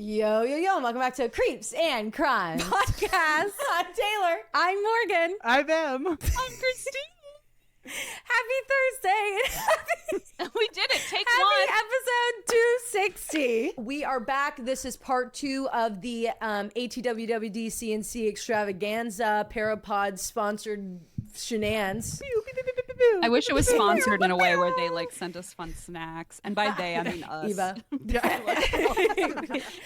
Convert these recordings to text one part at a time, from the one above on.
Yo, yo, yo, welcome back to Creeps and Crimes Podcast. I'm Taylar. I'm Morgan. I'm Em. I'm Christine. Happy Thursday. We did it. Take Happy one. episode 260. We are back. This is part 2 of the ATWWD CNC Extravaganza Parapod sponsored shenanigans. I wish it was sponsored in a way where they like sent us fun snacks, and by they I mean us. Eva.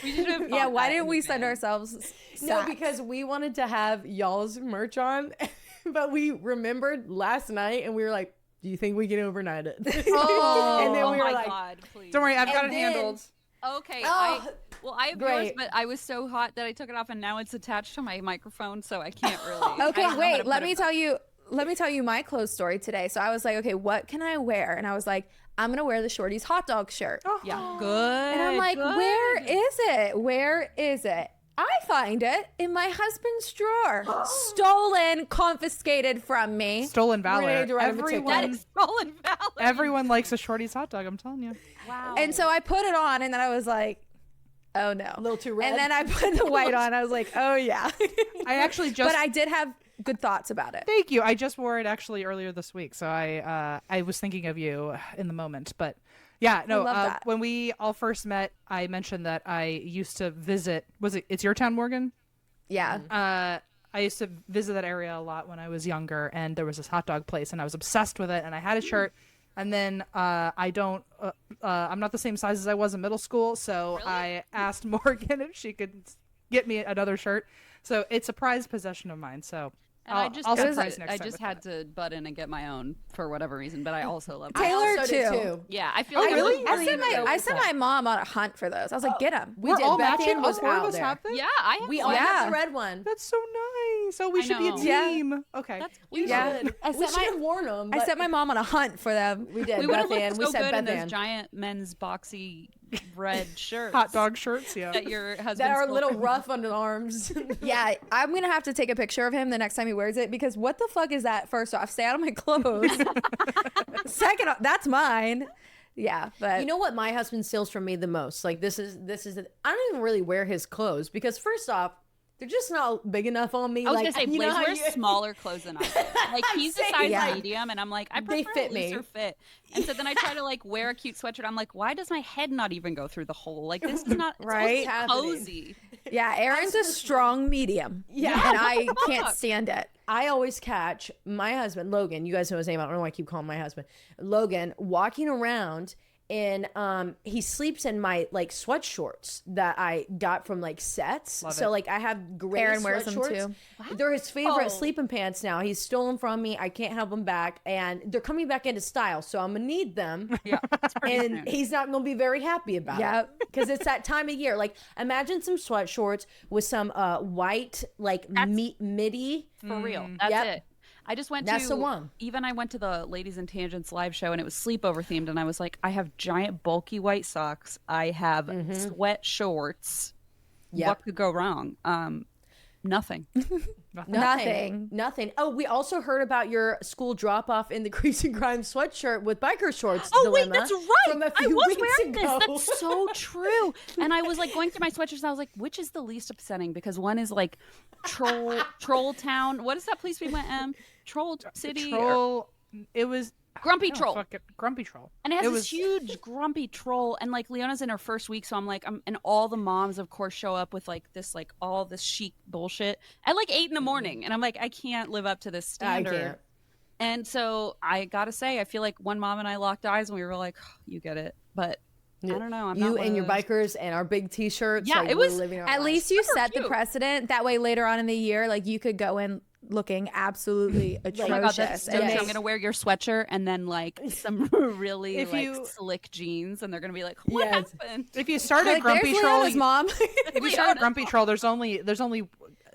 We should have. Yeah, why didn't we send ourselves No, sacks? because we wanted to have y'all's merch on, but we remembered last night and we were like, do you think we can overnight it? Oh, and then we were my like, God, please. Don't worry, I've got it And then- handled. Okay. Oh, I have great. yours, but I was so hot that I took it off, and now it's attached to my microphone, so I can't really. Okay, I'm wait, gonna let put me it tell you. Let me tell you my clothes story today. So I was like, okay, what can I wear? And I was like, I'm going to wear the Shorty's hot dog shirt. Yeah, good. And I'm like, good. where is it? Where is it? I find it in my husband's drawer. Stolen, confiscated from me. Stolen We're gonna valor. do right over TikTok. That is stolen valor. Everyone likes a Shorty's hot dog, I'm telling you. Wow. And so I put it on, and then I was like, oh no. a little too red. And then I put the white on. I was like, oh yeah. I actually just... But I did have good thoughts about it. Thank you. I just wore it actually earlier this week, so I was thinking of you in the moment. But yeah, no, love that. when we all first met, I mentioned that I used to visit... It's your town, Morgan? Yeah. I used to visit that area a lot when I was younger, and there was this hot dog place, and I was obsessed with it, and I had a shirt. And then I'm not the same size as I was in middle school, so Really? I asked Morgan if she could get me another shirt. So it's a prized possession of mine. So And I'll I just, surprise next I time just with had that. to butt in and get my own for whatever reason, but I also love I Taylor also did too. Yeah, I feel Oh, like I really? was I sent my mom on a hunt for those. I was like, get them. we We're did. all Beth matching. Ann was All four of out us there. have them? Yeah, I have We one. all Yeah. have the red one. That's so nice. So we I should be a know. Yeah. team. Okay. That's We weird. Yeah. should. I We sent should my- have worn them. I sent my mom on a hunt for them. We did. We would have Beth Ann. looked We so said good in Beth those Ann. giant men's boxy red shirts. Hot dog shirts, yeah. that your husband That are a stole little from rough under the arms. Yeah, I'm going to have to take a picture of him the next time he wears it because what the fuck is that? First off, stay out of my clothes. Second off, that's mine. Yeah, but You know what my husband steals from me the most? Like this is I don't even really wear his clothes because first off, they're just not big enough on me. I was like, gonna say you know Blaze how wears you- smaller clothes than I do. Like I'm he's a saying, size yeah. medium, and I'm like, I They prefer fit a me. looser fit. And so then I try to like wear a cute sweatshirt. I'm like, why does my head not even go through the hole? Like this is not it's Right? cozy. yeah, Aaron's a strong medium. Yeah. And I can't stand it. I always catch my husband, Logan, you guys know his name, I don't know why I keep calling him my husband, Logan, walking around and he sleeps in my like sweat shorts that I got from like sets. Love So it. like I have gray Aaron sweat wears them, shorts. too. They're his favorite Oh. sleeping pants now. He's stolen from me. I can't have them back and they're coming back into style. So I'm gonna need them. Yeah, it's pretty And soon. he's not going to be very happy about Yep. it because it's that time of year. Like, imagine some sweat shorts with some white, like, midi. For real. That's Yep. it. I just went That's to the one. Even I went to the Ladies and Tangents live show and it was sleepover themed and I was like, I have giant bulky white socks. I have sweat shorts. Yep. What could go wrong? Nothing. Nothing. Oh, we also heard about your school drop off in the Crease and Crime sweatshirt with biker shorts. Oh wait, dilemma that's right. from a I few was weeks wearing ago. this. That's so true. And I was like going through my sweatshirts and I was like, which is the least upsetting? Because one is like Troll Town. What is that place we went? Troll City. or Troll. It was Grumpy oh, Troll. fuck it, Grumpy Troll. And it has It this was- huge grumpy troll, and like Leona's in her first week, so I'm like, and all the moms, of course, show up with like this, like all this chic bullshit at like 8 a.m, and I'm like, I can't live up to this standard. can't. And so I gotta say, I feel like one mom and I locked eyes, and we were like, oh, you get it, but I don't know. I'm you not one and of your those. bikers and our big T-shirts. Yeah, like, it we're was- living our At lives. least you Super set the cute. precedent. That way later on in the year, like you could go in looking absolutely Oh my god, that's atrocious. so And true. they- I'm gonna wear your sweatshirt and then like some really If like you- slick jeans, and they're gonna be like, "What Yes. happened?" If you start like, a Grumpy there's Troll, Leona's mom. if you start a Grumpy Troll, there's only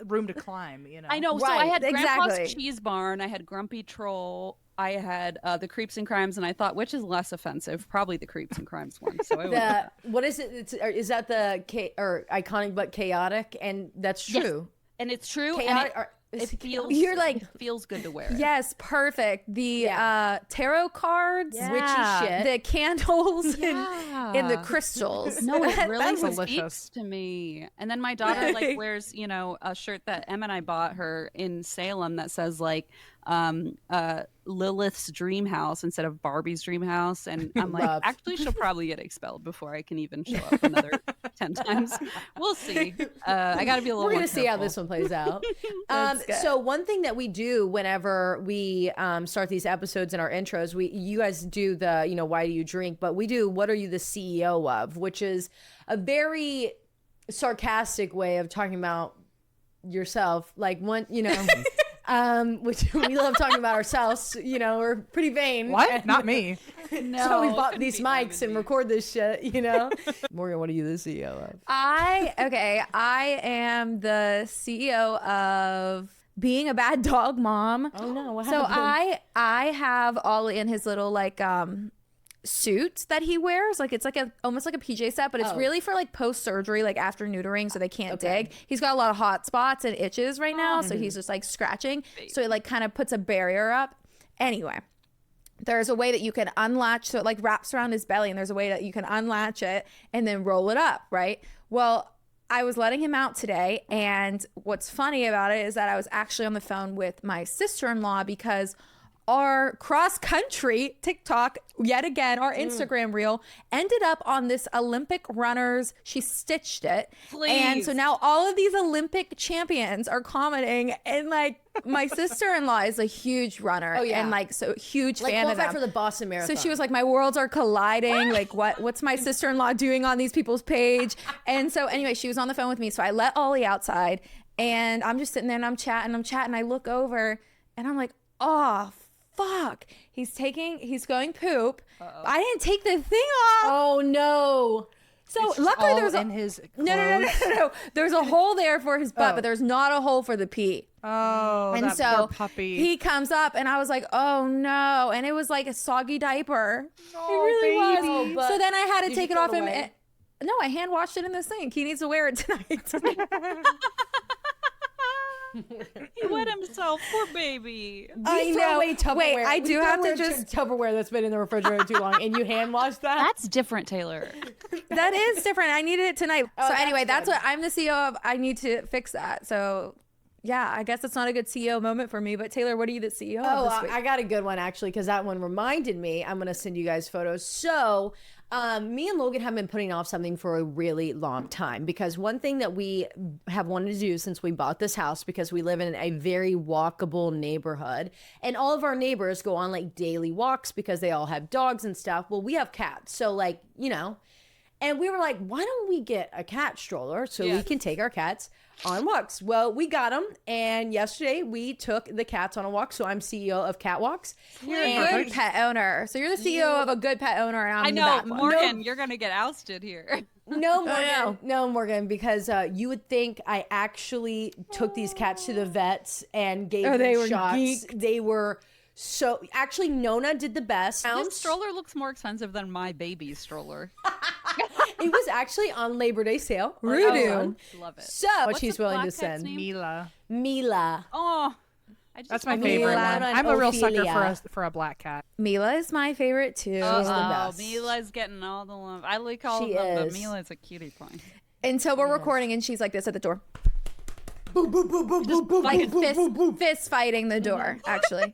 room to climb. You know. I know. So I Right, had Grandpa's exactly. Cheese Barn. I had Grumpy Troll. I had the Creeps and Crimes, and I thought, which is less offensive? Probably the Creeps and Crimes one. So I went with that. What is it? Is that the or iconic but chaotic? And that's Yes. true. And it's true. And Chaotic. it, It feels. You're like- it feels good to wear. It. Yes, perfect. The tarot cards, Witchy shit. the candles, Yeah. and the crystals. No, it really That's delicious. speaks to me. And then my daughter like wears, a shirt that Em and I bought her in Salem that says like Lilith's dream house instead of Barbie's dream house. And I'm like, Love. actually, she'll probably get expelled before I can even show up another 10 times. We'll see. I got to be a little We're more gonna see how careful. this one plays out. That's good. So one thing that we do whenever we start these episodes in our intros, you guys do the why do you drink, but we do what are you the CEO of, which is a very sarcastic way of talking about yourself. Like one, which we love talking about ourselves. We're pretty vain. What? And Not me. that's why we bought couldn't these be mics and me. record this shit. Morgan, what are you the CEO of? I am the CEO of being a bad dog mom. Oh no, what So happened? I have Ollie in his little like suit that he wears. Like it's like almost like a PJ set, but it's Oh. really for like post surgery, like after neutering, so they can't Okay. dig. He's got a lot of hot spots and itches right now, so he's just like scratching. So it like kind of puts a barrier up. Anyway, there's a way that you can unlatch, so it like wraps around his belly, and there's a way that you can unlatch it and then roll it up, right? Well, I was letting him out today, and what's funny about it is that I was actually on the phone with my sister-in-law because our cross-country TikTok, yet again, our Instagram reel, ended up on this Olympic runners. She stitched it. And so Please. now all of these Olympic champions are commenting, and like my sister-in-law is a huge runner. Oh, yeah. And like, so huge like fan of qualified them. for the Boston Marathon. So she was like, my worlds are colliding. Like, what's my sister-in-law doing on these people's page? And so anyway, she was on the phone with me. So I let Ollie outside, and I'm just sitting there and I'm chatting. I look over and I'm like, oh, fuck. He's going poop. I didn't take the thing off. oh no. So It's luckily all there's in his no. There's a hole there for his butt, Oh. but there's not a hole for the pee. Oh, And that so poor puppy. he comes up, and I was like, "Oh no!" And it was like a soggy diaper. It Oh, really baby. was. Oh, but So then I had to did take you it throw off it him. away? No, I hand washed it in the sink. He needs to wear it tonight. He wet himself, poor baby. I throw know. away Tupperware. Wait, I We do throw have to away just. Tupperware that's been in the refrigerator too long, and you hand wash that. That's different, Taylor. That is different. I needed it tonight. So that's anyway, that's good. what I'm the CEO of. I need to fix that. So. Yeah, I guess it's not a good CEO moment for me, but Taylor, what are you the CEO Oh, of this week? I got a good one actually, because that one reminded me. I'm gonna send you guys photos. So, me and Logan have been putting off something for a really long time, because one thing that we have wanted to do since we bought this house, because we live in a very walkable neighborhood, and all of our neighbors go on like daily walks because they all have dogs and stuff. Well, we have cats, so like and we were like, why don't we get a cat stroller so we can take our cats on walks? Well, we got them, and yesterday we took the cats on a walk. So I'm CEO of Cat Walks. You're a good pet owner. So you're the CEO of a good pet owner, and I'm I the know, bad one. Morgan, you're gonna get ousted here. No, Morgan. No, Morgan, because you would think I actually took these cats to the vets and gave they them were shots. geeked. They were so actually Nona did the best. This stroller looks more expensive than my baby's stroller. It was actually on Labor Day sale. on Rude. Amazon. Love it. So What's what she's the willing black to cat's send. name? Mila. Mila. Oh, I just That's my love favorite Mila one. and I'm a real sucker Ophelia. for a black cat. Mila is my favorite too. the Oh, best. Mila's getting all the love. I like all She of them, but is. Mila's a cutie pie. Until we're recording, and she's like this at the door, Boo, boo, boo, boo, boo, boo, like boo, boo, boo. fist fighting the door. Actually,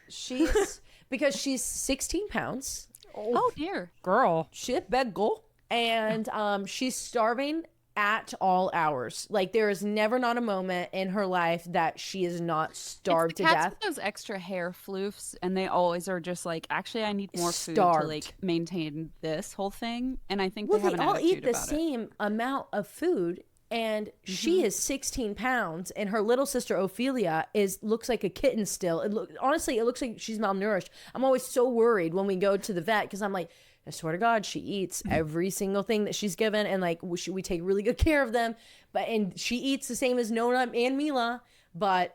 She's because she's 16 pounds. Oh dear. Girl. She's a big girl, and she's starving at all hours. Like there is never not a moment in her life that she is not starved It's the to cats death. with those extra hair floofs, and they always are just like, actually, I need more food Starved. to like maintain this whole thing. And I think Well, they have they an all attitude eat the about it. same amount of food, and she is 16 pounds, and her little sister Ophelia looks like a kitten still. Honestly, it looks like she's malnourished. I'm always so worried when we go to the vet, because I'm like, I swear to God, she eats every single thing that she's given, and like we take really good care of them. And she eats the same as Nona and Mila, but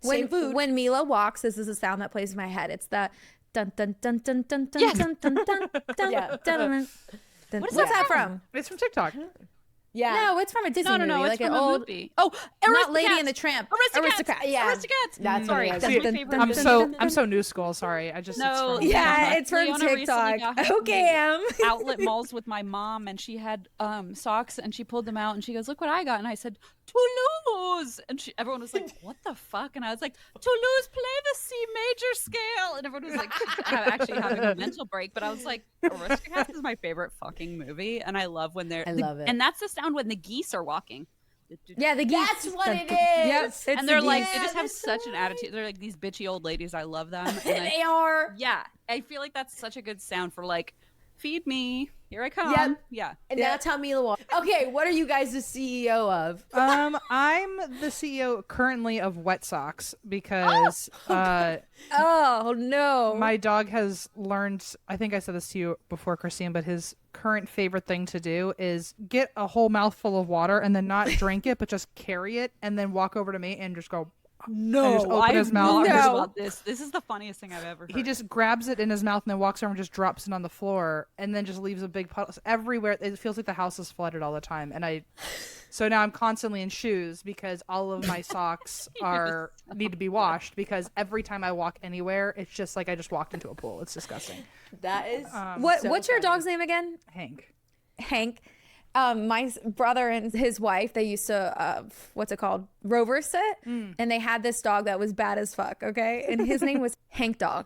same food. when Mila walks, this is a sound that plays in my head. It's the dun dun dun dun dun dun dun dun dun dun Yeah. dun dun. What is What's that that from? It's from TikTok. Yeah. No, it's from a Disney movie, No, it's like from an a old. movie. Oh, Not Lady Aristocats! and the Tramp. Aristocats! Yeah. Aristocats! That's Sorry, what it that's is. my favorite. I'm so new school. Sorry, I just No, it's from- Yeah, it's from Leona recently TikTok. got home Okay, from outlet malls with my mom, and she had socks, and she pulled them out, and she goes, "Look what I got!" And I said, "Toulouse," and everyone was like, "What the fuck?" And I was like, "Toulouse, play the C major scale," and everyone was like, actually having a mental break. But I was like, Aristocats is my favorite fucking movie, and I love when they're. I love it. And that's the sound when the geese are walking. Yeah, the geese. That's what it is. Yep, it's And the they're like, geese. they just have that's such so an attitude. They're like these bitchy old ladies. I love them. And They are. yeah, I feel like that's such a good sound for like, feed me, here I come. Yep. Yeah. And that's how Mila walks. Okay, what are you guys the CEO of? I'm the CEO currently of Wet Socks because Oh no. my dog has learned. I think I said this to you before, Christine, but his current favorite thing to do is get a whole mouthful of water and then not drink it, but just carry it and then walk over to me and just go. And just open his mouth. I've No. heard about this. This is the funniest thing I've ever heard. He just grabs it in his mouth and then walks over and just drops it on the floor and then just leaves a big puddle everywhere. It feels like the house is flooded all the time. So now I'm constantly in shoes because all of my socks need to be washed because every time I walk anywhere, it's just like I just walked into a pool. It's disgusting. That is What's your dog's name again? Hank. Hank. My brother and his wife, they used to what's it called, rover sit, and they had this dog that was bad as fuck. Okay, and his name was Hank Dog.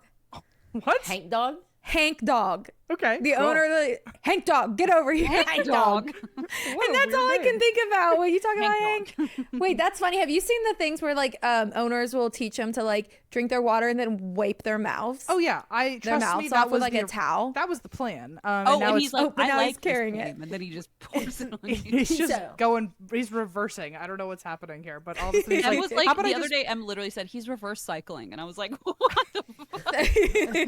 What? Hank Dog? Hank Dog. Okay. The cool. owner of the Hank Dog, get over here. Hank Dog. And that's all I can think about when you talk about Hank. Wait, that's funny. Have you seen the things where like owners will teach them to like drink their water and then wipe their mouths? Oh yeah, their trust mouths me, that off was with like the, a towel. That was the plan. Oh, now and he's like, but I now like he's this carrying it. game, and then he just pours it on you. he's just So- going. He's reversing. I don't know what's happening here, but all of a sudden he's Em like, was like how about the I other just day. Em literally said he's reverse cycling, and I was like, what the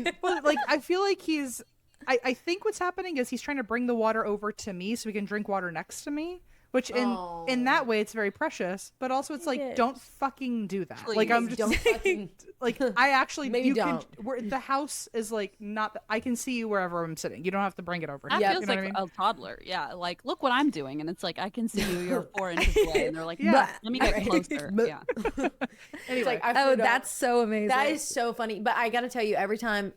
fuck? Well, like I feel like he's. I think what's happening is he's trying to bring the water over to me so we can drink water next to me. Which in that way it's very precious, but also it's like is. don't fucking do that. Please. Like I'm just Don't fucking. like I actually Maybe you don't. can where the house is like not I can see you wherever I'm sitting. You don't have to bring it over. That here. feels You know like what I mean? a toddler. Yeah, like look what I'm doing, and it's like I can see you. You're 4 inches away, and they're like, Yeah. let me get closer. Yeah. Anyway, Like, I Oh, forgot. that's so amazing. That is so funny. But I got to tell you, every time,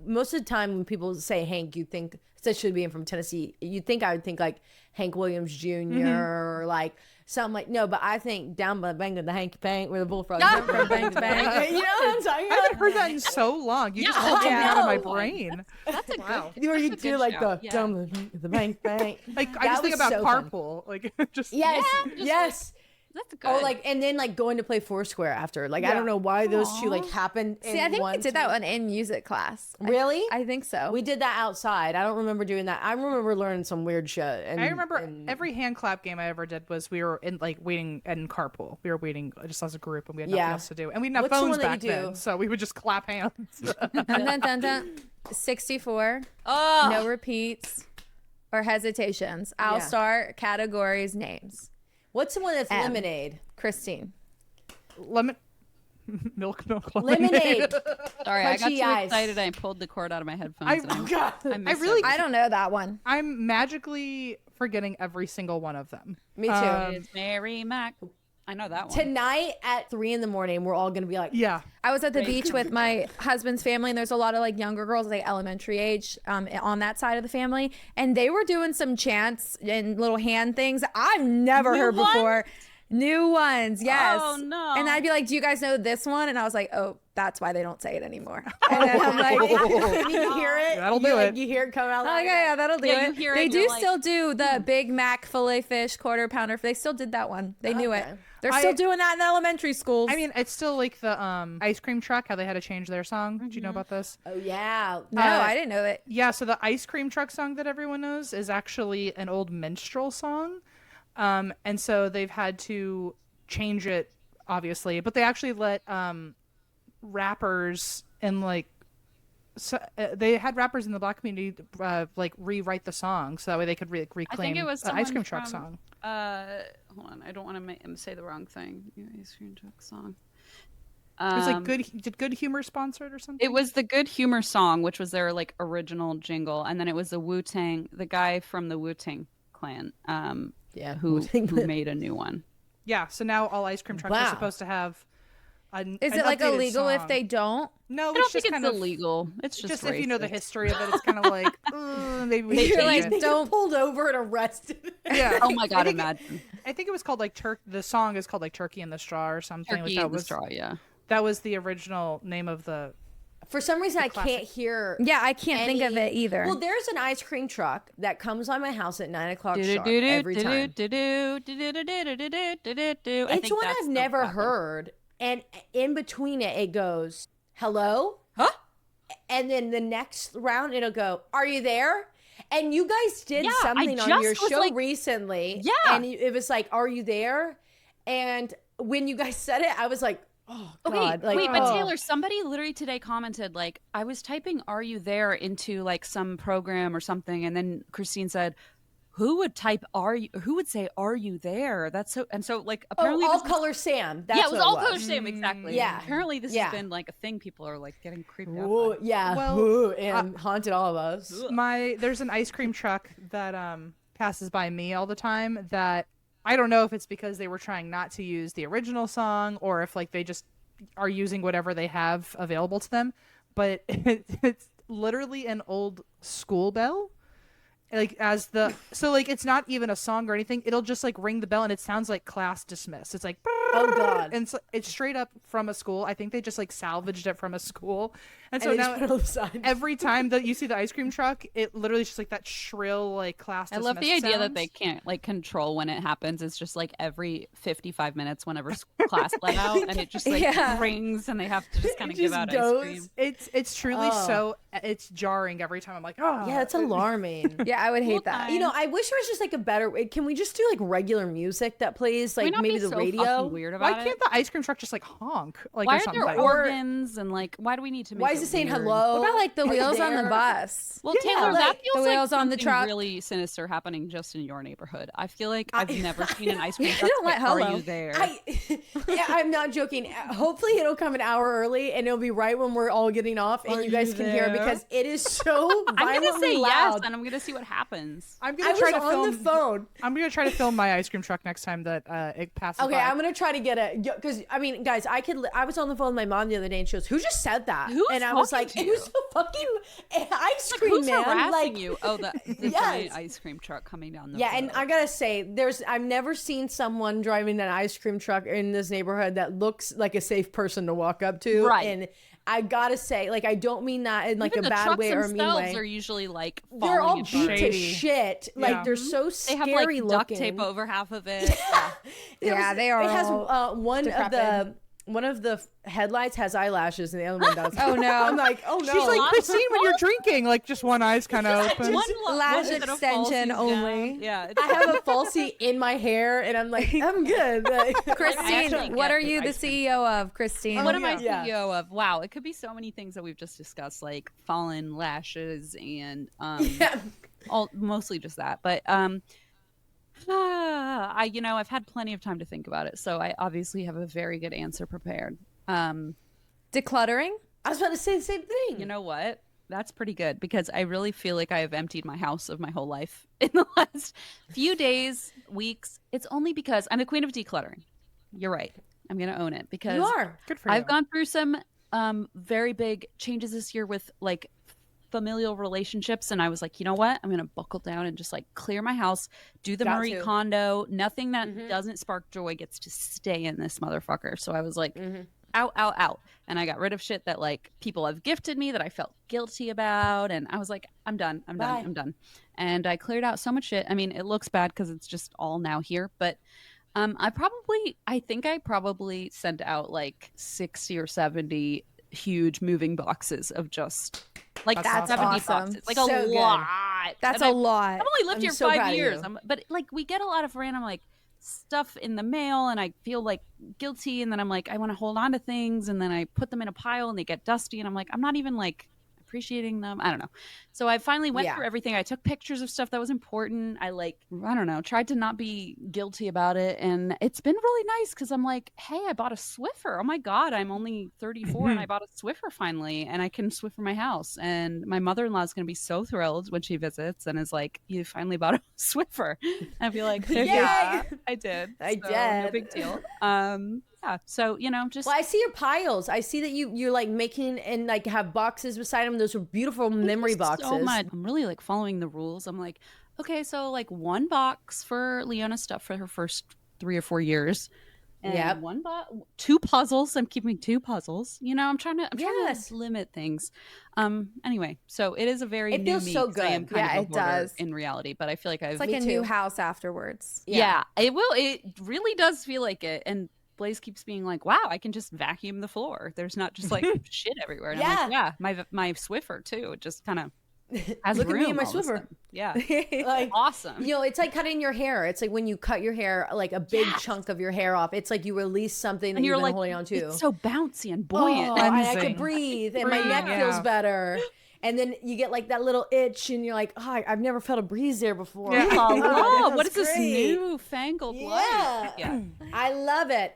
most of the time when people say Hank, you think, especially being from Tennessee, you'd think I would think like Hank Williams Jr. or like something like, no, but I think down by the bank of the Hanky Pank where the bullfrogs jump from bank to bank. You know what I'm talking I about? haven't heard that in so long. You just Yeah, pulled I something out of my know. brain. That's a Wow. good. Where you that's a do good like shout. the Yeah. down the bank. Like I That just think was about so fun. carpool. Like just Yes, just yes. That's good. Oh, like, and then like going to play Foursquare after. Like, I don't know why those two like happened. See, I think we did that one in music class. Really? I think so. We did that outside. I don't remember doing that. I remember learning some weird shit. And, I remember and- every hand clap game I ever did was we were in like waiting in carpool. We were waiting just as a group and we had nothing Yeah. else to do. And we didn't have What's the phones one that back you do? then. So we would just clap hands. Dun, dun, dun, dun. 64. oh, No repeats or hesitations. I'll Yeah. start categories, names. What's the one that's M. lemonade? Christine. Lemon milk Lemonade. sorry, I got Punchy too eyes. excited. I pulled the cord out of my headphones. and I missed really- I don't know that one. I'm magically forgetting every single one of them. Me too. It's Mary Mac. I know that one. Tonight at 3 a.m, we're all gonna be like, Yeah. I was at the beach with my husband's family, and there's a lot of like younger girls, like elementary age, on that side of the family, and they were doing some chants and little hand things I've never New heard ones? before. New ones, yes. Oh, no. And I'd be like, "Do you guys know this one?" And I was like, "Oh, that's why they don't say it anymore." And then I'm like, and you hear it. That'll you, do like, it. You hear it come out. "Oh Like, yeah, that'll do Yeah, you it." hear it They and do you're like, still do the Big Mac filet fish quarter pounder. They still did that one. They knew it. Okay. They're still doing that in elementary schools. I mean, it's still like the ice cream truck, how they had to change their song. Do you know about this? Oh yeah. no, I didn't know it. Yeah, so the ice cream truck song that everyone knows is actually an old minstrel song. And so they've had to change it, obviously, but they actually let rappers and like they had rappers in the Black community like rewrite the song so that way they could reclaim it was the ice someone cream truck from- song. Hold on, I don't want to say the wrong thing. Ice cream truck song. It was like did Good Humor sponsor it or something? It was the Good Humor song, which was their like original jingle, and then it was the Wu-Tang, the guy from the Wu-Tang clan. Yeah. who made a new one. Yeah, so now all ice cream trucks are Wow. supposed to have Is it like illegal if they don't? No, I don't it's think just it's kind of illegal. It's just if you know the racist. history of it, it's kind of like maybe we You're should like, change it. don't pulled over and arrested. Yeah. Oh my God, I think imagine. I think it was called like the song is called like Turkey in the Straw or something. Turkey that in the was straw, yeah. that was the original name of the. For some reason, I classic. can't hear. Yeah, I can't think of it either. Well, there's an ice cream truck that comes by my house at 9 o'clock sharp Do-do-do-do, every time. do-do-do-do, do-do-do-do-do-do-do. I It's think one that's I've the never that one. heard, and in between it goes, "Hello," Huh? and then the next round it'll go, "Are you there?" And you guys did Yeah, I something on just your was show like- recently, Yeah. and it was like, "Are you there?" And when you guys said it, I was like, "Oh Okay, God!" Like, wait, but oh. Taylor, somebody literally today commented, like, I was typing "Are you there?" into like some program or something, and then Christine said, "Who would type "Are you"? Who would say "Are you there?" That's so." And so, like, apparently, all this is- color Sam. That's yeah, it was what all color Sam, exactly. Yeah. Apparently, this Yeah. has been like a thing. People are like getting creeped out. Ooh, by. yeah, Well, ooh, and haunted all of us. There's an ice cream truck that passes by me all the time that I don't know if it's because they were trying not to use the original song or if like they just are using whatever they have available to them, but it's literally an old school bell. Like so like it's not even a song or anything. It'll just like ring the bell and it sounds like class dismissed. It's like Oh God! and it's straight up from a school. I think they just like salvaged it from a school. And so And they now just put it on the side. every time that you see the ice cream truck, it literally is just like that shrill like class I love the dismissed idea that sounds. they can't like control when it happens. It's just like every 55 minutes whenever class let out, and it just like Yeah. rings, and they have to just kind of It give just out goes. ice cream. It's truly it's jarring every time. I'm like, oh Yeah, it's alarming. yeah, I would hate that. You know, I wish there was just like a better. Can we just do like regular music that plays, Can we like not maybe be the so radio? fucking weird Why about can't it? the ice cream truck just like honk like Why or are something? there organs and like why do we need to make Why it is it saying weird? hello? What about like the Are you wheels on the there? bus? Well, Yeah, Taylor, like, that feels the like wheels on the something truck. really sinister happening just in your neighborhood. I feel like I've never seen an ice cream You truck. don't let say, Are hello. you there? Yeah, I'm not joking. Hopefully, it'll come an hour early, and it'll be right when we're all getting off, and Are you guys you can hear it there? because it is so I'm gonna violently say loud. yes, and I'm gonna see what happens. I'm I gonna was try to on film the phone. I'm gonna try to film my ice cream truck next time that it passes Okay, by. I'm gonna try to get it because I mean, guys, I was on the phone with my mom the other day, and she goes, "Who just said that?" Who's and I was talking like, to "It you? was a fucking ice Like, cream who's man." harassing Like, you? Oh, the Yes. giant ice cream truck coming down the yeah, and road. I gotta say, I've never seen someone driving an ice cream truck in this neighborhood that looks like a safe person to walk up to. Right. And I gotta say, like, I don't mean that in like Even a the bad trucks way or a mean themselves way. are usually like They're all falling beat apart. to Shady. shit. Yeah. Like they're so They have scary like duct looking. tape over half of it. Yeah. Yeah, they are It has all one of the headlights has eyelashes and the other one doesn't. Oh, no. I'm like, oh no. She's like, Christine, when you're drinking, like just one eye's kind of open. Lash set of extension falsies only. down. Yeah. It's I have a falsie in my hair, and I'm like, I'm good. Like, Christine, actually what get are the you the ice cream. CEO of, Christine? What am I Yeah. CEO of? Wow, it could be so many things that we've just discussed, like fallen lashes and yeah. mostly just that. But I've had plenty of time to think about it, so I obviously have a very good answer prepared. Decluttering? I was about to say the same thing. You know what? That's pretty good because I really feel like I have emptied my house of my whole life in the last few days, weeks. It's only because I'm the queen of decluttering. You're right. I'm going to own it because You are. Good for you. I've gone through some very big changes this year with like familial relationships, and I was like, you know what? I'm going to buckle down and just like clear my house, do the Got Marie to. Kondo. Nothing that doesn't spark joy gets to stay in this motherfucker. So I was like, out. And I got rid of shit that like people have gifted me that I felt guilty about. And I was like, I'm done. And I cleared out so much shit. I mean, it looks bad because it's just all now here, but I think I probably sent out like 60 or 70 huge moving boxes of just like That's 70 awesome. boxes. Like So a good. lot. That's And a lot. I've only lived I'm here so proud 5 of years. you. But like we get a lot of random like stuff in the mail and I feel like guilty and then I'm like I want to hold on to things and then I put them in a pile and they get dusty and I'm like I'm not even like appreciating them. I don't know. So I finally went Yeah. through everything. I took pictures of stuff that was important. I don't know, tried to not be guilty about it. And it's been really nice because I'm like, hey, I bought a Swiffer. Oh my God, I'm only 34 and I bought a Swiffer finally, and I can Swiffer my house. And my mother-in-law is going to be so thrilled when she visits and is like, you finally bought a Swiffer. And I'll be like, yeah, I did. I So, did. No big deal. Yeah. So, just. Well, I see your piles. I see that you're like making and like have boxes beside them. Those are beautiful memory boxes. So much. I'm really like following the rules. I'm like, okay, so like one box for Leona's stuff for her first 3 or 4 years. And Yep. two puzzles. I'm keeping 2 puzzles. I'm trying to Yes. limit things. Anyway, so it is a very It new feels me, so 'cause I am good. kind Yeah, of a it hoarder does. in reality, but I feel like I've It's like Me a new too. house afterwards. yeah, it will. It really does feel like it. And Blaze keeps being like, wow, I can just vacuum the floor. There's not just like shit everywhere. And I'm like, yeah, my Swiffer too. It just kind of has Look at me room and my all of a Swiffer. sudden. Yeah. Like, Awesome. it's like cutting your hair. It's like when you cut your hair, like a big chunk of your hair off. It's like you release something that And you've you're been like, holding on to. it's so bouncy and Oh, buoyant. and I Cleansing. can breathe, and my Breathe, neck yeah. feels better. And then you get like that little itch, and you're like, oh, I've never felt a breeze there before. Yeah. Oh, Oh, wow, what is this great. newfangled life? Yeah. I love it.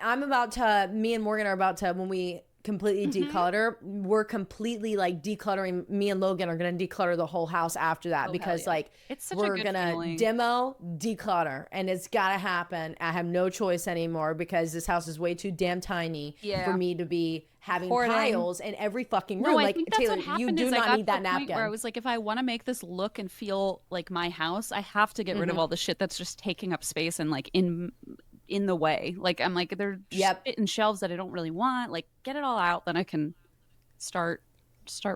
Me and Morgan are about to, when we completely declutter, we're completely like decluttering. Me and Logan are going to declutter the whole house after that hell because yeah. like It's such a we're good going to feeling. demo, declutter, and it's got to happen. I have no choice anymore because this house is way too damn tiny Yeah. for me to be having Hoarding. piles in every fucking room. No, I like think that's Taylor, what happened. you do is I not got need to that the point napkin. where I was like, if I want to make this look and feel like my house, I have to get rid of all the shit that's just taking up space and like in the way. Like I'm like, they're just in shelves that I don't really want. Like get it all out, then I can start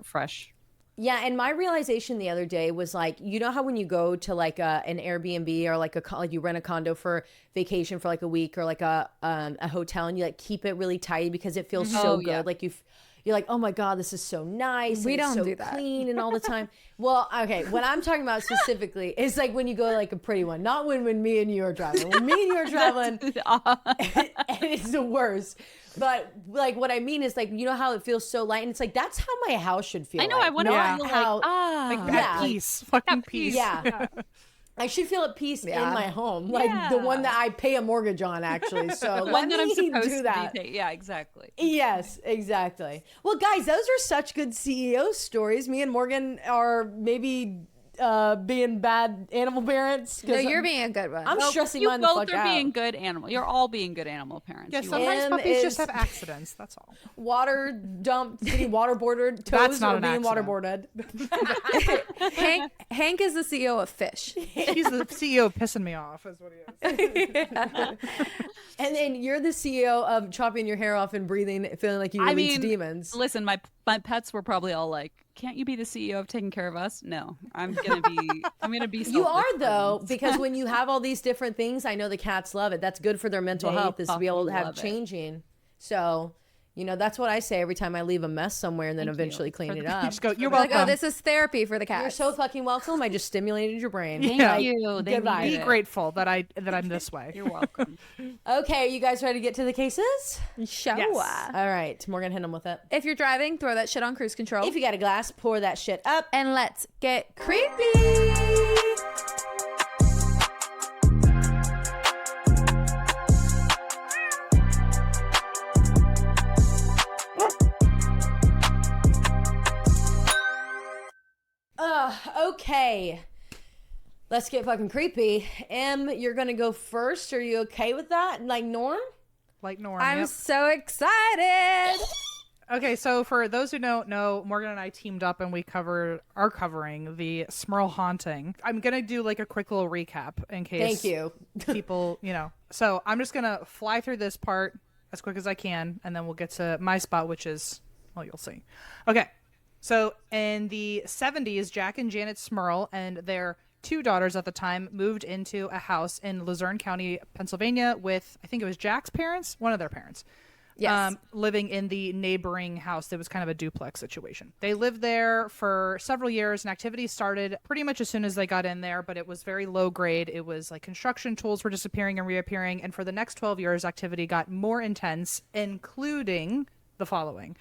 fresh. Yeah, and my realization the other day was like, you know how when you go to like an Airbnb or like like you rent a condo for vacation for like a week or like a hotel, and you like keep it really tidy because it feels so Oh, good. yeah. Like you're like, oh my God, this is so nice. We and it's don't so do that. clean and all the time. Well, okay, what I'm talking about specifically is like when you go like a pretty one, not when me and you are traveling. When me and you are traveling, and it's the worst. But like what I mean is like, you know how it feels so light, and it's like that's how my house should feel. I know. like, I want to not feel how, like At peace. Fucking peace. yeah. I should feel at peace in Yeah. my home, like the one that I pay a mortgage on, actually. So the let one that I'm me supposed do to that. be. Yeah, exactly. Yes, exactly. Well, guys, those are such good CEO stories. Me and Morgan are maybe being bad animal parents. No, you're being a good one. I'm Well, stressing you mine the both fuck are out. being good animal. You're all being good animal parents. Yeah, You sometimes Em puppies is- just have accidents. That's all. Water dumped, getting waterboarded. Toes That's not are an being accident. waterboarded. Hank is the CEO of Fish. He's the CEO of pissing me off, is what he is. And then you're the CEO of chopping your hair off and breathing, feeling like you I release mean, demons. listen, my pets were probably all like, "Can't you be the CEO of taking care of us?" No, I'm gonna be. You are selfless though, for them. because when you have all these different things, I know the cats love it. That's good for their mental They health, is to be able to fucking have love it. changing. So, that's what I say every time I leave a mess somewhere and then Thank you eventually clean for it the- up. Just go, you're Like, welcome. oh, this is therapy for the cats. You're so fucking welcome. I just stimulated your brain. Thank Yeah. you. They Goodbye. needed Be it. grateful that I'm this way. You're welcome. Okay, are you guys ready to get to the cases? Show. Yes. All right, Morgan, hit them with it. If you're driving, throw that shit on cruise control. If you got a glass, pour that shit up. And let's get creepy. Okay. Let's get fucking creepy. Em, you're gonna go first. Are you okay with that? Like Norm? Like Norm. I'm yep. so excited. Okay, so for those who don't know, Morgan and I teamed up and we are covering the Smurl haunting. I'm gonna do like a quick little recap in case Thank you. people, So I'm just gonna fly through this part as quick as I can, and then we'll get to my spot, which is, well, you'll see. Okay, so in the 70s, Jack and Janet Smurl and their 2 daughters at the time moved into a house in Luzerne County, Pennsylvania, with, I think it was Jack's parents, one of their parents. Yes. Living in the neighboring house. It was kind of a duplex situation. They lived there for several years, and activity started pretty much as soon as they got in there, but it was very low grade. It was like construction tools were disappearing and reappearing, and for the next 12 years, activity got more intense, including the following.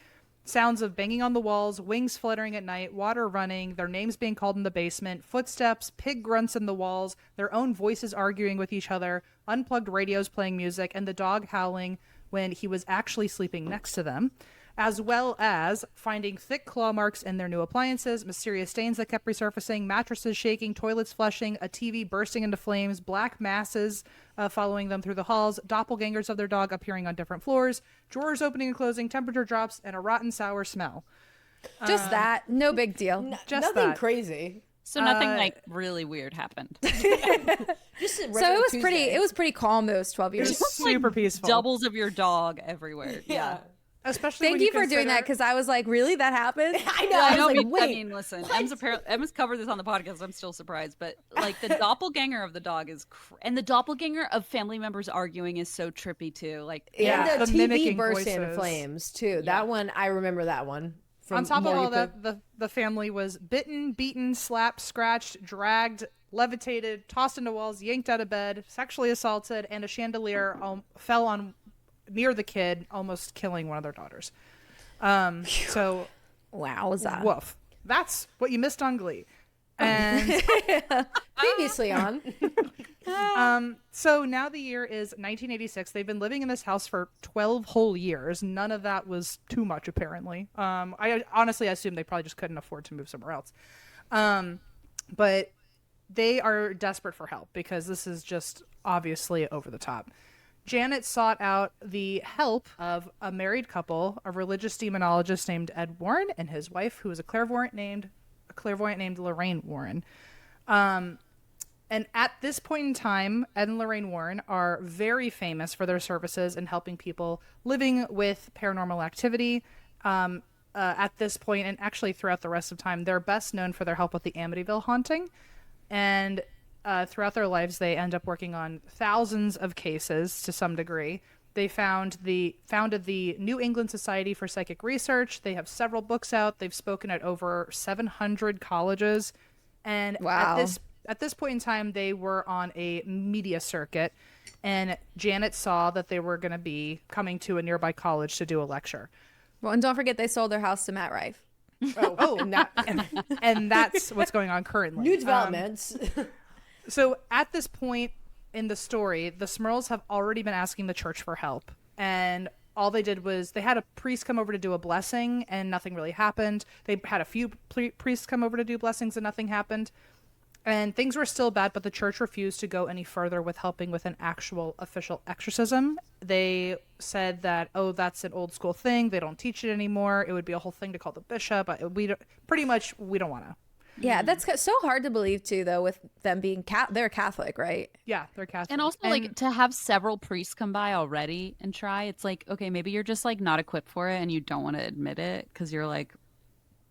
Sounds of banging on the walls, wings fluttering at night, water running, their names being called in the basement, footsteps, pig grunts in the walls, their own voices arguing with each other, unplugged radios playing music, and the dog howling when he was actually sleeping next to them, as well as finding thick claw marks in their new appliances, mysterious stains that kept resurfacing, mattresses shaking, toilets flushing, a TV bursting into flames, black masses following them through the halls, doppelgangers of their dog appearing on different floors, drawers opening and closing, temperature drops, and a rotten sour smell. Just that. No big deal. Just Nothing that. crazy. So nothing like really weird happened. Just So it was pretty calm those 12 years. Super peaceful. Doubles of your dog everywhere. Yeah. Especially Thank when you for doing that, because I was like, really? That happened? I know. I I know. was like, wait. I mean, listen, Emma's covered this on the podcast. I'm still surprised, but like the doppelganger of the dog is, and the doppelganger of family members arguing is so trippy too. Like, Yeah, And the the TV mimicking burst into voices. flames too. That one, I remember that one. On top of Morning all Poop. that, the family was bitten, beaten, slapped, scratched, dragged, levitated, tossed into walls, yanked out of bed, sexually assaulted, and a chandelier fell on near the kid, almost killing one of their daughters. So Wowza. woof. That's what you missed on Glee. And Previously on. so now the year is 1986. They've been living in this house for 12 whole years. None of that was too much, apparently. I honestly assume they probably just couldn't afford to move somewhere else. But they are desperate for help because this is just obviously over the top. Janet sought out the help of a married couple, a religious demonologist named Ed Warren and his wife, who was a clairvoyant named Lorraine Warren. And at this point in time, Ed and Lorraine Warren are very famous for their services in helping people living with paranormal activity. At this point, and actually throughout the rest of time, they're best known for their help with the Amityville haunting. And throughout their lives, they end up working on thousands of cases to some degree. They founded the New England Society for Psychic Research. They have several books out. They've spoken at over 700 colleges. And Wow. at this point in time, they were on a media circuit. And Janet saw that they were going to be coming to a nearby college to do a lecture. Well, and don't forget they sold their house to Matt Rife. And that's what's going on currently. New developments. So at this point in the story, the Smurls have already been asking the church for help. And all they did was they had a priest come over to do a blessing and nothing really happened. They had a few priests come over to do blessings and nothing happened. And things were still bad, but the church refused to go any further with helping with an actual official exorcism. They said that, oh, that's an old school thing. They don't teach it anymore. It would be a whole thing to call the bishop. But we don't want to. Yeah, that's so hard to believe too, though, with them being they're Catholic, right? Yeah, they're Catholic. and also like to have several priests come by already and try. It's like, okay, maybe you're just like not equipped for it and you don't want to admit it because you're like,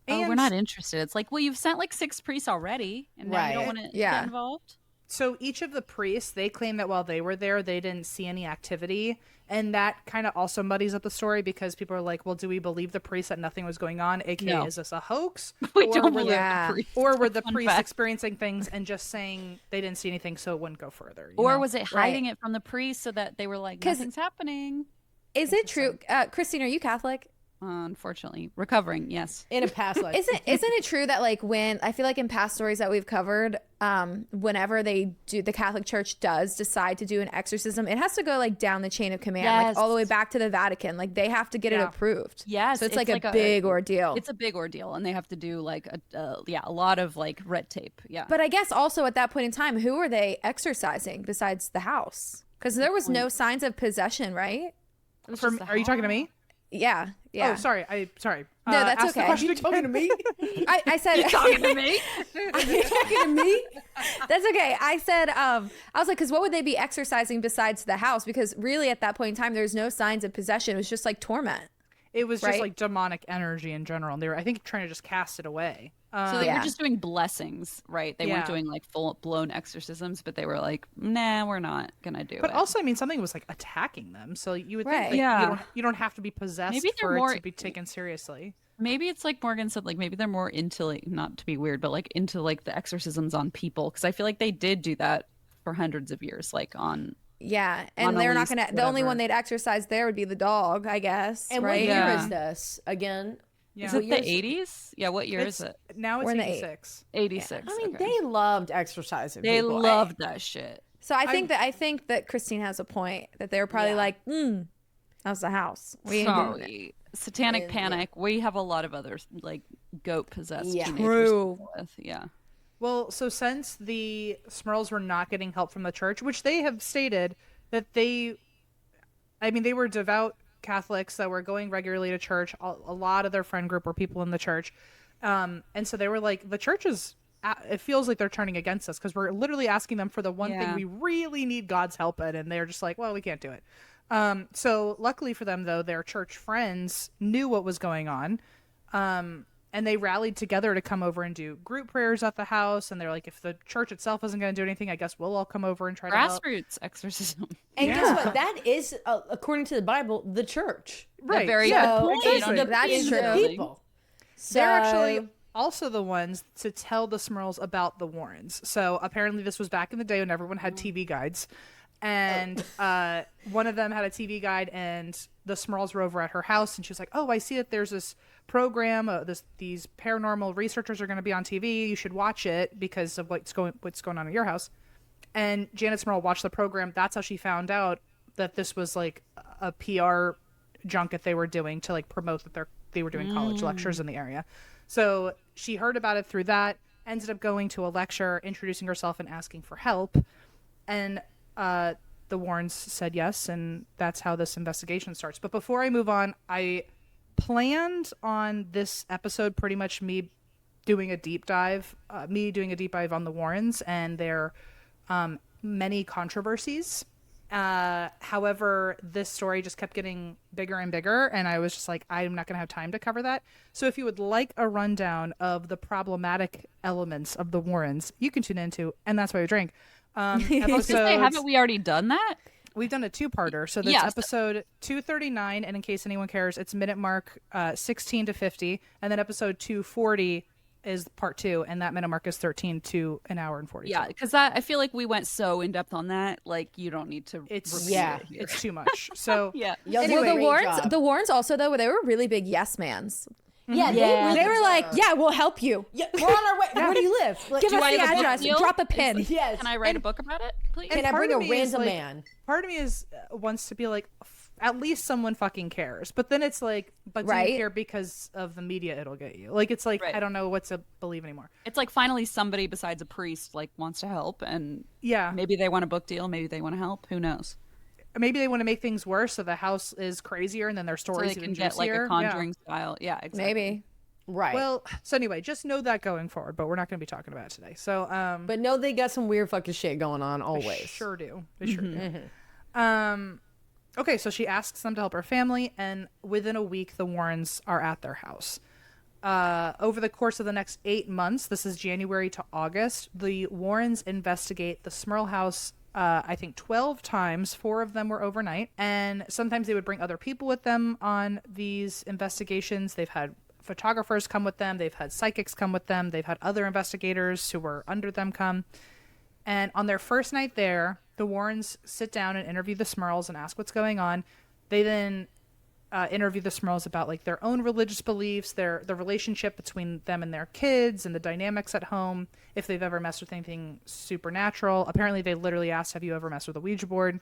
oh, we're And- not interested. It's like, well, you've sent like 6 priests already, and now you don't Right. want to Yeah. get involved. So each of the priests, they claim that while they were there, they didn't see any activity. And that kind of also muddies up the story because people are like, well, do we believe the priest that nothing was going on? AKA, No. is this a hoax? We Or don't were believe Yeah. the priest. Or were the Fun priests fact. experiencing things and just saying they didn't see anything so it wouldn't go further? you Or know? was it hiding it from the priest so that they were like, 'Cause- nothing's happening? Is it true? Christine, are you Catholic? Unfortunately, recovering, yes. In a past life. Isn't it true that like when I feel like in past stories that we've covered, whenever the Catholic Church does decide to do an exorcism, it has to go like down the chain of command, like all the way Yes. back to the Vatican. Like they have to get it Yeah. approved. Yes, So it's like a big ordeal. It's a big ordeal, and they have to do like a lot of like red tape. Yeah, But I guess also at that point in time, who are they exorcising besides the house? Because there was no signs of possession, right? Are you talking to me? Yeah. Yeah. Oh, sorry. Sorry. No, that's ask the okay. question You talking to me? I said talking to me. You talking to me? That's okay. I said, I was like, because what would they be exercising besides the house? Because really at that point in time, there's no signs of possession. It was just like torment. It was Right? just like demonic energy in general. And they were, I think, trying to just cast it away. So they Yeah. were just doing blessings, right? They weren't Yeah. doing like full blown exorcisms, but they were like, nah, we're not gonna do But it. also, I mean, something was like attacking them. So you would think Right. like, Yeah. you don't have to be possessed Maybe they're for more- it to be taken seriously. Maybe it's like Morgan said, like maybe they're more into like, not to be weird, but like into like the exorcisms on people, because I feel like they did do that for hundreds of years, like on. Yeah. And they're not Annalise, going to, the only whatever. one they'd exercise there would be the dog, I guess. And right? what year Yeah. is this? Again, Yeah. Is it the years- 80s? Yeah, what year It's- is it? Now it's We're in the 86. 86. I mean, okay. they loved exercising. They people. loved that shit. So I think that Christine has a point that they were probably Yeah. like, that's the house. We ain't doing it. Sorry. Satanic Yeah. Panic. We have a lot of other like goat possessed Yeah. teenagers. True. to deal with. Yeah. Well, so since the Smurls were not getting help from the church, which they have stated that they were devout Catholics that were going regularly to church. A lot of their friend group were people in the church. And so they were like, the church is, it feels like they're turning against us because we're literally asking them for the one thing Yeah. we really need God's help in. And they're just like, well, we can't do it. So luckily for them, though, their church friends knew what was going on. And they rallied together to come over and do group prayers at the house. And they're like, if the church itself isn't going to do anything, I guess we'll all come over and try to help. Grassroots exorcism. And Yeah. guess what? That is, according to the Bible, the church. Right. very yeah, good point. exactly. The, That's is true. the people. So, They're actually also the ones to tell the Smurls about the Warrens. So apparently this was back in the day when everyone had TV guides. And one of them had a TV guide, and the Smurls were over at her house, and she was like, oh, I see that there's this program, these paranormal researchers are going to be on TV. You should watch it because of what's going on at your house. And Janet Smurl watched the program. That's how she found out that this was like a PR junket they were doing to like promote that they were doing college lectures in the area. So she heard about it through that, ended up going to a lecture, introducing herself and asking for help. And the Warrens said yes, and that's how this investigation starts. But before I move on, I planned on this episode pretty much me doing a deep dive on the Warrens and their many controversies. However, this story just kept getting bigger and bigger, and I was just like, I'm not going to have time to cover that. So if you would like a rundown of the problematic elements of the Warrens, you can tune into And That's Why We Drink. Haven't we already done that? We've done a two-parter. So that's Yes. episode 239, and in case anyone cares, it's minute mark 16 to 50, and then episode 240 is part 2, and that minute mark is 13 to an hour and 40. Yeah, because I feel like we went so in depth on that. Like you don't need to. It's repeat yeah. it here. it's too much. So Yeah. y'all did a Well, great job. the Warrens also though they were really big yes mans. Yeah, Yeah. They were like, yeah, we'll help you. yeah, we're on our way. Where do you live? Like, Give Do us I the have a book address. deal? Drop a pin. yes. Can I write a book about it, please? Can I part bring a of me is, random like, man? part of me is wants to be like, at least someone fucking cares. But then it's like, but do Right. you care because of the media it'll get you? Like, it's like, Right. I don't know what to believe anymore. It's like finally somebody besides a priest like wants to help, and Yeah. maybe they want a book deal, maybe they want to help. Who knows? Maybe they want to make things worse so the house is crazier and then their So stories they even can get like juicier. a Conjuring style. Yeah, exactly. Maybe. Right. Well, so anyway, just know that going forward, but we're not going to be talking about it today. So, but no, they got some weird fucking shit going on always. sure do. They sure do. Okay, so she asks them to help her family, and within a week, the Warrens are at their house. Over the course of the next 8 months, this is January to August, the Warrens investigate the Smurl house, I think 12 times. 4 of them were overnight, and sometimes they would bring other people with them on these investigations. They've had photographers come with them. They've had psychics come with them. They've had other investigators who were under them come. And on their first night there, the Warrens sit down and interview the Smurls and ask what's going on. They then interview the Smurls about like their own religious beliefs, the relationship between them and their kids, and the dynamics at home. If they've ever messed with anything supernatural. Apparently, they literally asked, "Have you ever messed with a Ouija board?"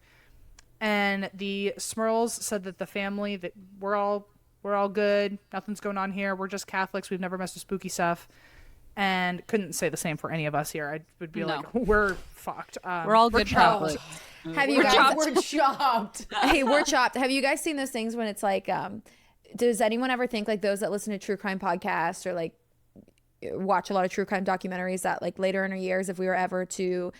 And the Smurls said that the family, that we're all good. Nothing's going on here. We're just Catholics. We've never messed with spooky stuff. And couldn't say the same for any of us here. I would be No. like, we're fucked. We're all good chopped. Catholics. Have you We're guys? chopped. We're chopped. Hey, we're chopped. Have you guys seen those things when it's like, does anyone ever think like those that listen to true crime podcasts or like watch a lot of true crime documentaries that like later in our years, if we were ever to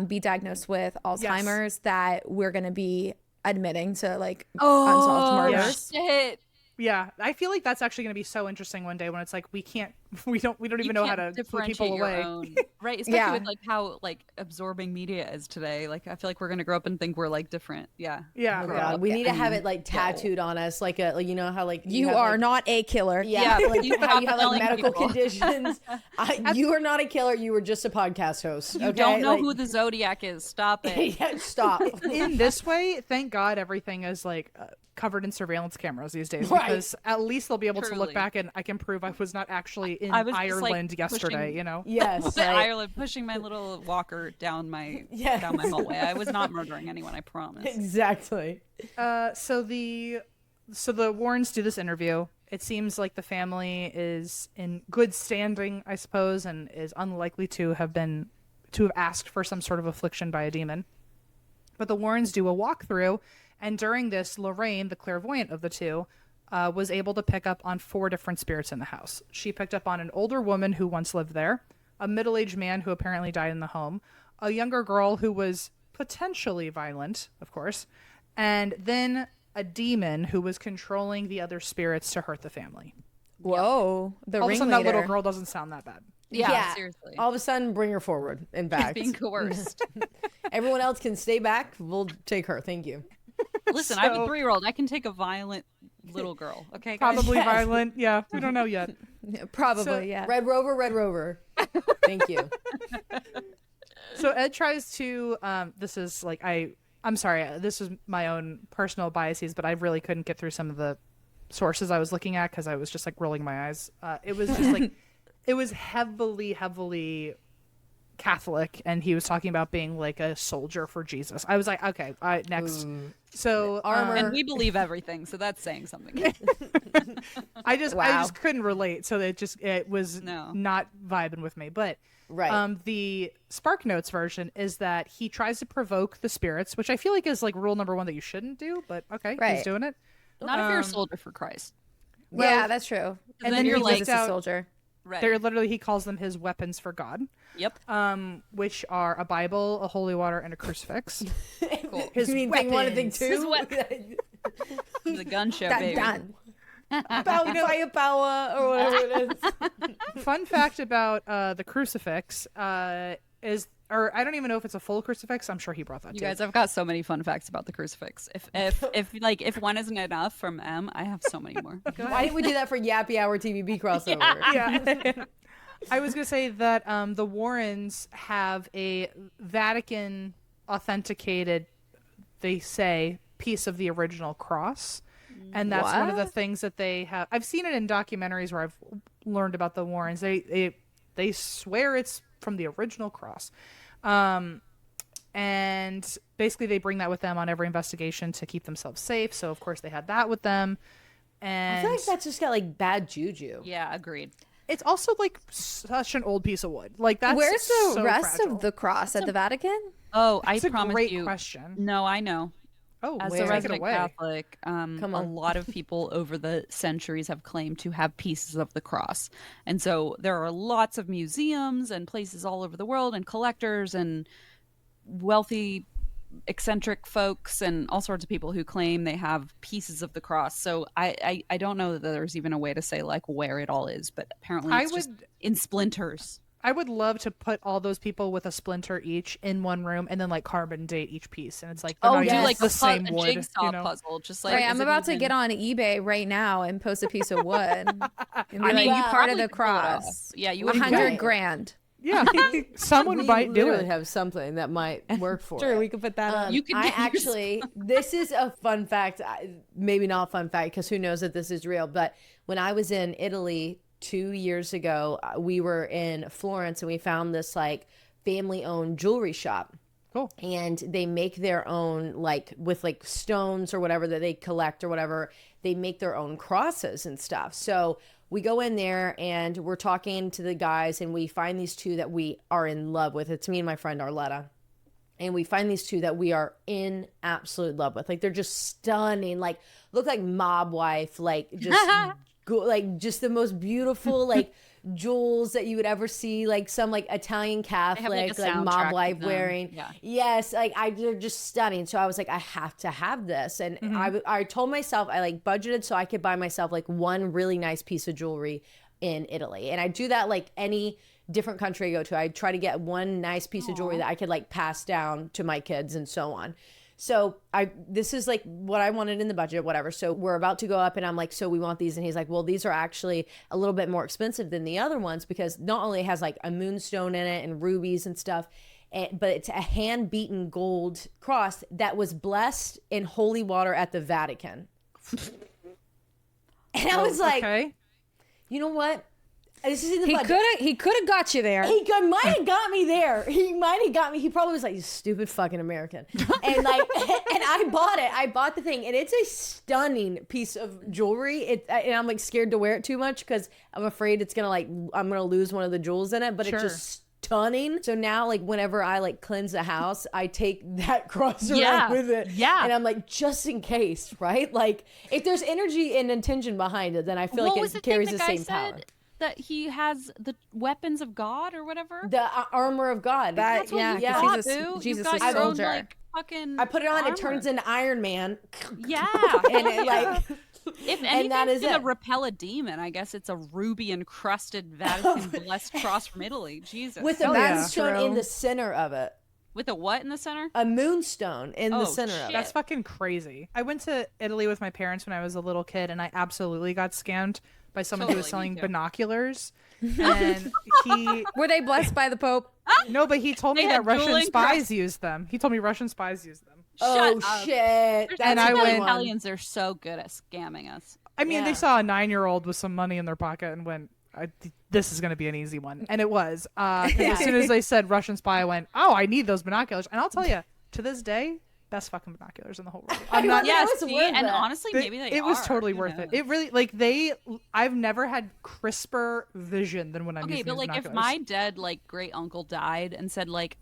be diagnosed with Alzheimer's, that we're going to be admitting to like unsolved murders? Shit. Yeah, I feel like that's actually going to be so interesting one day when it's like we can't we don't You even know how can't to put people differentiate your away. own, right? Especially Yeah. with like how like absorbing media is today. Like I feel like we're gonna grow up and think we're like different. Yeah. Yeah. Oh yeah. God, we need to have and it like tattooed on us, like you know how like You have, are like, not a killer. yeah, Yeah, like you how you stop have like telling medical people. conditions. You are not a killer. You were just a podcast host. You okay? don't know Like- who the Zodiac is. Stop it. yeah, stop. In this way, thank God everything is like covered in surveillance cameras these days, Right. because at least they'll be able to look Truly. back and I can prove I was not actually in I was just, like, Ireland yesterday. pushing- You know. Yes, Was it like- Ireland pushing my little walker down my Yes. down my hallway? I was not murdering anyone. I promise. exactly. So the Warrens do this interview. It seems like the family is in good standing, I suppose, and is unlikely to have asked for some sort of affliction by a demon. But the Warrens do a walkthrough, and during this, Lorraine, the clairvoyant of the two, was able to pick up on 4 different spirits in the house. She picked up on an older woman who once lived there, a middle-aged man who apparently died in the home, a younger girl who was potentially violent, of course, and then a demon who was controlling the other spirits to hurt the family. Whoa. The All of a sudden, that little ringleader. girl doesn't sound that bad. Yeah, seriously. All of a sudden, bring her forward. In fact, Being coerced. everyone else can stay back. We'll take her. Thank you. Listen, I have a So- 3-year-old. I can take a violent little girl. Okay, guys? Probably Yes. violent. Yeah, we don't know yet. Probably, So- yeah. Red Rover. Thank you. So Ed tries to this is like I'm sorry, this is my own personal biases, but I really couldn't get through some of the sources I was looking at because I was just like rolling my eyes. It was just like it was heavily Catholic, and he was talking about being like a soldier for Jesus. I was like, okay, next. So Armor. And we believe everything, so that's saying something. I just Wow. couldn't relate, so it was No. not vibing with me. But Right. the Spark Notes version is that he tries to provoke the spirits, which I feel like is like rule number 1 that you shouldn't do. But okay, he's Right. doing it. Not if you're a soldier for Christ. Yeah, that's true. and then he you're was like- just a soldier. Right. They're literally, he calls them his weapons for God, Yep. which are a Bible, a holy water, and a crucifix. Cool. His you mean thing 1 and thing weapons. 2? The gun show, Dun, baby. dun. Firepower or whatever it is. Fun fact about the crucifix is, or I don't even know if it's a full crucifix. I'm sure he brought that You too. guys, I've got so many fun facts about the crucifix. If one isn't enough from M, I have so many more. Why didn't we do that for Yappy Hour TVB crossover? Yeah. I was gonna say that the Warrens have a Vatican authenticated, they say, piece of the original cross, and that's one of the things that they have. I've seen it in documentaries where I've learned about the Warrens. They swear it's from the original cross, and basically they bring that with them on every investigation to keep themselves safe. So of course they had that with them, and I feel like that's just got like bad juju. Yeah, agreed. it's also like such an old piece of wood. Like that's Where's the so rest fragile. of the cross at the Vatican? Oh, It's I a promise great you. question. No, I know. Oh, As take a it resident away. Catholic, a on. lot of people over the centuries have claimed to have pieces of the cross. And so there are lots of museums and places all over the world and collectors and wealthy, eccentric folks and all sorts of people who claim they have pieces of the cross. So I don't know that there's even a way to say like where it all is, but apparently it's just in splinters. I would love to put all those people with a splinter each in one room and then like carbon date each piece, and it's like they're not do even like the same a wood, jigsaw you know? puzzle, just like Right, is I'm it about to even- get on eBay right now and post a piece of wood. And be like, you you part probably of the could pull it off. cross. Yeah, you would. 100 could. grand. Yeah, someone We might do literally it. have something that might work for Sure, it. we could put that on. You could I get your- actually, this is a fun fact, maybe not a fun fact because who knows that this is real, but when I was in Italy 2 years ago, we were in Florence and we found this like family owned jewelry shop. Cool. And they make their own, like with like stones or whatever that they collect or whatever, they make their own crosses and stuff. So we go in there and we're talking to the guys and we find these two that we are in love with. It's me and my friend Arletta. And we find these two that we are in absolute love with. Like they're just stunning, like look like mob wife, like just like just the most beautiful like jewels that you would ever see, like some like Italian Catholic like soundtrack mob of wife them. wearing. Yeah. Yes, like they're just stunning. So I was like, I have to have this, and I told myself I like budgeted so I could buy myself like one really nice piece of jewelry in Italy. And I do that like any different country I go to. I try to get one nice piece of jewelry that I could like pass down to my kids and so on. So this is like what I wanted in the budget, whatever. So we're about to go up and I'm like, so we want these. And he's like, well, these are actually a little bit more expensive than the other ones because not only it has like a moonstone in it and rubies and stuff, but it's a hand-beaten gold cross that was blessed in holy water at the Vatican. And I was like, Okay. you know what? This is in the budget. He could have got you there. Might have got me there. He might have got me. He probably was like, you stupid fucking American. And like, and I bought it. I bought the thing. And it's a stunning piece of jewelry. And I'm like scared to wear it too much because I'm afraid it's going to like, I'm going to lose one of the jewels in it. But it's just stunning. So now like whenever I like cleanse a house, I take that cross around with it. Yeah. And I'm like, just in case, right? Like if there's energy and intention behind it, then I feel like it carries the same power. That he has the weapons of God or whatever. The armor of God. That's what you got, boo. Jesus You've got is your own, soldier. like, fucking I put it on. armor. It turns into Iron Man. Yeah. And it like. If And that anything's is gonna it. repel a demon, I guess it's a ruby encrusted Vatican blessed cross from Italy. Jesus. With a Oh, yeah. moonstone True. in the center of it. With a what in the center? A moonstone in the Oh, center of shit. it. That's fucking crazy. I went to Italy with my parents when I was a little kid, and I absolutely got scammed by someone who was Totally, me selling too. binoculars. And he Were they blessed by the Pope? no, but he told me They that had Russian dueling spies used them. He told me Russian spies used them. Oh Shut up. shit. And That's I why went- Italians are so good at scamming us. I mean, Yeah. they saw a 9-year-old with some money in their pocket and went, "This is going to be an easy one," and it was. 'Cause as soon as they said Russian spy, I went, "Oh, I need those binoculars." And I'll tell you, to this day, best fucking binoculars in the whole world. I'm not. Yeah, Yes, it was see, worth and it. honestly, maybe they it was are, totally who worth it. knows? It really I've never had crisper vision than when I'm Okay, using but these like if binoculars. my dead like great uncle died and said like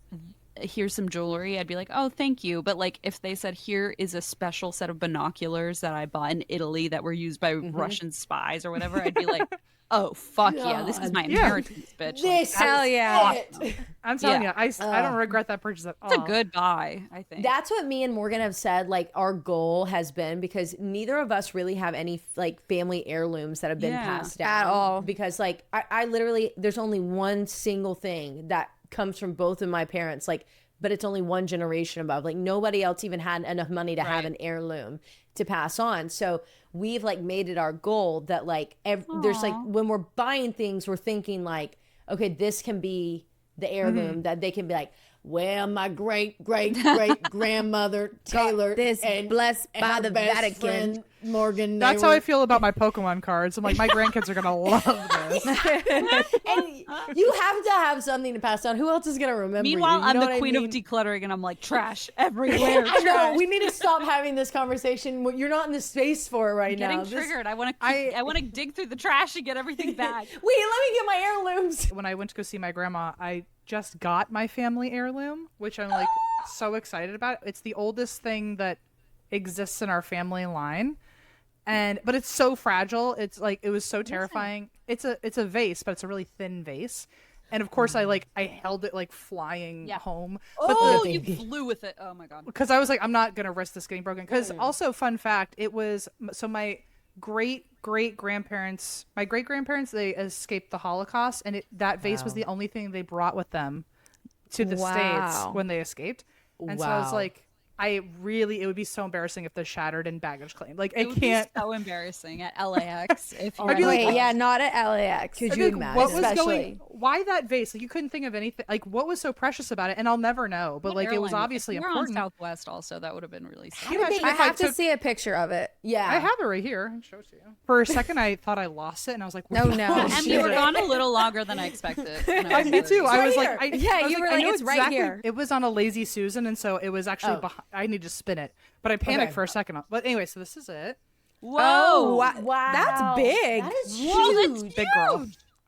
here's some jewelry, I'd be like, oh, thank you. But like if they said here is a special set of binoculars that I bought in Italy that were used by Russian spies or whatever, I'd be like, oh fuck yeah, this is my inheritance, bitch. This Hell is yeah. it. I'm telling Yeah. you, I don't regret that purchase at all. It's a good buy, I think. That's what me and Morgan have said, like our goal has been, because neither of us really have any like family heirlooms that have been Yeah. passed down At all. because like I literally, there's only one single thing that comes from both of my parents, like, but it's only one generation above. Like nobody else even had enough money to have Right. an heirloom to pass on. So we've like made it our goal that like there's like when we're buying things, we're thinking like, okay, this can be the heirloom that they can be like, well, my great grandmother Taylor this and blessed and by her the best Vatican. friend, Morgan. That's how I feel about my Pokemon cards. I'm like, my grandkids are gonna love this. And you have to have something to pass on. Who else is gonna remember? Meanwhile, you? You I'm know the what I queen mean? of decluttering, and I'm like trash everywhere. I know. trash. We need to stop having this conversation. You're not in the space for it right Getting now. This- triggered. I want to dig through the trash and get everything back. Wait, let me get my heirlooms. When I went to go see my grandma, I just got my family heirloom, which I'm like so excited about. It's the oldest thing that exists in our family line. But it's so fragile. It's like, it was so terrifying. It's a vase, but it's a really thin vase. And of course I held it like flying home. Oh, you flew with it. Oh my god. Because I was like, I'm not going to risk this getting broken. Because also, fun fact, it was, so my great-grandparents, they escaped the Holocaust, and that vase was the only thing they brought with them to the States when they escaped. And so I was Wow. like, it would be so embarrassing if this shattered in baggage claim. Like, It I would can't. be so embarrassing at LAX if you I'd be were like, Wait, yeah, not at LAX. Could I'd you be like, imagine? what was Especially. going? Why that vase? Like, you couldn't think of anything. Like, what was so precious about it? And I'll never know. But like, it was obviously if you were important. on Southwest also, that would have been really sad. Can you imagine I if have to took- see a picture of it. Yeah, I have it right here. I can show it to you. For a second, I thought I lost it, and I was like, No, no. "Oh, And shit." we were gone a little longer than I expected. and I was Me too. worried. I was right like, here. I Yeah, was you were I like, know it's right exactly- here. It was on a Lazy Susan, and so it was actually Oh. behind. I need to spin it, but I panicked Okay. for a second. But anyway, so this is it. Whoa. Oh, Wow, That's big. That is Whoa, huge. that's Big girl.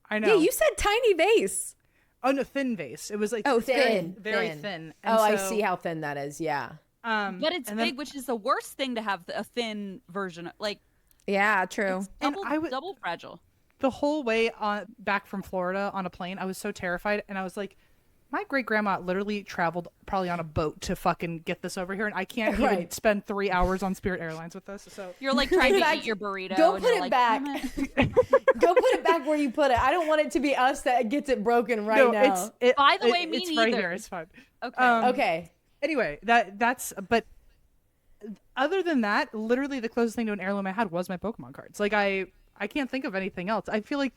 I know. Yeah, you said tiny vase. Oh no, thin vase. It was like Oh, Thin, very thin. Oh, And I so, see how thin that is. Yeah. But it's and big, then- which is the worst thing to have a thin version of. Like, Yeah, true. And double, I would- double fragile. the whole way back from Florida on a plane, I was so terrified, and I was like, my great grandma literally traveled probably on a boat to fucking get this over here, and I can't even spend 3 hours on Spirit Airlines with this. So You're like trying to eat your burrito. Go and put you're it like, back. "Damn it." Go put it back where you put it. I don't want it to be us that gets it broken now. By the way, me it's neither. right here. It's fine. Okay. Okay. Anyway, that's but other than that, literally the closest thing to an heirloom I had was my Pokemon cards. Like I can't think of anything else. I feel like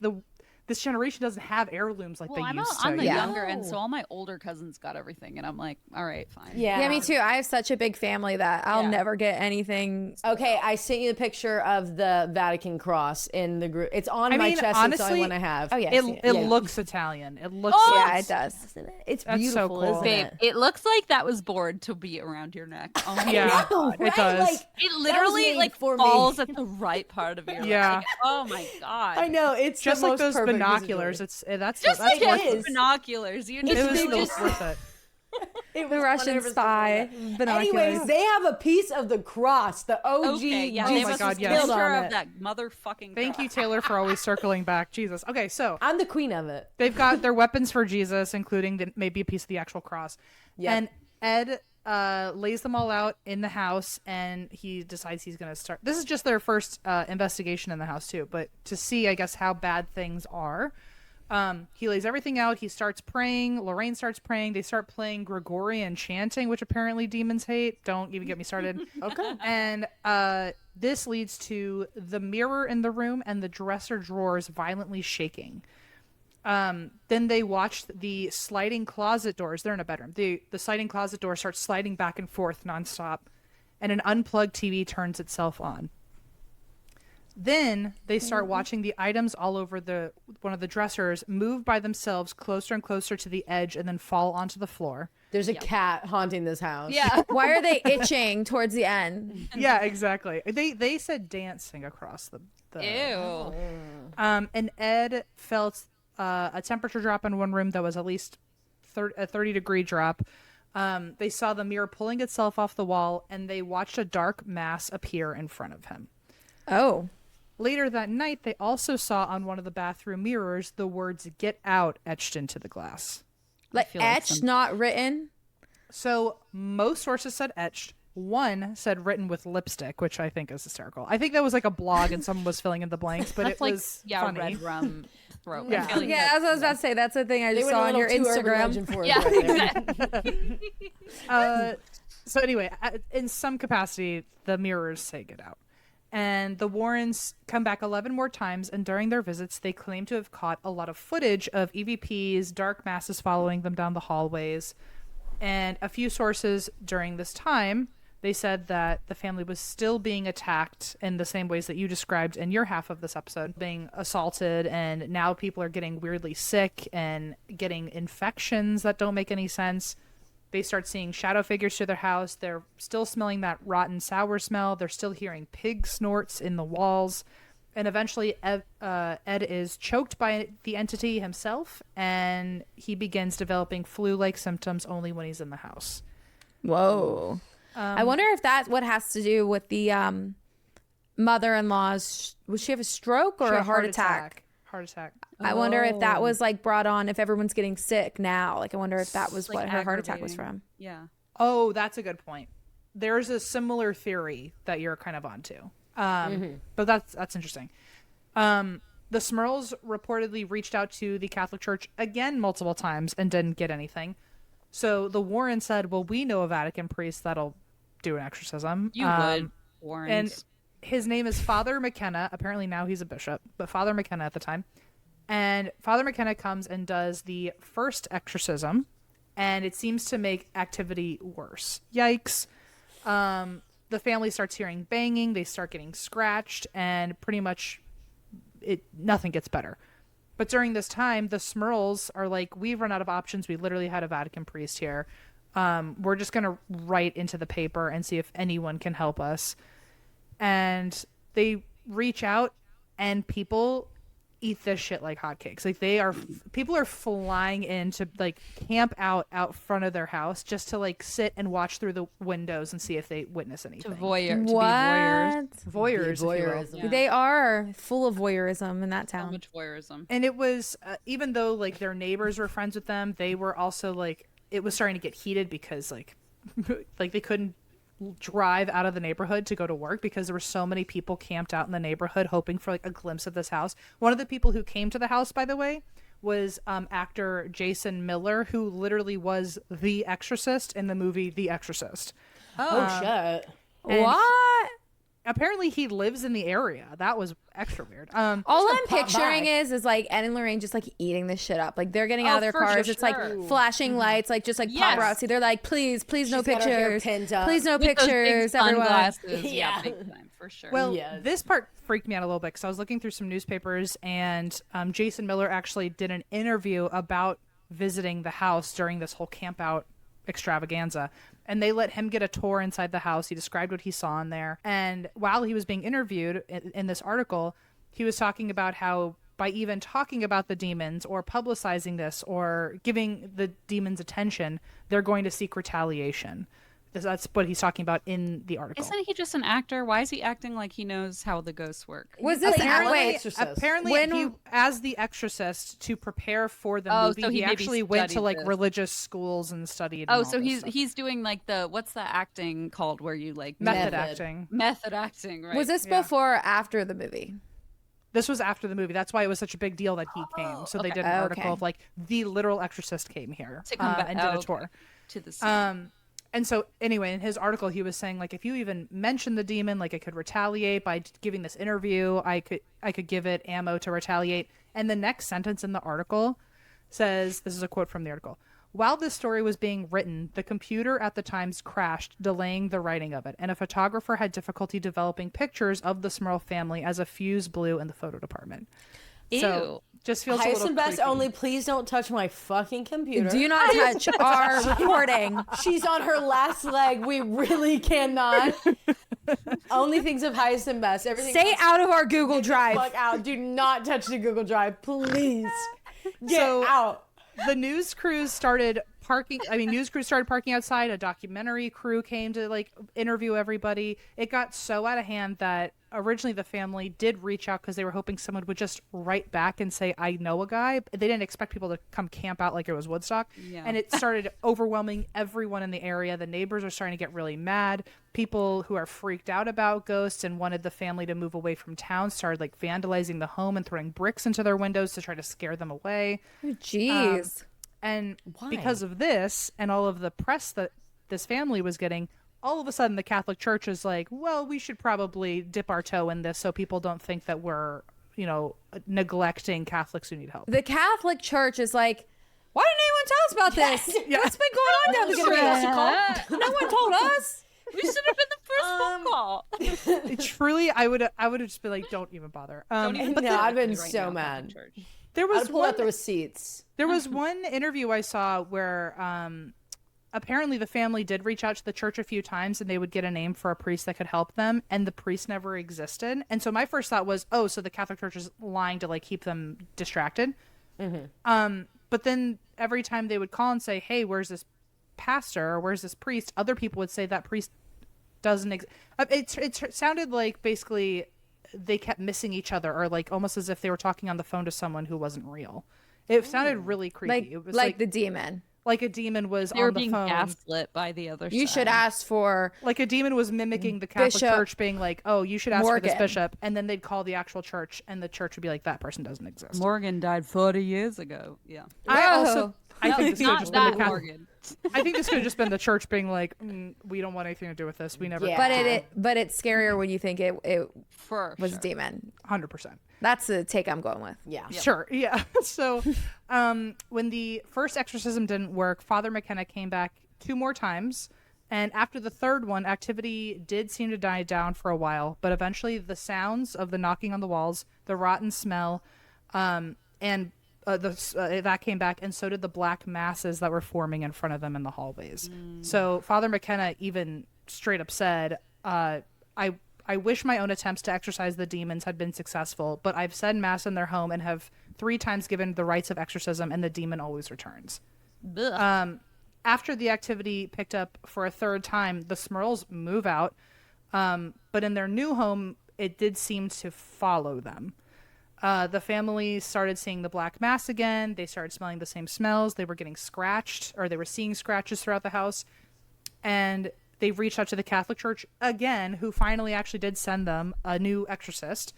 this generation doesn't have heirlooms like they used to. I'm the you know? younger, and so all my older cousins got everything, and I'm like, all right, fine. Yeah, me too. I have such a big family that I'll never get anything. Okay, I sent you the picture of the Vatican cross in the group. It's on my chest. Honestly, it's the only one I have. Oh yeah, it looks Italian. It looks. Yeah, it does. It's That's beautiful, so cool. isn't Babe, it? it looks like that was bored to be around your neck. Oh my Yeah, God. it does. Like, It literally made like for me. falls at the right part of your Yeah. leg. Oh my God. I know it's just the like most those perfect binoculars. visibility. That's Just like it worth is. binoculars. You It just, was you still just worth it. It The was Russian 100% spy worth it. binoculars. Anyways, they have a piece of the cross, the OG. okay. Yeah, Oh they my must God, have yes. killed on her it. of that motherfucking. Thank you, cross. Taylor, for always circling back. Jesus. Okay, so I'm the queen of it. they've got their weapons for Jesus, including maybe a piece of the actual cross. Yep. And Ed lays them all out in the house, and he decides he's going to start. This is just their first investigation in the house, too, but to see, I guess, how bad things are. He lays everything out. He starts praying. Lorraine starts praying. They start playing Gregorian chanting, which apparently demons hate. Don't even get me started. Okay. And this leads to the mirror in the room and the dresser drawers violently shaking. Then they watch the sliding closet doors. They're in a bedroom. The sliding closet door starts sliding back and forth nonstop, and an unplugged TV turns itself on. Then they start watching the items all over one of the dressers move by themselves closer and closer to the edge and then fall onto the floor. There's a cat haunting this house. Yeah. Why are they itching towards the end? Yeah, exactly. They said dancing across the Ew. and Ed felt a temperature drop in one room that was at least a 30-degree drop. They saw the mirror pulling itself off the wall, and they watched a dark mass appear in front of him. Oh. Later that night, they also saw on one of the bathroom mirrors the words "Get out" etched into the glass. Like feel like etched, not written. So most sources said etched. One said written with lipstick, which I think is hysterical. I think that was like a blog and someone was filling in the blanks, but That's it like was yeah, funny. red rum throat. Yeah. I feel like Yeah, as I was about to say, that's the thing I They just went saw a on little your too urban Instagram. legend for us Yeah, right there. exactly. So anyway, in some capacity, the mirrors say "Get out." And the Warrens come back 11 more times, and during their visits, they claim to have caught a lot of footage of EVPs, dark masses following them down the hallways. And a few sources during this time, they said that the family was still being attacked in the same ways that you described in your half of this episode, being assaulted, and now people are getting weirdly sick and getting infections that don't make any sense. They start seeing shadow figures to their house. They're still smelling that rotten, sour smell. They're still hearing pig snorts in the walls. And eventually, Ed is choked by the entity himself, and he begins developing flu-like symptoms only when he's in the house. Whoa. I wonder if that's what has to do with the mother-in-law's. Would she have a stroke or She had a heart attack? Heart attack. I wonder if that was like brought on if everyone's getting sick now. Like I wonder if that was Like what her heart attack was aggravating. from. Yeah. Oh, that's a good point. There's a similar theory that you're kind of onto. But that's interesting. The Smurls reportedly reached out to the Catholic Church again multiple times and didn't get anything. So the Warrens said, well, we know a Vatican priest that'll do an exorcism. You would, Warren. And his name is Father McKenna. Apparently now he's a bishop, but Father McKenna at the time. And Father McKenna comes and does the first exorcism, and it seems to make activity worse. Yikes. The family starts hearing banging, they start getting scratched, and pretty much nothing gets better. But during this time, the Smurls are like, we've run out of options. We literally had a Vatican priest here. We're just going to write into the paper and see if anyone can help us. And they reach out, and people eat this shit like hotcakes. Like people are flying in to like camp out front of their house just to like sit and watch through the windows and see if they witness anything. To be voyeurs. Voyeurs. Voyeurism. Yeah. They are full of voyeurism in that So town. much voyeurism. And it was even though like their neighbors were friends with them, they were also like it was starting to get heated because like like they couldn't drive out of the neighborhood to go to work because there were so many people camped out in the neighborhood hoping for like a glimpse of this house. One of the people who came to the house, by the way, was actor Jason Miller, who literally was the exorcist in the movie The Exorcist. Oh shit. And What? Apparently he lives in the area. That was extra weird. All I'm pop picturing by. is like Ed and Lorraine just like eating this shit up. Like they're getting out of their for cars. It's like sure. flashing lights, like just like Yes. paparazzi. They're like, please no She's got her hair pictures. pinned up. Please no With those big pictures, everyone. sunglasses. Yeah, Yeah. big time for sure. Well, Yes. this part freaked me out a little bit because I was looking through some newspapers and Jason Miller actually did an interview about visiting the house during this whole camp out extravaganza. And they let him get a tour inside the house. He described what he saw in there. And while he was being interviewed in this article, he was talking about how by even talking about the demons or publicizing this or giving the demons attention, they're going to seek retaliation. That's what he's talking about in the article. Isn't he just an actor? Why is he acting like he knows how the ghosts work? Was this Apparently- wait? Apparently, When- he, as the exorcist, to prepare for the Oh, movie, so he he maybe actually went to studied like this. religious schools and studied. Oh, and so all this he's stuff. he's doing like the what's the acting called where you like method Method. acting. method acting, right? Was this Yeah. before or after the movie? This was after the movie. That's why it was such a big deal that he came. So they okay. did an article Okay. of like the literal exorcist came here To come back- and did oh, a okay. tour. to the scene? And so anyway, in his article, he was saying like if you even mention the demon, like I could retaliate by giving this interview. I could give it ammo to retaliate. And the next sentence in the article says, this is a quote from the article. While this story was being written, the computer at the Times crashed, delaying the writing of it, and a photographer had difficulty developing pictures of the Smurl family as a fuse blew in the photo department. So just feels a Highest little and best creepy. only. Please don't touch my fucking computer. Do not touch our recording. She's on her last leg. We really cannot. Only things of highest and best. Everything Stay else, out of our Google fuck Drive. out. Do not touch the Google Drive, please. Get So- out. The news crews started parking. I mean, news crews started parking outside. A documentary crew came to like interview everybody. It got so out of hand that originally the family did reach out because they were hoping someone would just write back and say, I know a guy. They didn't expect people to come camp out like it was Woodstock. Yeah. And it started overwhelming everyone in the area. The neighbors are starting to get really mad. People who are freaked out about ghosts and wanted the family to move away from town started like vandalizing the home and throwing bricks into their windows to try to scare them away. Jeez. And Why? because of this and all of the press that this family was getting, all of a sudden the Catholic Church is like, well, we should probably dip our toe in this so people don't think that we're, you know, neglecting Catholics who need help. The Catholic Church is like, why didn't anyone tell us about this? Yeah. What's been going on down the street? No one told us. We should have been the first phone call. Truly, I would have just been like, don't even bother. Don't even No, do I've been right so now, mad. Catholic Church. There I'd was pull one, out the receipts. there was one interview I saw where apparently the family did reach out to the church a few times and they would get a name for a priest that could help them, and the priest never existed. And so my first thought was, oh, so the Catholic Church is lying to like keep them distracted. But then every time they would call and say, hey, where's this pastor or where's this priest, other people would say that priest doesn't exist. It sounded like basically they kept missing each other, or like almost as if they were talking on the phone to someone who wasn't real. It sounded really creepy. Like, It was like the demon. like a demon was They were on the being phone. gaslit by the other You side. should ask for Like a demon was mimicking the Catholic Bishop Church, being like, "Oh, you should ask for this Morgan. bishop," and then they'd call the actual church, and the church would be like, "That person doesn't exist." Morgan died 40 years ago. Yeah. I think this could have Not just been the that Catholic. Morgan. I think this could have just been the church being like, "We don't want anything to do with this. We never." Yeah. but it's scarier when you think it For was sure. a demon. 100%. That's the take I'm going with. Yeah. Sure. Yeah. So, when the first exorcism didn't work, Father McKenna came back 2 more times. And after the third one, activity did seem to die down for a while. But eventually, the sounds of the knocking on the walls, the rotten smell, that came back. And so did the black masses that were forming in front of them in the hallways. So Father McKenna even straight up said, I wish my own attempts to exorcise the demons had been successful, but I've said mass in their home and have 3 times given the rites of exorcism, and the demon always returns. After the activity picked up for a 3rd time, the Smurls move out, but in their new home, it did seem to follow them. The family started seeing the black mass again. They started smelling the same smells. They were getting scratched, or they were seeing scratches throughout the house. And they reached out to the Catholic Church again, who finally actually did send them a new exorcist.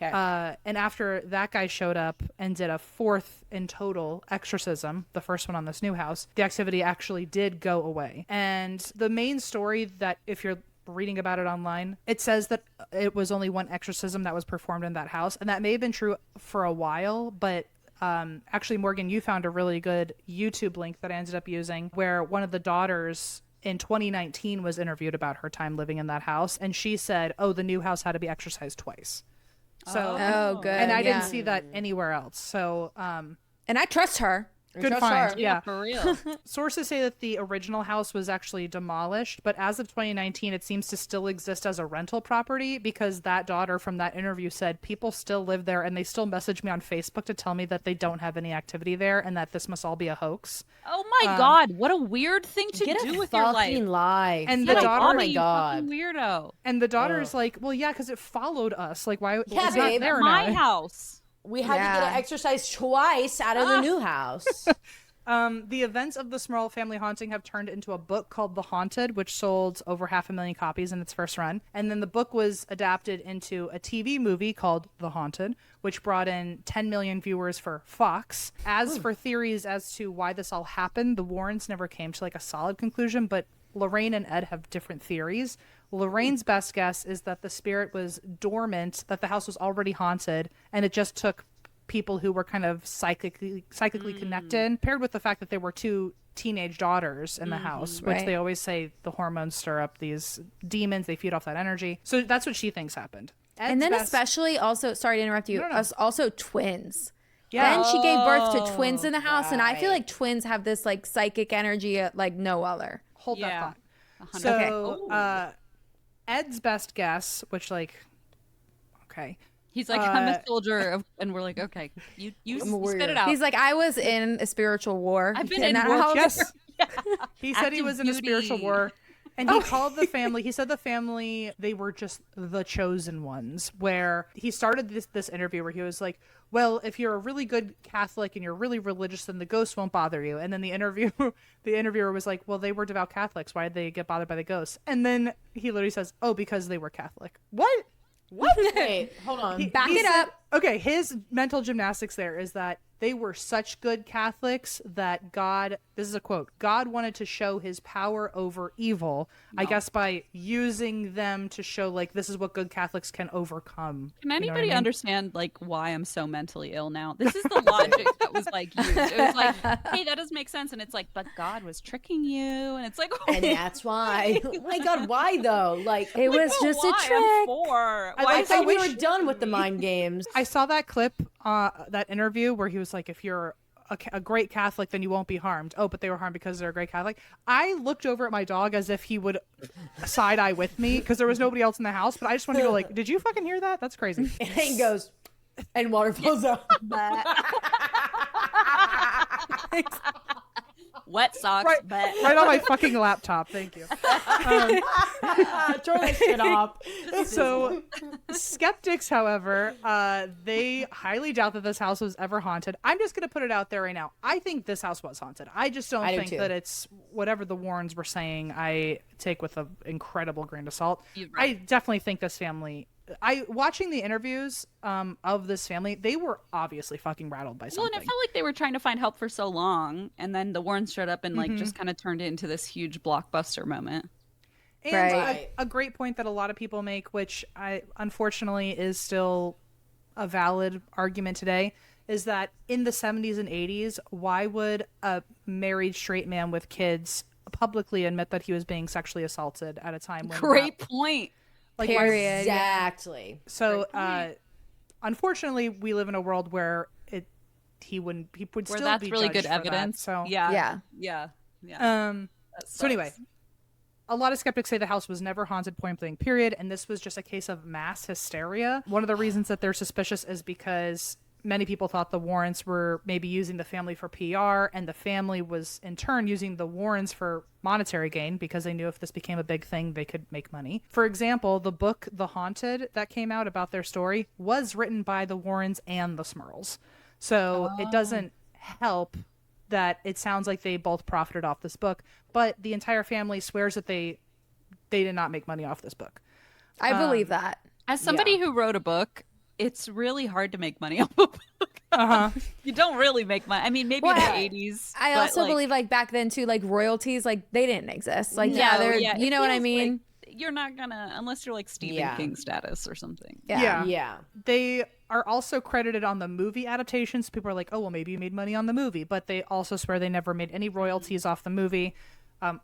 Okay. And after that guy showed up and did a 4th in total exorcism, the first one on this new house, the activity actually did go away. And the main story that, if you're reading about it online, it says that it was only 1 exorcism that was performed in that house. And that may have been true for a while, but actually, Morgan, you found a really good YouTube link that I ended up using where one of the daughters in 2019 was interviewed about her time living in that house. And she said, oh, the new house had to be exorcised twice. So, Oh, good. and I didn't yeah. see that anywhere else. So, And I trust her. good trust find. her. Yeah. For real. Sources say that the original house was actually demolished, but as of 2019, it seems to still exist as a rental property because that daughter from that interview said people still live there and they still message me on Facebook to tell me that they don't have any activity there and that this must all be a hoax. Oh my God, what a weird thing to Get do a with your life. fucking life. And Like, the daughter- oh Mommy, my you god. fucking weirdo. And the daughter's like, well, yeah, because it followed us. Like, why? Yeah, it's not babe, there My now. house. We had to get Yeah. it exercised twice out of the new house. The events of the Smurl family haunting have turned into a book called The Haunted, which sold over 500,000 copies in its first run. And then the book was adapted into a TV movie called The Haunted, which brought in 10 million viewers for Fox. As for theories as to why this all happened, the Warrens never came to like a solid conclusion, but Lorraine and Ed have different theories. Lorraine's best guess is that the spirit was dormant, that the house was already haunted, and it just took people who were kind of psychically connected, paired with the fact that there were 2 teenage daughters in the house, which Right. they always say the hormones stir up these demons, they feed off that energy. So that's what she thinks happened. And Ed's then best- especially also, sorry to interrupt you, No, no. us also twins. Yeah. Then she gave birth to twins in the house, and I feel right. like twins have this like psychic energy like no other. hold that Yeah. thought. 100. So Ed's best guess, which like, okay. He's like, I'm a soldier, and we're like, okay, you I'm a warrior. spit it out. He's like, I was in a spiritual war. I've been in that war. house. Yes. He said he Active was in a spiritual duty. war. And he called the family, he said the family, they were just the chosen ones, where he started this interview where he was like, well, if you're a really good Catholic and you're really religious, then the ghosts won't bother you. And then the interviewer was like, well, they were devout Catholics. Why did they get bothered by the ghosts? And then he literally says, oh, because they were Catholic. What? What? Wait, hold on. Back it said- up. Okay, his mental gymnastics there is that they were such good Catholics that God, this is a quote, God wanted to show his power over evil, I guess by using them to show like this is what good Catholics can overcome. Can You know what I anybody mean? understand like why I'm so mentally ill now? This is the logic that was like used. It was like, hey, that does make sense, and it's like, but God was tricking you, and it's like, And that's why. Oh my god, why though? Like, It was no, just a why? I'm trick. 4. I Why I like is thought I we wish- were done with the mind games. I saw that clip, that interview where he was like, if you're a great Catholic, then you won't be harmed. Oh, but they were harmed because they're a great Catholic. I looked over at my dog as if he would side eye with me because there was nobody else in the house. But I just wanted to go like, did you fucking hear that? That's crazy. And he goes, and water flows out. wet socks? Right, But right on my fucking laptop. Thank you. Turn that shit off. So skeptics, however, they highly doubt that this house was ever haunted. I'm just gonna put it out there right now. I think this house was haunted. I just don't I do think too. that it's whatever the Warrens were saying. I take with an incredible grain of salt. You're I right. definitely think this family. Watching the interviews of this family, they were obviously fucking rattled by well, something. and it felt like they were trying to find help for so long, and then the Warrens showed up and like Mm-hmm. just kind of turned it into this huge blockbuster moment. And Right. a great point that a lot of people make, which I unfortunately is still a valid argument today, is that in the 70s and 80s, why would a married straight man with kids publicly admit that he was being sexually assaulted at a time when Great point. like why- Period. Exactly. So unfortunately, we live in a world where he would Where still that's be really judged good for that. evidence. So Yeah. Yeah. Yeah. Yeah. So That anyway, sucks. a lot of skeptics say the house was never haunted, point blank, period. And this was just a case of mass hysteria. One of the reasons that they're suspicious is because many people thought the Warrens were maybe using the family for PR, and the family was in turn using the Warrens for monetary gain because they knew if this became a big thing, they could make money. For example, the book The Haunted that came out about their story was written by the Warrens and the Smurls. So it doesn't help that it sounds like they both profited off this book, but the entire family swears that they did not make money off this book. I believe that. As somebody who wrote a book, it's really hard to make money off a book. You don't really make money. I mean, maybe in the 80s. I also believe like back then too, like royalties, like they didn't exist. Like you know what I mean? Like you're not gonna, unless you're like Stephen King status or something. Yeah. They are also credited on the movie adaptations. People are like, oh, well, maybe you made money on the movie, but they also swear they never made any royalties off the movie.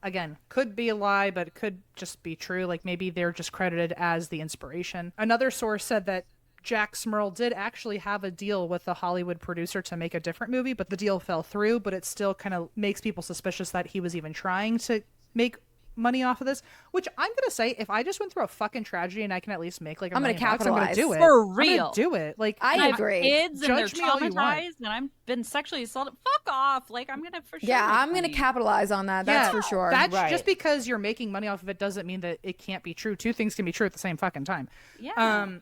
Again, could be a lie, but it could just be true. Like maybe they're just credited as the inspiration. Another source said that Jack Smurl did actually have a deal with a Hollywood producer to make a different movie, but the deal fell through. But it still kind of makes people suspicious that he was even trying to make money off of this, which I'm gonna say, if I just went through a fucking tragedy and I can at least make like $1 million, I'm gonna do it for real. I'm gonna do it. Like I agree. Kids and they're Judge me all you want. traumatized, and I've been sexually assaulted. Fuck off! Like I'm gonna for sure. Yeah, make I'm gonna money. capitalize on that. That's for sure. That's just because you're making money off of it doesn't mean that it can't be true. Two things can be true at the same fucking time. Yeah.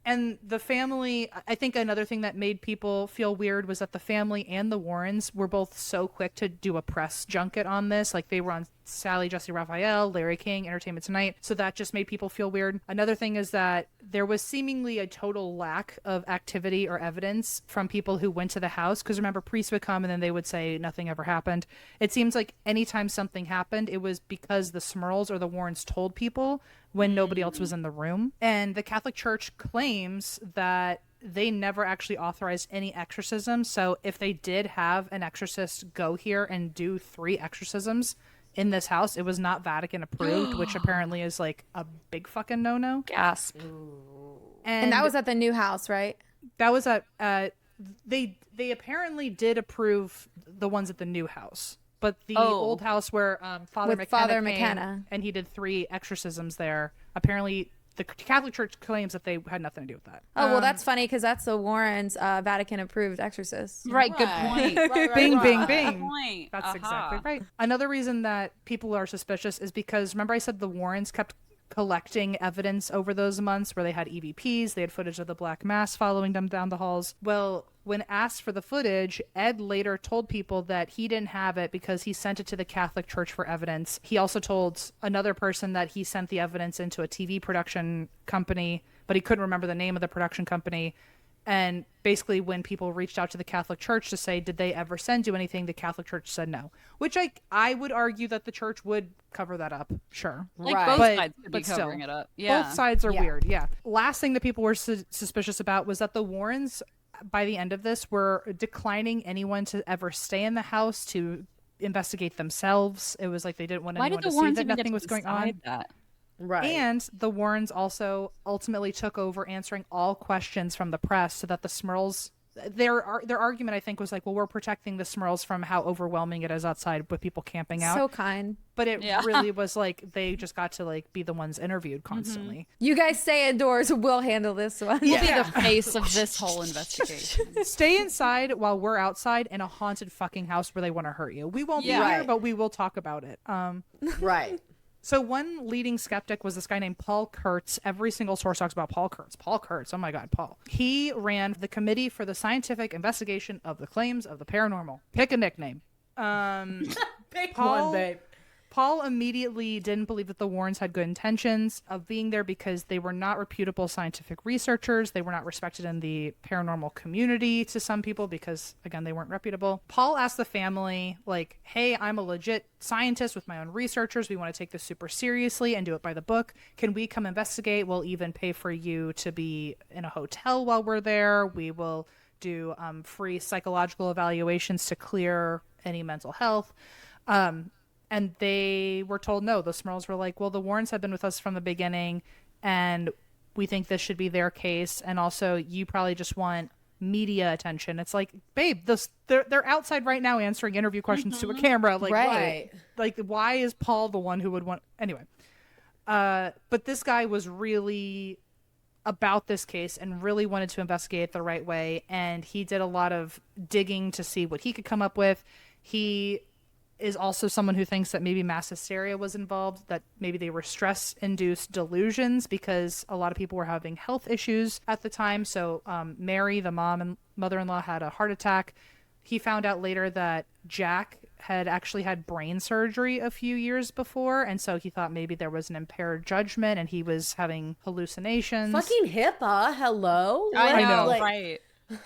And the family, I think another thing that made people feel weird was that the family and the Warrens were both so quick to do a press junket on this. Like they were on Sally Jesse Raphael, Larry King, Entertainment Tonight. So that just made people feel weird. Another thing is that there was seemingly a total lack of activity or evidence from people who went to the house. Because remember, priests would come and then they would say nothing ever happened. It seems like anytime something happened, it was because the Smurls or the Warrens told people when nobody else was in the room. And the Catholic Church claims that they never actually authorized any exorcism. So if they did have an exorcist go here and do 3 exorcisms in this house, it was not Vatican approved, which apparently is like a big fucking no-no. Gasp. And that was at the new house, right? That was at they apparently did approve the ones at the new house. But the old house where Father McKenna came, and he did 3 exorcisms there, apparently the Catholic Church claims that they had nothing to do with that. Oh, well, that's funny because that's the Warrens' Vatican-approved exorcist. Right, good point. Bing, bing, bing. Good point. That's exactly right. Another reason that people are suspicious is because, remember I said the Warrens kept collecting evidence over those months where they had EVPs, they had footage of the Black Mass following them down the halls. Well, when asked for the footage, Ed later told people that he didn't have it because he sent it to the Catholic Church for evidence. He also told another person that he sent the evidence into a TV production company, but he couldn't remember the name of the production company. And basically when people reached out to the Catholic Church to say, did they ever send you anything? The Catholic Church said no, which I would argue that the church would cover that up. Sure. Like both sides could be covering it up. Yeah. Both sides are weird. Yeah. Last thing that people were suspicious about was that the Warrens, by the end of this, were declining anyone to ever stay in the house to investigate themselves. It was like they didn't want anyone to see that nothing was going on. That? Right. And the Warrens also ultimately took over answering all questions from the press so that the Smurls, their argument, I think, was like, well, we're protecting the Smurls from how overwhelming it is outside with people camping out. So kind. But it really was like they just got to like be the ones interviewed constantly. You guys stay indoors. We'll handle this one. We'll be the face of this whole investigation. Stay inside while we're outside in a haunted fucking house where they want to hurt you. We won't be here, but we will talk about it. Right. So one leading skeptic was this guy named Paul Kurtz. Every single source talks about Paul Kurtz. Paul Kurtz. Oh my God, Paul. He ran the Committee for the Scientific Investigation of the Claims of the Paranormal. Pick a nickname. Pick Paul, one, babe. Paul immediately didn't believe that the Warrens had good intentions of being there because they were not reputable scientific researchers. They were not respected in the paranormal community to some people because, again, they weren't reputable. Paul asked the family, like, hey, I'm a legit scientist with my own researchers. We want to take this super seriously and do it by the book. Can we come investigate? We'll even pay for you to be in a hotel while we're there. We will do free psychological evaluations to clear any mental health. And they were told no. The Smurls were like, well, the Warrens have been with us from the beginning, and we think this should be their case. And also, you probably just want media attention. It's like, babe, they're outside right now answering interview questions to a camera. Like, Right. like, why is Paul the one who would want? Anyway, but this guy was really about this case and really wanted to investigate the right way, and he did a lot of digging to see what he could come up with. He is also someone who thinks that maybe mass hysteria was involved, that maybe they were stress-induced delusions because a lot of people were having health issues at the time. So Mary, the mom and mother-in-law, had a heart attack. He found out later that Jack had actually had brain surgery a few years before, and so he thought maybe there was an impaired judgment and he was having hallucinations. Fucking HIPAA, hello. I know, Like, right?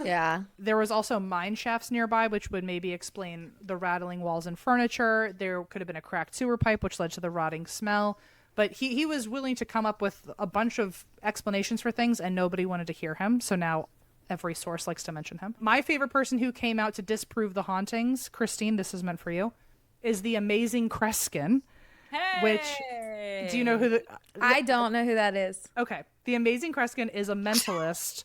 Yeah. There was also mine shafts nearby, which would maybe explain the rattling walls and furniture. There could have been a cracked sewer pipe, which led to the rotting smell. But he was willing to come up with a bunch of explanations for things, and nobody wanted to hear him. So now every source likes to mention him. My favorite person who came out to disprove the hauntings, Christine, this is meant for you, is the amazing Kreskin. Hey! Which, do you know who I don't know who that is. Okay. The amazing Kreskin is a mentalist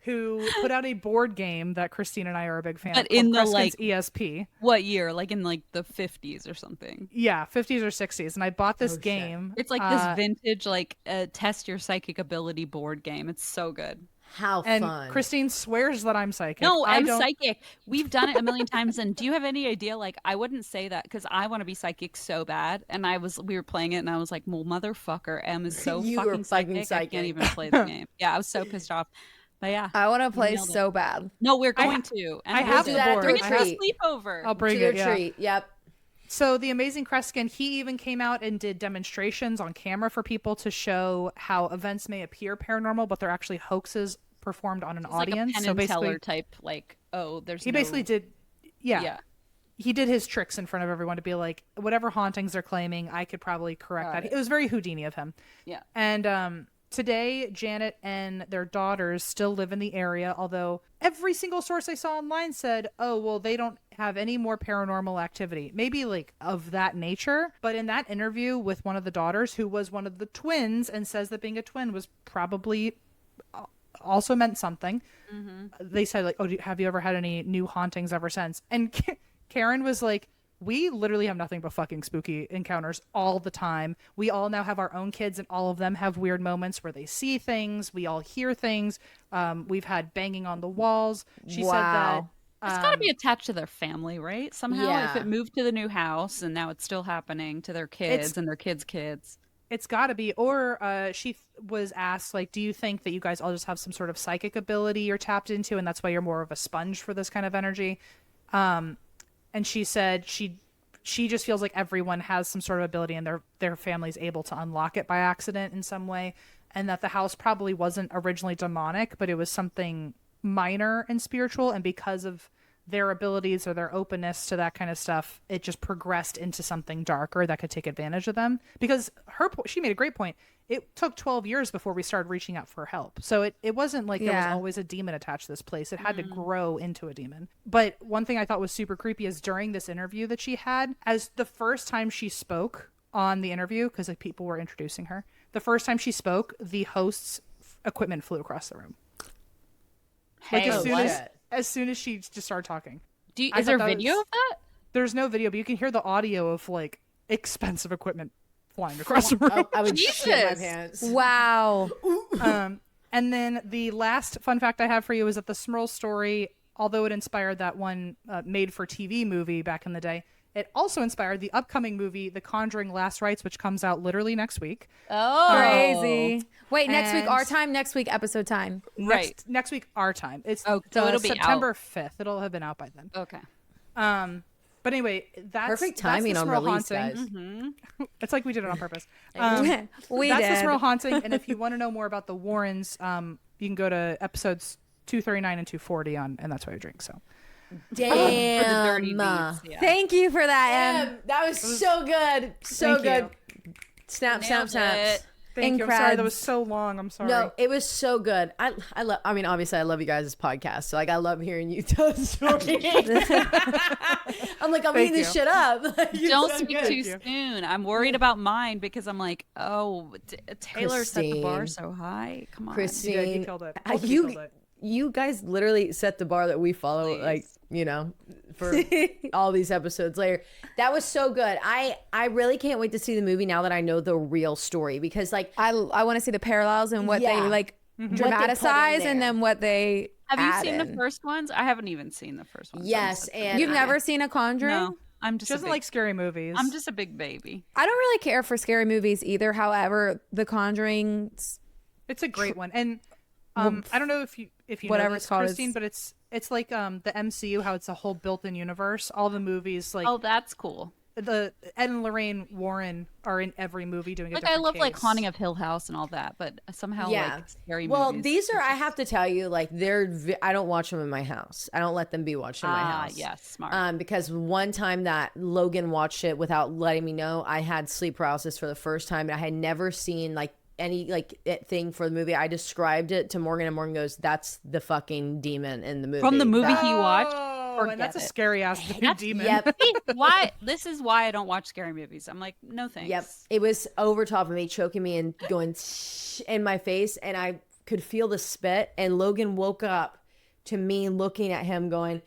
who put out a board game that Christine and I are a big fan of. But in the, Kreskin's like, ESP. What year? Like in like the 50s or something. Yeah, 50s or 60s. And I bought this game. It's like this vintage, like, test your psychic ability board game. It's so good. How And fun. Christine swears that I'm psychic. No, I I'm don't- psychic. We've done it a million times. And do you have any idea? Like, I wouldn't say that because I want to be psychic so bad. And we were playing it, and I was like, well, motherfucker, M is so You were fucking fucking psychic. I psychic. can't even play the game. Yeah, I was so pissed off. But yeah. I want to play nailed it. so bad. No, we're going to. And I we'll have do the that. board. Bring it I to a have- sleepover. I'll bring to it. your Yeah. treat. Yep. So the amazing Kreskin, he even came out and did demonstrations on camera for people to show how events may appear paranormal, but they're actually hoaxes performed on an It's like a audience. Penn So and basically, Teller type, like, oh, there's he no... basically did. Yeah. Yeah. He did his tricks in front of everyone to be like, whatever hauntings they're claiming, I could probably correct that. It was very Houdini of him. Yeah. And today, Janet and their daughters still live in the area, although every single source I saw online said, oh, well, they don't have any more paranormal activity. Maybe like of that nature. But in that interview with one of the daughters, who was one of the twins and says that being a twin was probably also meant something, they said like, oh, have you ever had any new hauntings ever since? And Karen was like, we literally have nothing but fucking spooky encounters all the time. We all now have our own kids, and all of them have weird moments where they see things. We all hear things. We've had banging on the walls. She said that It's got to be attached to their family, right? Somehow, Yeah. if it moved to the new house and now it's still happening to their kids and their kids' kids. it's got to be. Or she was asked, like, do you think that you guys all just have some sort of psychic ability you're tapped into, and that's why you're more of a sponge for this kind of energy? And she said she just feels like everyone has some sort of ability, and their family's able to unlock it by accident in some way, and that the house probably wasn't originally demonic, but it was something minor and spiritual, and because of their abilities or their openness to that kind of stuff, it just progressed into something darker that could take advantage of them. Because she made a great point. It took 12 years before we started reaching out for help. So it wasn't like there was Yeah. always a demon attached to this place. It had to grow into a demon. But one thing I thought was super creepy is during this interview that she had, as the first time she spoke on the interview, because like people were introducing her, the first time she spoke, the host's equipment flew across the room. Like Hey, as soon as she just started talking. is I there thought that video was- of that? There's no video, but you can hear the audio of like expensive equipment flying across the room. I would shit my Jesus. pants. Wow. And then the last fun fact I have for you is that the Smurl story, although it inspired that one made-for-TV movie back in the day, it also inspired the upcoming movie, The Conjuring: Last Rites, which comes out literally next week. Oh, Crazy. Wait, next week And- our time, next week episode time. Right. Next week, our time. It's Oh, so it'll be September 5th. It'll have been out by then. Okay. But anyway, that's Perfect that's timing the on Smurl release, haunting. guys. It's like we did it on purpose. We That's did. the Smurl haunting. And if you want to know more about the Warrens, you can go to episodes 239 and 240 on, and that's why I drink. So Damn. For the dirty deeds. Yeah. Thank you for that, Em. Damn, that was so good. So Thank good. you. Snap, snap, Nailed snaps. it. thank you. I'm sorry that Increds. was so long. I'm sorry. No, it was so good. I love. I mean, obviously, I love you guys' podcast. So, like, I love hearing you tell the story. I'm like, I'm Thank eating this you. shit up. Like, it's Don't so speak good. too soon. I'm worried about mine because I'm like, oh, Taylor set the bar Christine. so high. Come on. You did. You Christine, killed it. uh, Both of you you killed it. you guys literally set the bar that we follow, like, you know, for all these episodes later. That was so good. I really can't wait to see the movie now that I know the real story, because like I want to see the parallels and what they like What they put in dramatize there. and then what they Have you add seen in. the first ones? I haven't even seen the first ones. Yes, and You've never seen a Conjuring? No, I'm just She doesn't like scary movies. I'm just a big baby. I don't really care for scary movies either. However, The Conjuring, It's a great one, and I don't know if you whatever know it's this, called Christine, is- but it's like the MCU, how it's a whole built-in universe. All the movies, like Oh, that's cool. the Ed and Lorraine Warren are in every movie doing a Like I different love like case. Haunting of Hill House and all that, but somehow like scary well, movies. these are, I have to tell you, like I don't watch them in my house. I don't let them be watched in my house. Yes, smart. Because one time that Logan watched it without letting me know, I had sleep paralysis for the first time, and I had never seen like any like thing for the movie. I described it to Morgan, and Morgan goes, "That's the fucking demon in the movie." From the movie That- he watched. Oh, and that's a Forget it. scary ass demon. Yep. Why? This is why I don't watch scary movies. I'm like, no thanks. Yep. It was over top of me, choking me and going in my face, and I could feel the spit. And Logan woke up to me looking at him going,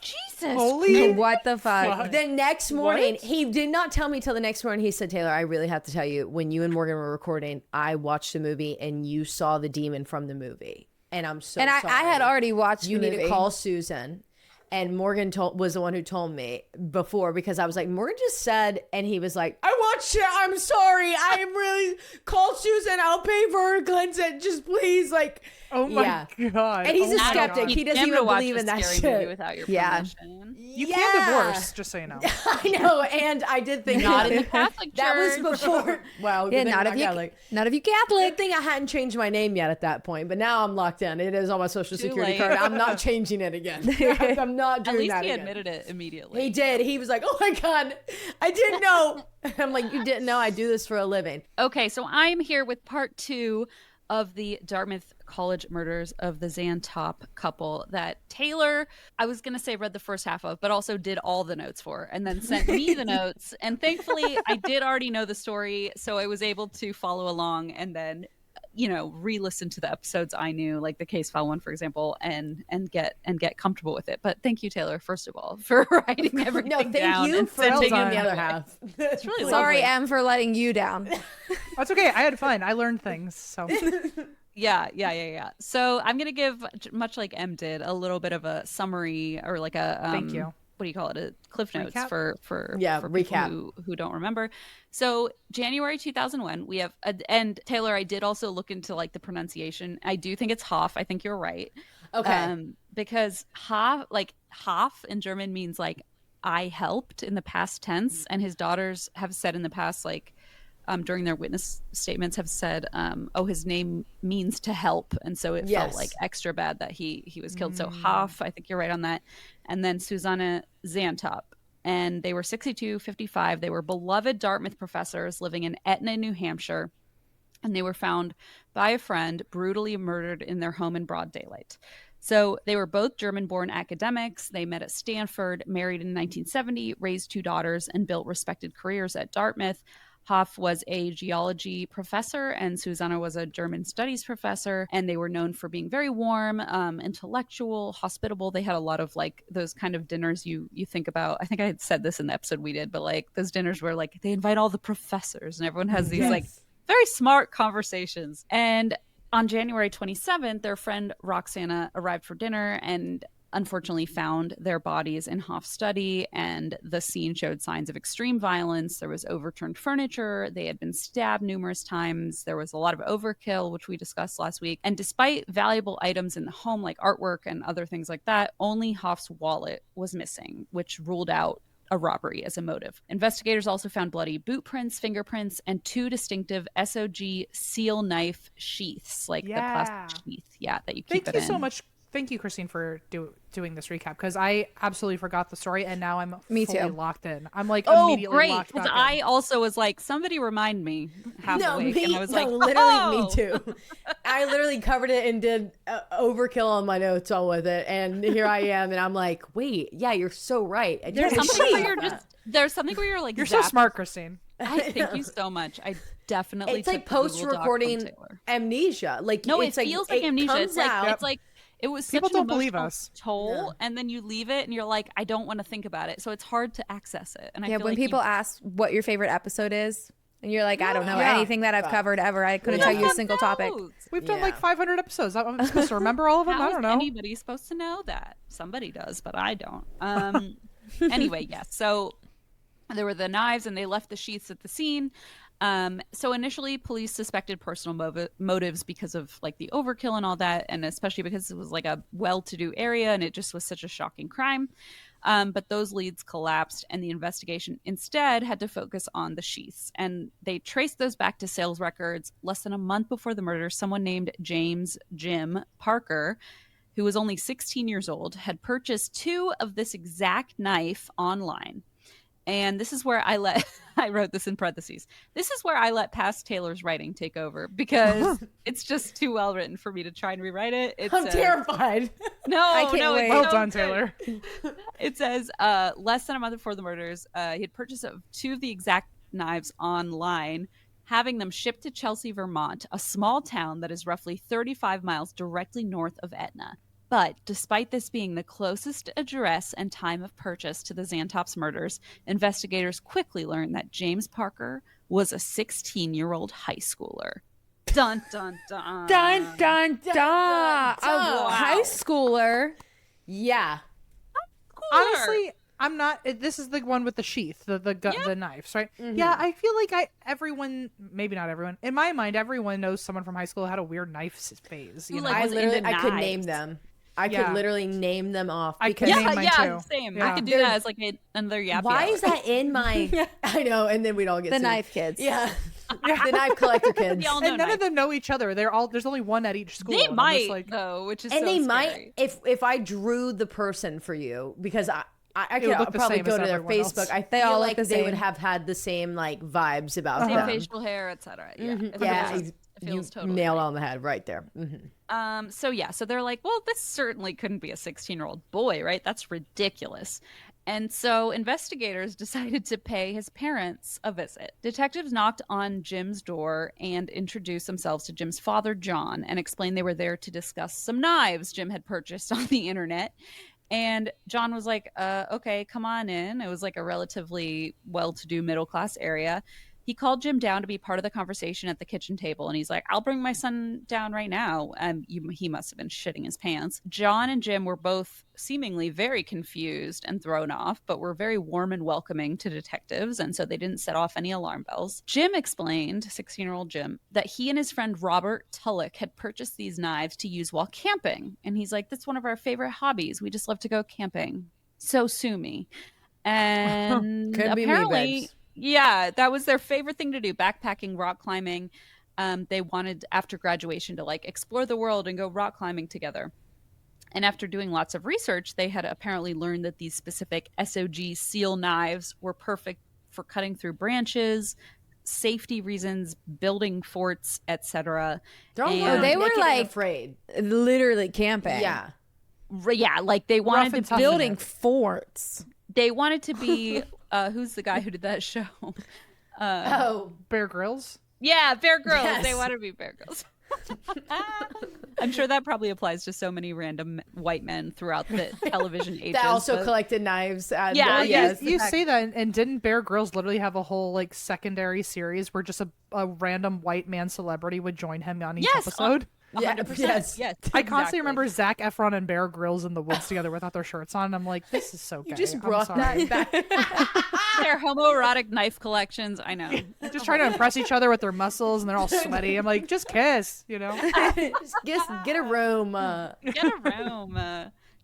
Jesus. Holy what the fuck? the next morning, What? he did not tell me till the next morning. He said, "Taylor, I really have to tell you, when you and Morgan were recording, I watched the movie and you saw the demon from the movie. And I'm so And I sorry. had already watched You the need movie. to call Susan." And Morgan was the one who told me before, because I was like, Morgan just said, and he was like, "I watched it. I'm sorry. I'm really, call Susan. I'll pay for her to cleanse it. Just please." Like, Oh my yeah. god! And he's Oh a my skeptic. God. He doesn't even believe in that scary shit. movie without your Yeah. permission. You can divorce, just so you know. I know, and I did think Not in the Catholic Church. that was before. Wow, Yeah, good thing not I'm of you, Catholic. not of you Good Catholic. thing I hadn't changed my name yet at that point, but now I'm locked in. It is on my social security late. card. I'm not changing it again. I'm not doing At least that he again. admitted it immediately. He did. He was like, "Oh my god, I didn't know." I'm like, "You didn't know I do this for a living." Okay, so I'm here with part 2 of the Dartmouth College murders of the Xantop couple that Taylor, I was going to say read the first half of, but also did all the notes for, and then sent me the notes. And thankfully, I did already know the story, so I was able to follow along and then, you know, re-listen to the episodes I knew, like the case file one, for example, and get comfortable with it. But thank you, Taylor, first of all, for writing everything No, thank down you and for sending doing it the my other way. half. It's really Sorry, lovely. Em, for letting you down. That's okay. I had fun. I learned things. So Yeah. So I'm gonna give, much like Em did, a little bit of a summary or like a Thank you. What do you call it? A cliff notes Recap? for people recap. who don't remember. So January 2001, we have and Taylor, I did also look into like the pronunciation. I do think it's Hoff. I think you're right. Okay. Because Hoff in German means like I helped in the past tense, and his daughters have said in the past, like during their witness statements, have said, "Oh, his name means to help," and so it felt Yes. like extra bad that he was killed. So Hoff, I think you're right on that, and then Susanna Xantop, and they were 62, 55. They were beloved Dartmouth professors living in Etna, New Hampshire, and they were found by a friend brutally murdered in their home in broad daylight. So they were both German-born academics. They met at Stanford, married in 1970, raised 2 daughters, and built respected careers at Dartmouth. Hoff was a geology professor and Susanna was a German studies professor, and they were known for being very warm, intellectual, hospitable. They had a lot of like those kind of dinners you think about. I think I had said this in the episode we did, but like those dinners where like they invite all the professors and everyone has these like very smart conversations. And on January 27th, their friend Roxana arrived for dinner and unfortunately found their bodies in Hoff's study, and the scene showed signs of extreme violence. There was overturned furniture. They had been stabbed numerous times. There was a lot of overkill, which we discussed last week. And despite valuable items in the home, like artwork and other things like that, only Hoff's wallet was missing, which ruled out a robbery as a motive. Investigators also found bloody boot prints, fingerprints, and 2 distinctive SOG seal knife sheaths, like the plastic sheath, that you keep thank it you in. so much. Thank you, Christine, for doing this recap, because I absolutely forgot the story and now I'm Me fully too. locked in. I'm like Oh, immediately great! locked Because back I in. also was like, somebody remind me half awake, and I was like, literally oh! me too. I literally covered it and did overkill on my notes all with it, and here I am, and I'm like, wait, yeah, you're so right. I There's didn't something think where about you're that. there's something where you're like, You're so zapped. smart, Christine. I thank you so much. definitely It's like took the Google Doc from post-recording Taylar. amnesia. Like No, it's it like, feels like it amnesia. comes It's like out. it's like it was People such an don't believe emotional us. toll, and then you leave it, and you're like, I don't want to think about it, so it's hard to access it. And I Yeah, feel when like people ask what your favorite episode is, and you're like, I don't know Yeah. anything that I've covered ever. I couldn't Yeah. tell you a Someone single topic. knows. We've done Yeah. like 500 episodes. I'm supposed to remember all of them. How I is don't know. anybody supposed to know that? Somebody does, but I don't. Anyway, yes. So there were the knives, and they left the sheaths at the scene. So initially, police suspected personal motives because of like the overkill and all that, and especially because it was like a well-to-do area, and it just was such a shocking crime. But those leads collapsed, and the investigation instead had to focus on the sheaths. And they traced those back to sales records. Less than a month before the murder, someone named James Jim Parker, who was only 16 years old, had purchased 2 of this exact knife online. And this is where I wrote this in parentheses. This is where I let past Taylar's writing take over because it's just too well written for me to try and rewrite it. I'm terrified. No, I can't no, wait. it's Well so done, good. Taylar. It says less than a month before the murders, he had purchased 2 of the exact knives online, having them shipped to Chelsea, Vermont, a small town that is roughly 35 miles directly north of Etna. But despite this being the closest address and time of purchase to the Xantops murders, investigators quickly learned that James Parker was a 16-year-old high schooler. Dun, dun, dun. Dun, dun, dun. dun. A high schooler. Yeah. Schooler. Honestly, I'm not. This is the one with the sheath, the knives, right? Mm-hmm. Yeah, I feel like everyone, maybe not everyone. In my mind, everyone knows someone from high school who had a weird knife phase. You Who, know? like, I was literally, into I could name knives. them. I Yeah. could literally name them off I because could Yeah, name mine yeah, too. same. Yeah. I could do They're- that as like another yappy why hour. is that in my? I know, and then we'd all get The sued. knife kids. Yeah, the knife collector kids. We all know And none knives. of them know each other. There's only one at each school. They and I'm might just like, though, which is And so they scary. might if I drew the person for you because I It could would look the probably same go as to their everyone else. Facebook. I They feel all look like the they would same. have had the same like vibes about Same them. facial hair, etc. Yeah, Mhm. It Yeah, feels- it you feels totally nailed right. on the head right there. Mhm. So they're like, well, this certainly couldn't be a 16-year-old boy, right? That's ridiculous. And so investigators decided to pay his parents a visit. Detectives knocked on Jim's door and introduced themselves to Jim's father, John, and explained they were there to discuss some knives Jim had purchased on the internet. And John was like, okay, come on in. It was like a relatively well-to-do middle-class area. He called Jim down to be part of the conversation at the kitchen table. And he's like, I'll bring my son down right now. He must have been shitting his pants. John and Jim were both seemingly very confused and thrown off, but were very warm and welcoming to detectives. And so they didn't set off any alarm bells. Jim explained, 16-year-old Jim, that he and his friend Robert Tulloch had purchased these knives to use while camping. And he's like, that's one of our favorite hobbies. We just love to go camping. So sue me. And Could be me, apparently... babes. Yeah, that was their favorite thing to do, backpacking, rock climbing. They wanted, after graduation, to like explore the world and go rock climbing together. And after doing lots of research, they had apparently learned that these specific SOG seal knives were perfect for cutting through branches, safety reasons, building forts, etc. They're all And- going They were, naked and like, afraid. Literally camping. Yeah. Yeah, like they Rough wanted and to tough. build. Building forts. They wanted to be. Who's the guy who did that show? Oh, Bear Grylls. Yeah, Bear Grylls. Yes. They want to be Bear Grylls. I'm sure that probably applies to so many random white men throughout the television ages. that also but- collected knives. And, Yeah, yes. You say that, and didn't Bear Grylls literally have a whole like secondary series where just a random white man celebrity would join him on each Yes, episode? Yeah, 100%. yes. Yes. I constantly exactly. remember Zac Efron and Bear Grylls in the woods together without their shirts on. And I'm like, this is so gay. You just I'm brought sorry. that back. their homoerotic knife collections. I know. Just trying to impress each other with their muscles, and they're all sweaty. I'm like, just kiss, you know? Just get a room. Get a room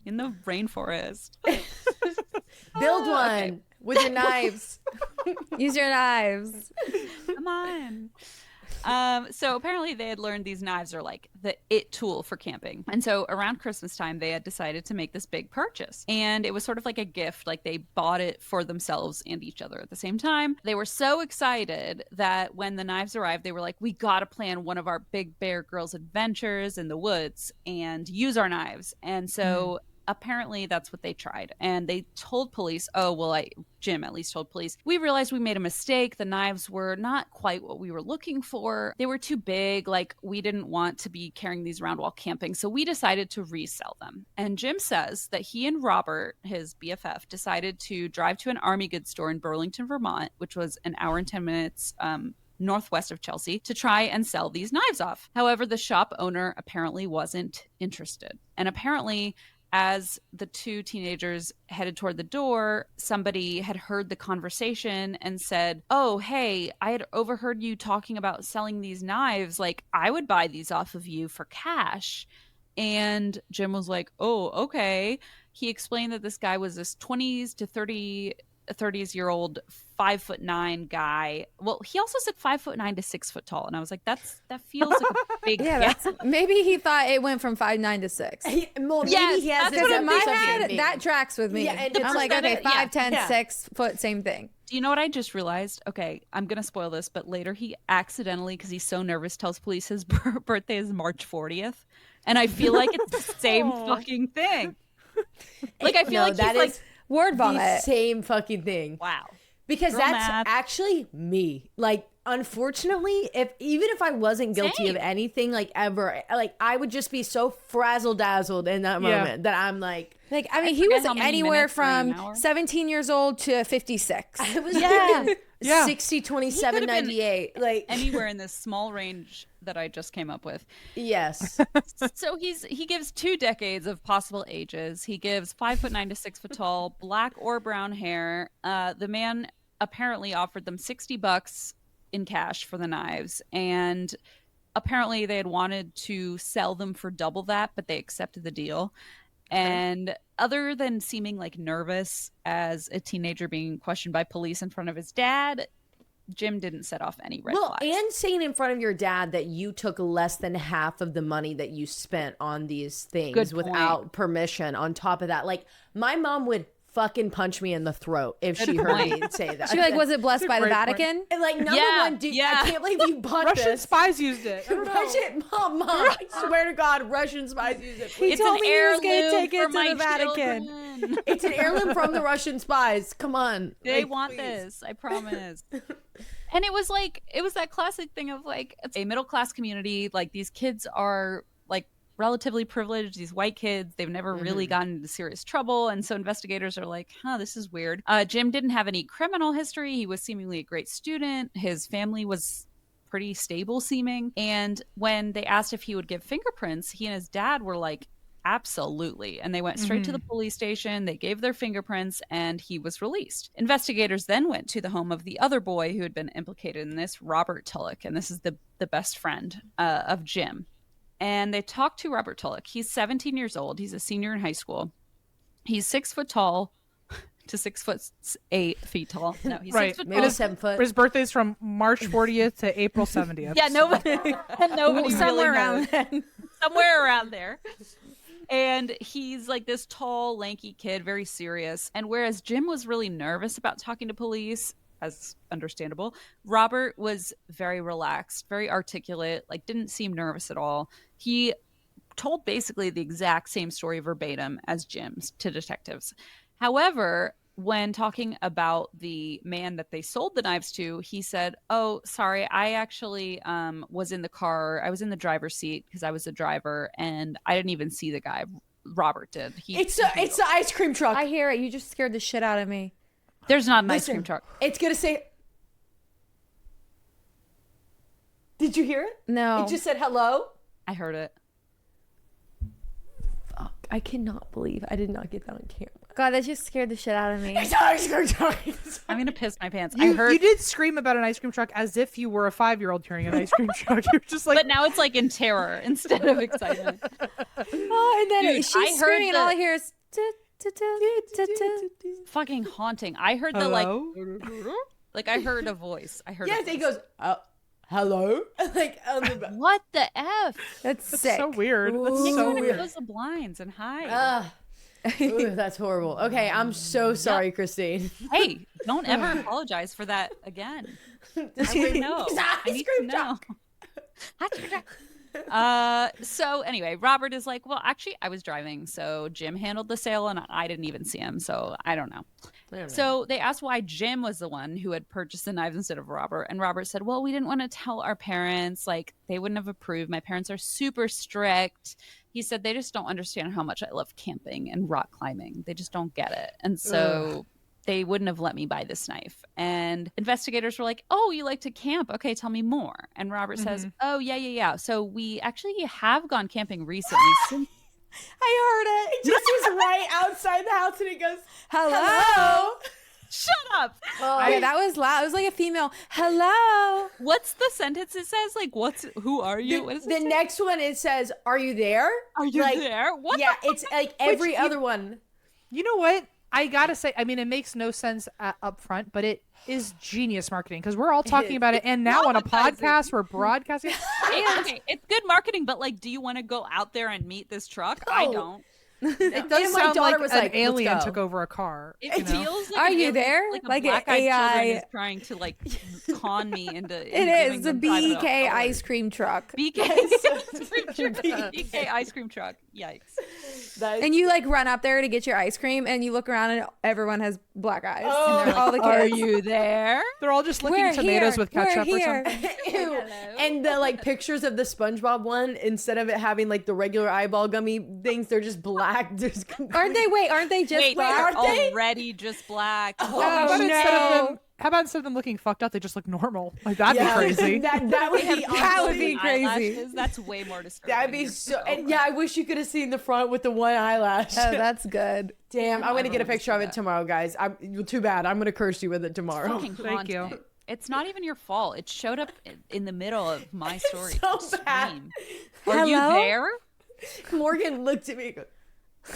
in the rainforest. Build one with your knives. Use your knives. Come on. So apparently they had learned these knives are like the it tool for camping. And so around Christmas time, they had decided to make this big purchase. And it was sort of like a gift, like they bought it for themselves and each other at the same time. They were so excited that when the knives arrived, they were like, we got to plan one of our big Bear Grylls adventures in the woods and use our knives. And so apparently that's what they tried. And they told police, Jim at least told police, we realized we made a mistake. The knives were not quite what we were looking for. They were too big. Like, we didn't want to be carrying these around while camping. So we decided to resell them. And Jim says that he and Robert, his BFF, decided to drive to an army goods store in Burlington, Vermont, which was an hour and 10 minutes northwest of Chelsea, to try and sell these knives off. However, the shop owner apparently wasn't interested. And apparently, as the two teenagers headed toward the door, somebody had heard the conversation and said, oh, hey, I had overheard you talking about selling these knives. Like, I would buy these off of you for cash. And Jim was like, oh, okay. He explained that this guy was this 20s to 30s-year-old 5'9" guy. Well, he also said 5'9" to 6 foot tall, and I was like, that feels like a big gap. Maybe he thought it went from 5'9" to 6. Maybe Yes, he has that's what this In my understanding. head, that tracks with me. Yeah, and I'm like, okay, 5'10", yeah. 6 foot, same thing. Do you know what I just realized? Okay, I'm going to spoil this, but later he accidentally, because he's so nervous, tells police his birthday is March 40th. And I feel like it's the same fucking thing. Like, I feel like that he's like, is Word the vomit. same fucking thing. wow. Because Girl that's math. actually me. Like, unfortunately, even if I wasn't guilty of Same. anything, like, ever, like, I would just be so frazzle dazzled in that Yeah. moment that I'm like, Like, I mean, he forget was how many anywhere minutes or an from hour. 17 years old to 56. I was Yeah. Yeah. 60, 27, He could've been 98. Like, Anywhere in this small range that I just came up with. yes. So he gives 2 decades of possible ages. He gives 5'9" to 6 foot tall, black or brown hair. The man apparently offered them $60 in cash for the knives, and apparently they had wanted to sell them for double that, but they accepted the deal. And other than seeming like nervous as a teenager being questioned by police in front of his dad, Jim didn't set off any red flags. And saying in front of your dad that you took less than half of the money that you spent on these things Good point. without permission on top of that. Like, my mom would fucking punch me in the throat if she Good heard me point. say that. She'd be like, was it blessed by the great point. Vatican? And, like, number Yeah, one, dude, yeah. I can't believe you bought Russian this. spies used it. I don't know. Russian, mom, I swear to God, Russian spies use it. He It's told an me he was gonna heirloom take it for to my the Vatican. children. It's an heirloom from the Russian spies. Come on. They Like, want please. this, I promise. And it was that classic thing of like, it's a middle class community. Like, these kids are like relatively privileged, these white kids. They've never really gotten into serious trouble. And so investigators are like, this is weird. Jim didn't have any criminal history. He was seemingly a great student. His family was pretty stable seeming. And when they asked if he would give fingerprints, he and his dad were like, absolutely. And they went straight to the police station. They gave their fingerprints and he was released. Investigators then went to the home of the other boy who had been implicated in this, Robert Tulloch. And this is the best friend of Jim. And they talked to Robert Tulloch. He's 17 years old. He's a senior in high school. He's 6 foot tall to 6'8" tall. No, he's Right. 6 foot Maybe tall. 7 foot. His birthday's from March 40th to April 70th. Yeah, nobody Somewhere really around knows. then. Somewhere around there. And he's like this tall, lanky kid, very serious. And whereas Jim was really nervous about talking to police, as understandable, Robert was very relaxed, very articulate, like didn't seem nervous at all. He told basically the exact same story verbatim as Jim's to detectives. However, when talking about the man that they sold the knives to, he said, oh, sorry, I actually was in the car. I was in the driver's seat because I was the driver, and I didn't even see the guy. Robert did. It's the ice cream truck. I hear it. You just scared the shit out of me. There's not an ice Listen, cream truck. It's going to say... Did you hear it? No. It just said hello. I heard it. Fuck, I cannot believe I did not get that on camera. God, that just scared the shit out of me. It's an ice cream truck. I'm gonna piss my pants. You, I heard, you did scream about an ice cream truck as if you were a 5-year-old hearing an ice cream truck. You're just like, but now it's like in terror instead of excitement. Oh, and then Dude, she's I heard screaming, and all I the- hear is... Fucking haunting. I heard the hello? like I heard a voice. I heard. Yes, a he voice. goes, hello? Like, What the f? That's That's sick. so weird. That's Ooh. so Gotta weird. close the blinds and hide. ooh, that's horrible. Okay, I'm so sorry, Christine. Hey, don't ever apologize for that again. I want to know. It's an I ice need cream to know. truck. So anyway, Robert is like, well, actually, I was driving, so Jim handled the sale, and I didn't even see him, so I don't know. So they asked why Jim was the one who had purchased the knives instead of Robert, and Robert said, well, we didn't want to tell our parents, like they wouldn't have approved. My parents are super strict. He said they just don't understand how much I love camping and rock climbing. They just don't get it, and so. They wouldn't have let me buy this knife. And investigators were like, oh, you like to camp? Okay, tell me more. And Robert says, oh, yeah. So we actually have gone camping recently. I heard it. It just was right outside the house and it goes, hello. Shut up. Oh, yeah, that was loud. It was like a female, hello. What's the sentence it says? Like, who are you? What is the next one, it says, are you there? Are you there? What? Yeah, it's like every other one. You know what? I gotta say, I mean, it makes no sense up front, but it is genius marketing because we're all talking about it, and now on a podcast we're broadcasting. Okay, it's good marketing, but like, do you want to go out there and meet this truck? I don't. It does And my sound daughter like was an like, "Let's alien go." took over a car. It feels like Are an you alien- there? Like, Like a an black-eyed children AI is trying to like con me into. It is the BK ice cream truck. BK BK ice cream truck. Yikes. And you like run up there to get your ice cream and you look around and everyone has black eyes. Oh. And they're like, all the kids. Are you there? They're all just licking We're tomatoes here. with ketchup We're or here. something. Ew. And the like pictures of the SpongeBob one, instead of it having like the regular eyeball gummy things, they're just black. Just Aren't they just Wait, black? they're already just black. How about instead of them looking fucked up, they just look normal? Like that'd be crazy. That would be That would be honestly- crazy. Eyelashes, that's way more disturbing. That'd be so. And yeah, I wish you could have seen the front with the one eyelash. Oh, that's good. Damn, I'm gonna get a Everyone picture of see it that. tomorrow, guys. Too bad. I'm gonna curse you with it tomorrow. Fucking Thank you. haunting. It's not even your fault. It showed up in the middle of my story. so to bad. scream. Are you Hello? there? Morgan looked at me.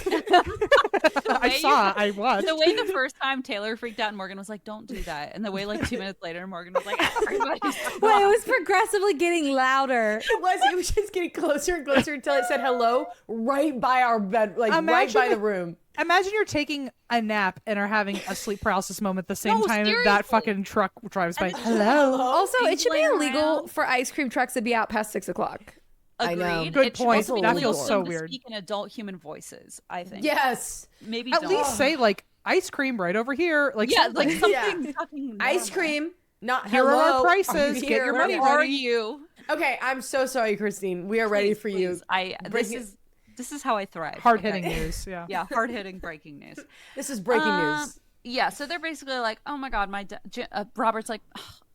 And goes, I watched. The way the first time Taylor freaked out and Morgan was like, don't do that. And the way like 2 minutes later, Morgan was like, everybody's Well, it was progressively getting louder. It was just getting closer and closer until it said hello right by our bed, like right Imagine by the if- room. Imagine you're taking a nap and are having a sleep paralysis moment at the same No, time seriously. that fucking truck drives by. And it's Hello. Also, it He's should be laying illegal around. for ice cream trucks to be out past 6 o'clock. I know. Agreed. Good It should point. also be That illegal feels for so them to weird. Speak in adult human voices, I think. Yes, Maybe At don't. least say like ice cream right over here. Like Yeah, like something. something fucking ice normal. cream. Not Here are our hello. prices. you Get here? your Where money are ready. you? Okay, I'm so sorry, Christine. We are ready Please, for you. please. This is how I thrive. Hard hitting okay? news. Yeah. Yeah, hard hitting breaking news. This is breaking news. Yeah, so they're basically like, oh my god, Robert's like,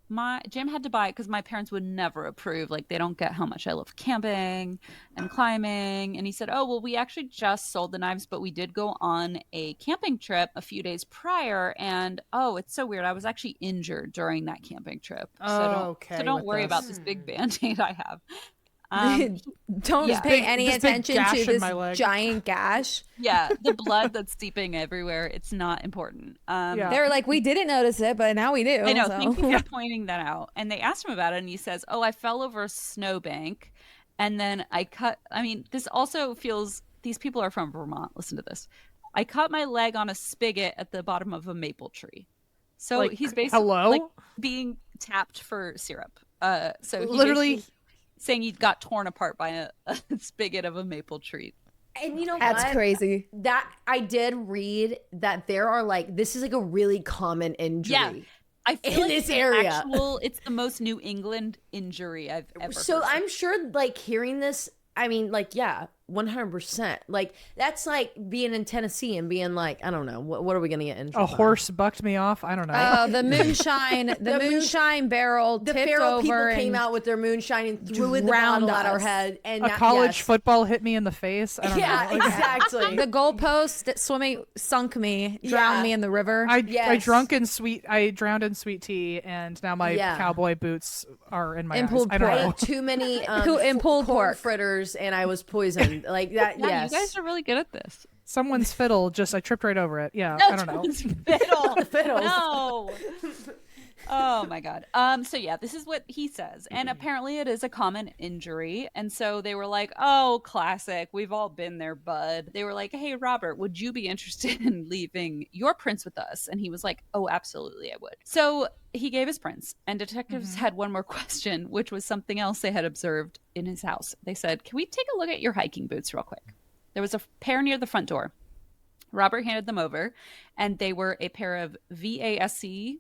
my Jim had to buy it because my parents would never approve. Like they don't get how much I love camping and climbing. And he said, oh well, we actually just sold the knives, but we did go on a camping trip a few days prior. And oh, it's so weird. I was actually injured during that camping trip. So Okay don't with worry this. about this big band-aid I have. Don't Yeah. pay any this big attention gash to in this my leg. giant gash. Yeah, the blood that's seeping everywhere. It's not important. Yeah. They were like, we didn't notice it, but now we do. I know. so. Thank you for pointing that out. And they asked him about it, and he says, "Oh, I fell over a snowbank, and then I cut." I mean, this also feels. These people are from Vermont. Listen to this. I cut my leg on a spigot at the bottom of a maple tree. So Like, he's basically hello? like being tapped for syrup. So he Literally- basically saying he got torn apart by a spigot of a maple tree. And you know That's what? crazy. That I did read that there are like this is like a really common injury. Yeah. I feel In like this it's area. it's the most New England injury I've ever So heard. I'm sure like hearing this, I mean, like, yeah, 100%. Like that's like being in Tennessee and being like, I don't know, what are we gonna get injured A by? horse bucked me off. I don't know. Oh, the moonshine, the moonshine barrel The tipped feral over people and came out with their moonshine and threw in the drowned bottle at our us. head. And a that- college yes. football hit me in the face. I don't Yeah, know. Like, exactly. the goalpost that swimming sunk me, drowned Yeah. me in the river. I Yes. I drowned in sweet tea, and now my Yeah. cowboy boots are in my And eyes. pulled I don't I know. ate too many And pulled corn pork. fritters and I was poisoned. Like that, Yeah, yes. you guys are really good at this. Someone's fiddle I tripped right over it. Yeah, I don't know. Fiddle. Fiddles. No. Oh my God. So yeah, this is what he says. And apparently it is a common injury. And so they were like, oh, classic. We've all been there, bud. They were like, hey, Robert, would you be interested in leaving your prints with us? And he was like, oh, absolutely, I would. So he gave his prints, and detectives had one more question, which was something else they had observed in his house. They said, can we take a look at your hiking boots real quick? There was a pair near the front door. Robert handed them over, and they were a pair of VASC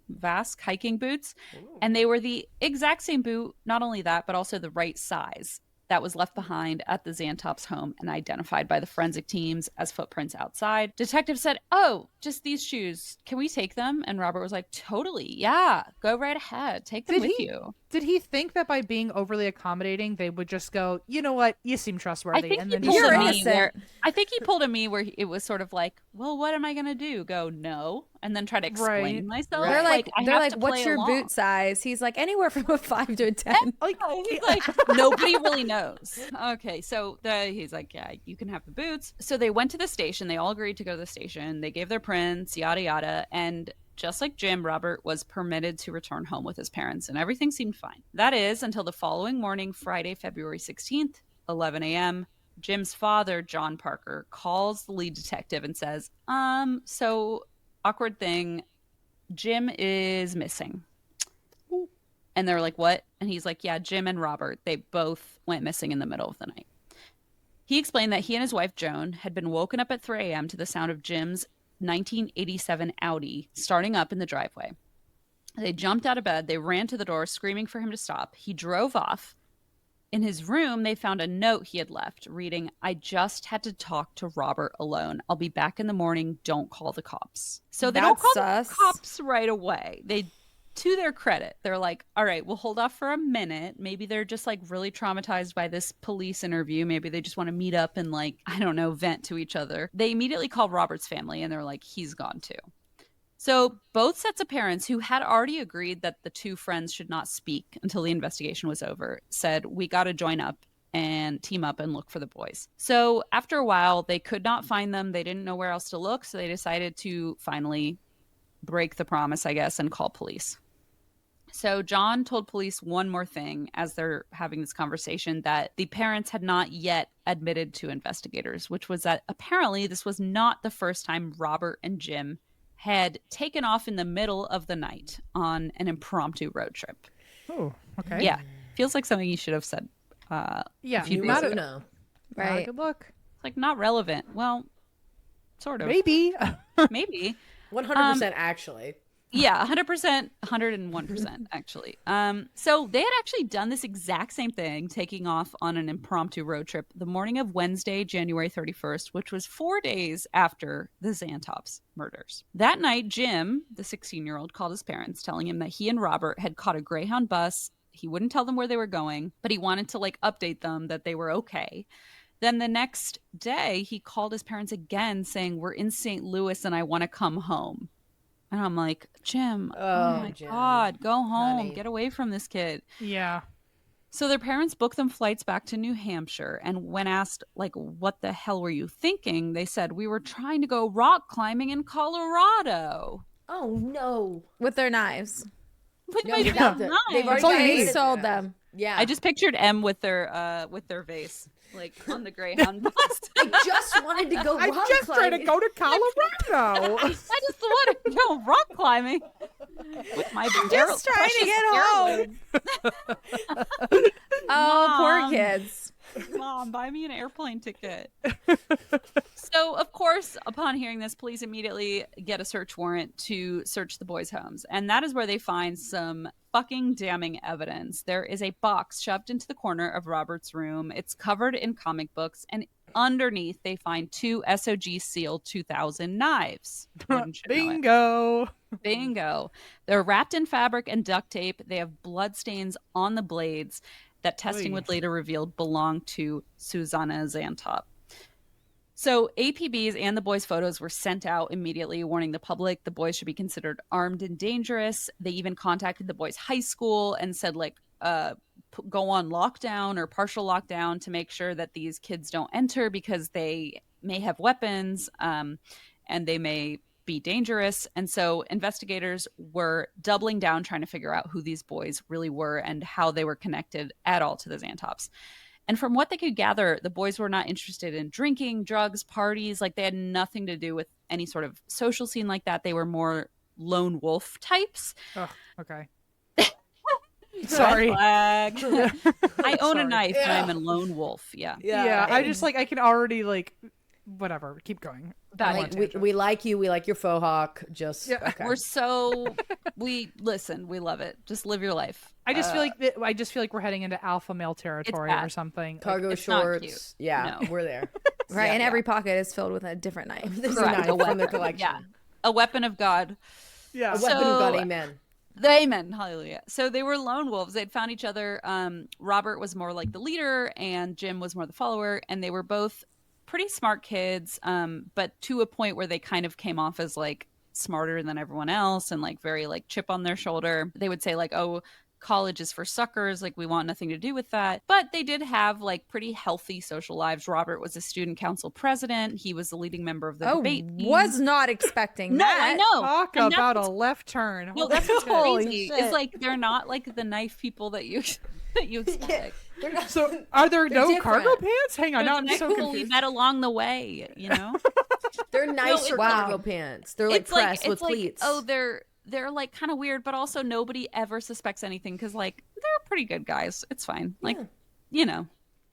hiking boots. And they were the exact same boot, not only that, but also the right size that was left behind at the Xantop's home and identified by the forensic teams as footprints outside. Detectives said, oh, just these shoes. Can we take them? And Robert was like, totally. Yeah, go right ahead. Take them with you. Did he think that by being overly accommodating, they would just go, you know what, you seem trustworthy? I think and he then pulled You're a me innocent. where I think he pulled a me where it was sort of like, well, what am I gonna do? Go no, and then try to explain Right. myself. Right. They're I like, have to what's play your along. boot size? He's like, anywhere from a 5 to a 10. like, He's like, nobody really knows. Okay, so he's like, yeah, you can have the boots. So they went to the station. They all agreed to go to the station. They gave their prints, yada yada, and just like Jim, Robert was permitted to return home with his parents, and everything seemed fine. That is until the following morning, Friday, February 16th, 11 a.m. Jim's father, John Parker, calls the lead detective and says, so awkward thing, Jim is missing. And they're like, what? And he's like, yeah, Jim and Robert, they both went missing in the middle of the night. He explained that he and his wife, Joan, had been woken up at 3 a.m. to the sound of Jim's 1987 Audi starting up in the driveway. They jumped out of bed. They ran to the door, screaming for him to stop. He drove off. In his room, they found a note he had left reading, I just had to talk to Robert alone. I'll be back in the morning. Don't call the cops. So they don't That's call the sus. cops right away. They, to their credit, they're like, all right, we'll hold off for a minute. Maybe they're just like really traumatized by this police interview. Maybe they just want to meet up and like, I don't know, vent to each other. They immediately called Robert's family and they're like, he's gone too. So both sets of parents who had already agreed that the two friends should not speak until the investigation was over said, we got to join up and team up and look for the boys. So after a while, they could not find them. They didn't know where else to look. So they decided to finally break the promise, I guess, and call police. So John told police one more thing as they're having this conversation, that the parents had not yet admitted to investigators, which was that apparently this was not the first time Robert and Jim had taken off in the middle of the night on an impromptu road trip. oh, okay. Yeah. Feels like something you should have said. Yeah. If you Not a, No. not a Right. good look. It's like not relevant. Well, sort of. Maybe. Maybe. 100% actually. Yeah, 100%, 101% actually. So they had actually done this exact same thing, taking off on an impromptu road trip the morning of Wednesday, January 31st, which was 4 days after the Xantop's murders. That night, Jim, the 16-year-old, called his parents, telling him that he and Robert had caught a Greyhound bus. He wouldn't tell them where they were going, but he wanted to like update them that they were okay. Then the next day, he called his parents again saying, we're in St. Louis and I want to come home. And I'm like, Jim, oh my Jim, God, go home. honey. Get away from this kid. Yeah. So their parents booked them flights back to New Hampshire. And when asked, like, what the hell were you thinking? They said, we were trying to go rock climbing in Colorado. Oh no. With their knives. With No, my they've big got the- knife. they've already That's all you got need. it. He sold them. Yeah. I just pictured M with their vase, like on the Greyhound bus. I just wanted to go I rock just tried to climbing. go to Colorado. I just want to go rock climbing with my Just trying to get home. Oh, poor Mom. kids. Mom, buy me an airplane ticket. So, of course, upon hearing this, police immediately get a search warrant to search the boys' homes. And that is where they find some fucking damning evidence. There is a box shoved into the corner of Robert's room. It's covered in comic books. And underneath, they find 2 SOG Seal 2000 knives. Wouldn't you know it? Bingo. Bingo. They're wrapped in fabric and duct tape. They have blood stains on the blades that testing Oy. would later reveal belonged to Susanna Xantop. So APBs and the boys' photos were sent out immediately, warning the public the boys should be considered armed and dangerous. They even contacted the boys' high school and said, like, go on lockdown or partial lockdown to make sure that these kids don't enter because they may have weapons and they may be dangerous. And so investigators were doubling down trying to figure out who these boys really were and how they were connected at all to the Xantops. And from what they could gather, the boys were not interested in drinking, drugs, parties. Like, they had nothing to do with any sort of social scene like that. They were more lone wolf types. Oh, okay. Sorry. Flag. I own a Sorry. knife and I'm a lone wolf. Yeah. Yeah, I just like I can already like whatever. Keep going. That Like, we like you. We like your faux hawk. Just Yeah. okay. We're so we love it. Just live your life. I just feel like we're heading into alpha male territory bad. or something. cargo it's not shorts. cute. Yeah, No. we're there. Right, Yeah, and yeah. every pocket is filled with a different knife. This is a Correct. knife A from the weapon. collection. Yeah. A weapon of God. Yeah. A weapon of God. So- Amen. Amen. Hallelujah. So they were lone wolves. They'd found each other. Robert was more like the leader and Jim was more the follower. And they were both pretty smart kids, but to a point where they kind of came off as like smarter than everyone else and like very like chip on their shoulder. They would say like, oh, college is for suckers. Like, we want nothing to do with that. But they did have like pretty healthy social lives. Robert was a student council president. He was the leading member of the debate team. Was not expecting No, that. I know. Talk And about that's a left turn. Well, Holy that's what's shit. Holy crazy. shit. It's like they're not like the knife people that you expect. They're not- So are there They're no cargo different. pants? Hang on, They're now the I'm so knife people we confused. met along the way, you know? They're nicer wow. cargo pants. They're like pressed with pleats. Oh, they're like kind of weird, but also nobody ever suspects anything because like they're pretty good guys. It's fine. Like, you know.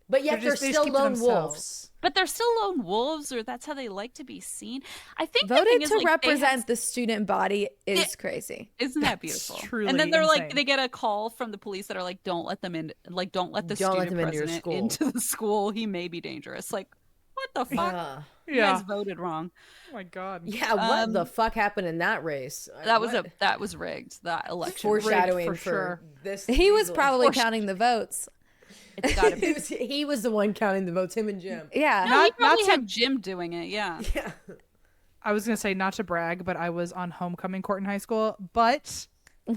but yet They're they're just- they just still keep to lone themselves. wolves. But they're still lone wolves, or that's how they like to be seen. I think the Voted thing is, to like, they represent have- the student body is crazy. Isn't that beautiful? truly And then they're like, insane. they get a call from the police that are like, don't let them in, like, don't let the Don't let student them into your president school. into the school. He may be dangerous. Like, what the fuck? Yeah. You Yeah. guys voted wrong. Oh my god. Yeah, what the fuck happened in that race? That was What? rigged. That election. Foreshadowing Rigged for sure. this. He was these probably elections. counting the votes. It's gotta be. he was the one counting the votes. Him and Jim. Yeah. No, he Not probably to- had Jim doing it. Yeah. Yeah. I was gonna say not to brag, but I was on homecoming court in high school. But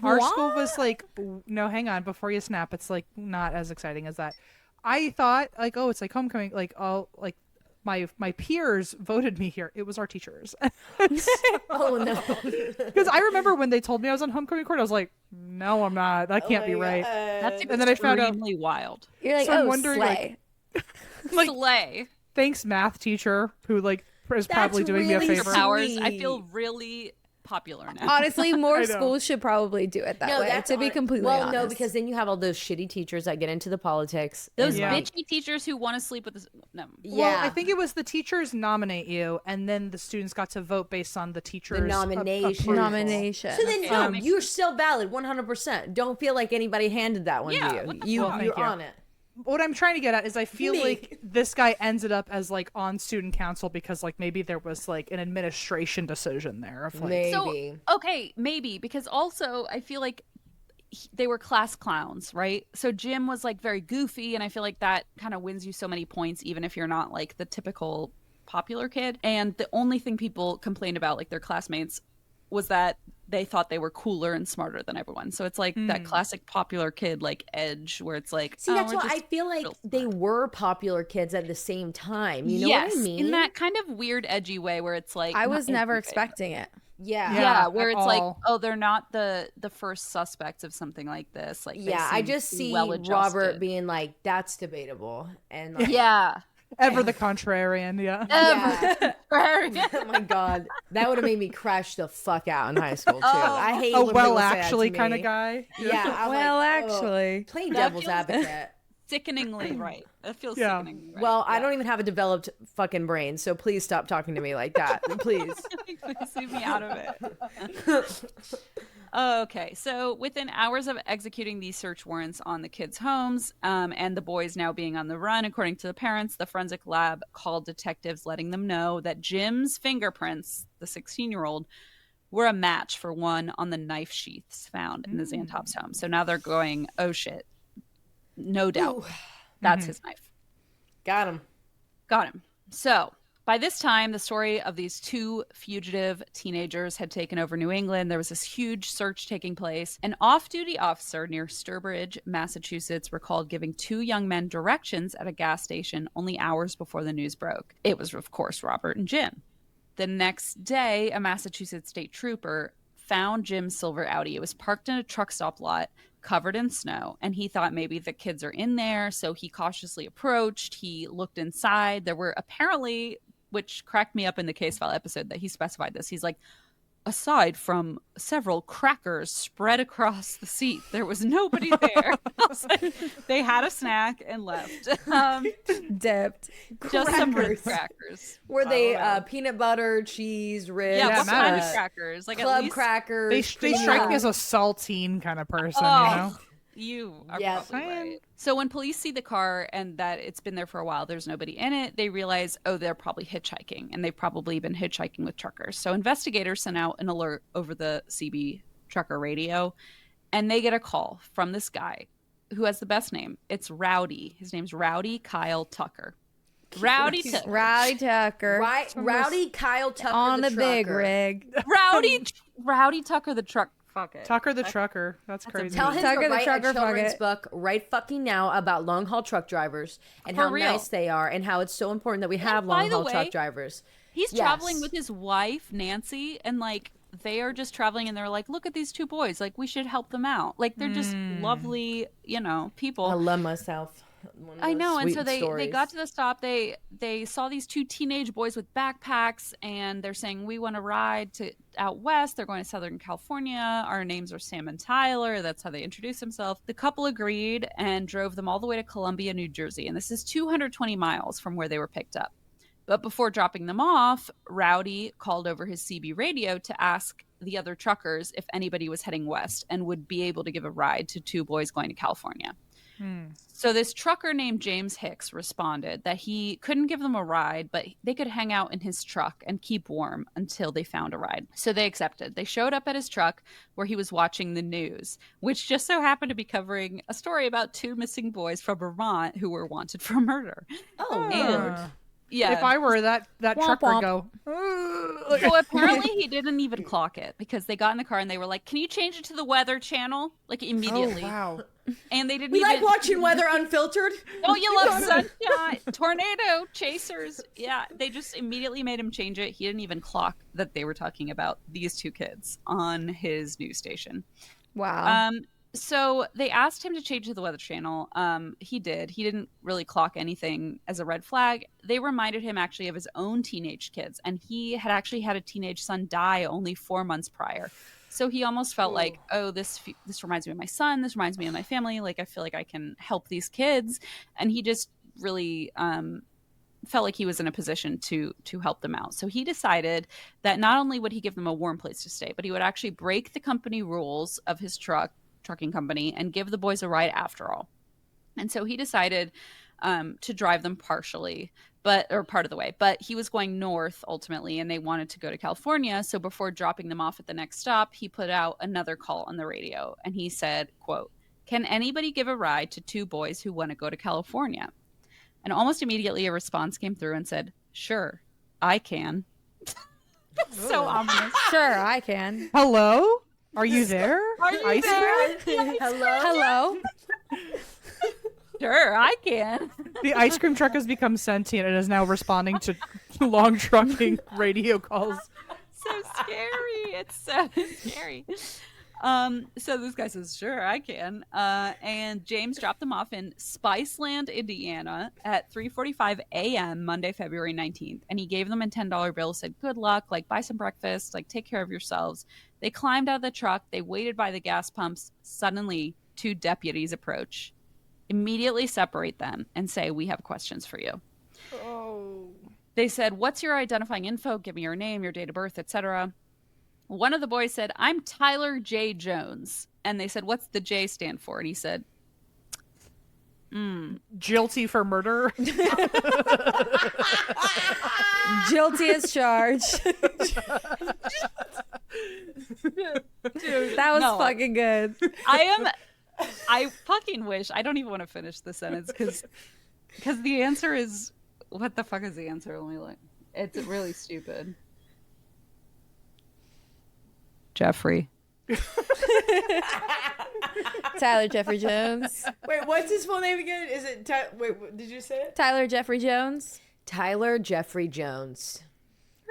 our school was like, no, hang on, before you snap, it's like not as exciting as that. I thought like, oh, it's like homecoming, like all like my peers voted me here. It was our teachers. Oh no. Because I remember when they told me I was on homecoming court, I was like, no, I'm not. That can't be right. That's And then I found out- extremely wild. You're like, So I'm oh, wondering, slay. Like- Slay. Thanks, math teacher, who like is probably doing me a really favor. Powers. I Sweet. feel really popular now. Honestly, I more know. schools should probably do it that way, to be completely honest. no, because then you have all those shitty teachers that get into the politics. Those and, Yeah. like, bitchy teachers who want to sleep with this. No. yeah, Well, I think it was the teachers nominate you, and then the students got to vote based on the teachers' nomination. approval. Nomination. So then, Okay. no, Makes you're still valid, 100%. Don't feel like anybody handed that one Yeah, to what the you. fuck? You're Thank you. on it. What I'm trying to get at is I feel Me. like this guy ended up as like on student council because like maybe there was like an administration decision there of like Maybe. So, okay, maybe. Because also, I feel like they were class clowns, right? So Jim was like very goofy, and I feel like that kind of wins you so many points, even if you're not like the typical popular kid. And the only thing people complained about, like their classmates, was that they thought they were cooler and smarter than everyone. So it's like that classic popular kid like edge where it's like, See, oh, that's we're why just I feel like real they smart. were popular kids at the same time. You know yes, what I mean? in that kind of weird edgy way where it's like I was not never everybody. expecting it. Yeah. Yeah. Yeah, where at it's like, all. oh, they're not the first suspects of something like this. Like, they Yeah, I seem just see well-adjusted. Robert being like, that's debatable. And like, Yeah. ever the contrarian. Yeah. yeah. Right. Oh my god, that would have made me crash the fuck out in high school too. Oh. I hate A when well people say that to actually kind me. of guy. Yeah. I'm Well, like, ugh. actually. Playing That devil's feels- advocate. Sickeningly right. That feels Yeah. sickeningly right. Well, I don't even have a developed fucking brain, so please stop talking to me like that. Please. Please leave me out of it. Okay, so within hours of executing these search warrants on the kids' homes, and the boys now being on the run, according to the parents, the forensic lab called detectives, letting them know that Jim's fingerprints, the 16-year-old, were a match for one on the knife sheaths found in the Xantops home. So now they're going, oh shit, no doubt, Ooh. that's his knife. Got him. Got him. So by this time, the story of these two fugitive teenagers had taken over New England. There was this huge search taking place. An off-duty officer near Sturbridge, Massachusetts, recalled giving two young men directions at a gas station only hours before the news broke. It was, of course, Robert and Jim. The next day, a Massachusetts state trooper found Jim's silver Audi. It was parked in a truck stop lot covered in snow, and he thought maybe the kids are in there, so he cautiously approached. He looked inside. There were apparently, which cracked me up in the case file episode that he specified this, he's like, aside from several crackers spread across the seat, there was nobody there. I was like, they had a snack and left. Dipped. Just some Crackers. crackers. Were they peanut butter, cheese, Ritz? Yeah, what kind of matters. crackers? Like Club at least crackers. They strike me as a saltine kind of person, Oh. you know? you are Yes. probably right. So when police see the car and that it's been there for a while, there's nobody in it, they realize, oh, they're probably hitchhiking, and they've probably been hitchhiking with truckers. So investigators sent out an alert over the CB trucker radio, and they get a call from this guy who has the best name. It's Rowdy. His name's Rowdy Kyle Tucker. Rowdy Tucker. Right, Rowdy Kyle Tucker on the the big trucker. rig. Rowdy Tucker the truck. Fuck it. Tucker the trucker. That's a crazy. Tell him Tucker to the write trucker, a fuck children's it. book right fucking now about long haul truck drivers and For how real. nice they are and how it's so important that we have by long the haul way, truck drivers. He's Yes. traveling with his wife, Nancy, and like they are just traveling and they're like, look at these two boys. Like we should help them out. Like they're just lovely, people. I love myself. One of I those know, and sweet so they stories. got to the stop. They saw these two teenage boys with backpacks, and they're saying, "We want to ride to out west." They're going to Southern California. Our names are Sam and Tyler. That's how they introduced themselves. The couple agreed and drove them all the way to Columbia, New Jersey, and this is 220 miles from where they were picked up. But before dropping them off, Rowdy called over his CB radio to ask the other truckers if anybody was heading west and would be able to give a ride to two boys going to California. So this trucker named James Hicks responded that he couldn't give them a ride, but they could hang out in his truck and keep warm until they found a ride. So they accepted. They showed up at his truck where he was watching the news, which just so happened to be covering a story about two missing boys from Vermont who were wanted for murder. Oh, And- Lord. Yeah. If I were that trucker, womp. go. So apparently he didn't even clock it because they got in the car and they were like, "Can you change it to the weather channel?" Like immediately. Oh, wow. And they didn't We even like watching weather unfiltered. Oh, you love sunshine, tornado, chasers. Yeah, they just immediately made him change it. He didn't even clock that they were talking about these two kids on his news station. Wow. So they asked him to change to the Weather Channel. He did. He didn't really clock anything as a red flag. They reminded him actually of his own teenage kids, and he had actually had a teenage son die only 4 months prior. So he almost felt like, oh, this reminds me of my son. This reminds me of my family. Like I feel like I can help these kids, and he just really felt like he was in a position to help them out. So he decided that not only would he give them a warm place to stay, but he would actually break the company rules of his trucking company and give the boys a ride after all. And so he decided to drive them partially, or part of the way, but he was going north ultimately, and they wanted to go to California. So before dropping them off at the next stop, he put out another call on the radio, and he said, quote, "Can anybody give a ride to two boys who want to go to California?" And almost immediately a response came through and said, "Sure, I can." So ominous. Sure, I can. Hello? Are you there? Are you Ice there? cream? Hello. Sure, I can. The ice cream truck has become sentient and is now responding to long trucking radio calls. So scary. It's so scary. So this guy says, "Sure, I can." And James dropped them off in Spiceland, Indiana at 3:45 a.m. Monday, February 19th. And he gave them a $10 bill, said, "Good luck, like buy some breakfast, like take care of yourselves." They climbed out of the truck. They waited by the gas pumps. Suddenly, two deputies approach, immediately separate them and say, "We have questions for you." Oh. They said, "What's your identifying info? Give me your name, your date of birth, etc." One of the boys said, "I'm Tyler J. Jones." And they said, "What's the J stand for?" And he said, Guilty for murder. Guilty as charged. Dude, That was no. fucking good. I fucking wish. I don't even want to finish the sentence because the answer is, what the fuck is the answer? Let me look. It's really stupid. Jeffrey. Tyler Jeffrey Jones. Wait, what's his full name again? Is it wait, did you say it? Tyler Jeffrey Jones. Tyler Jeffrey Jones.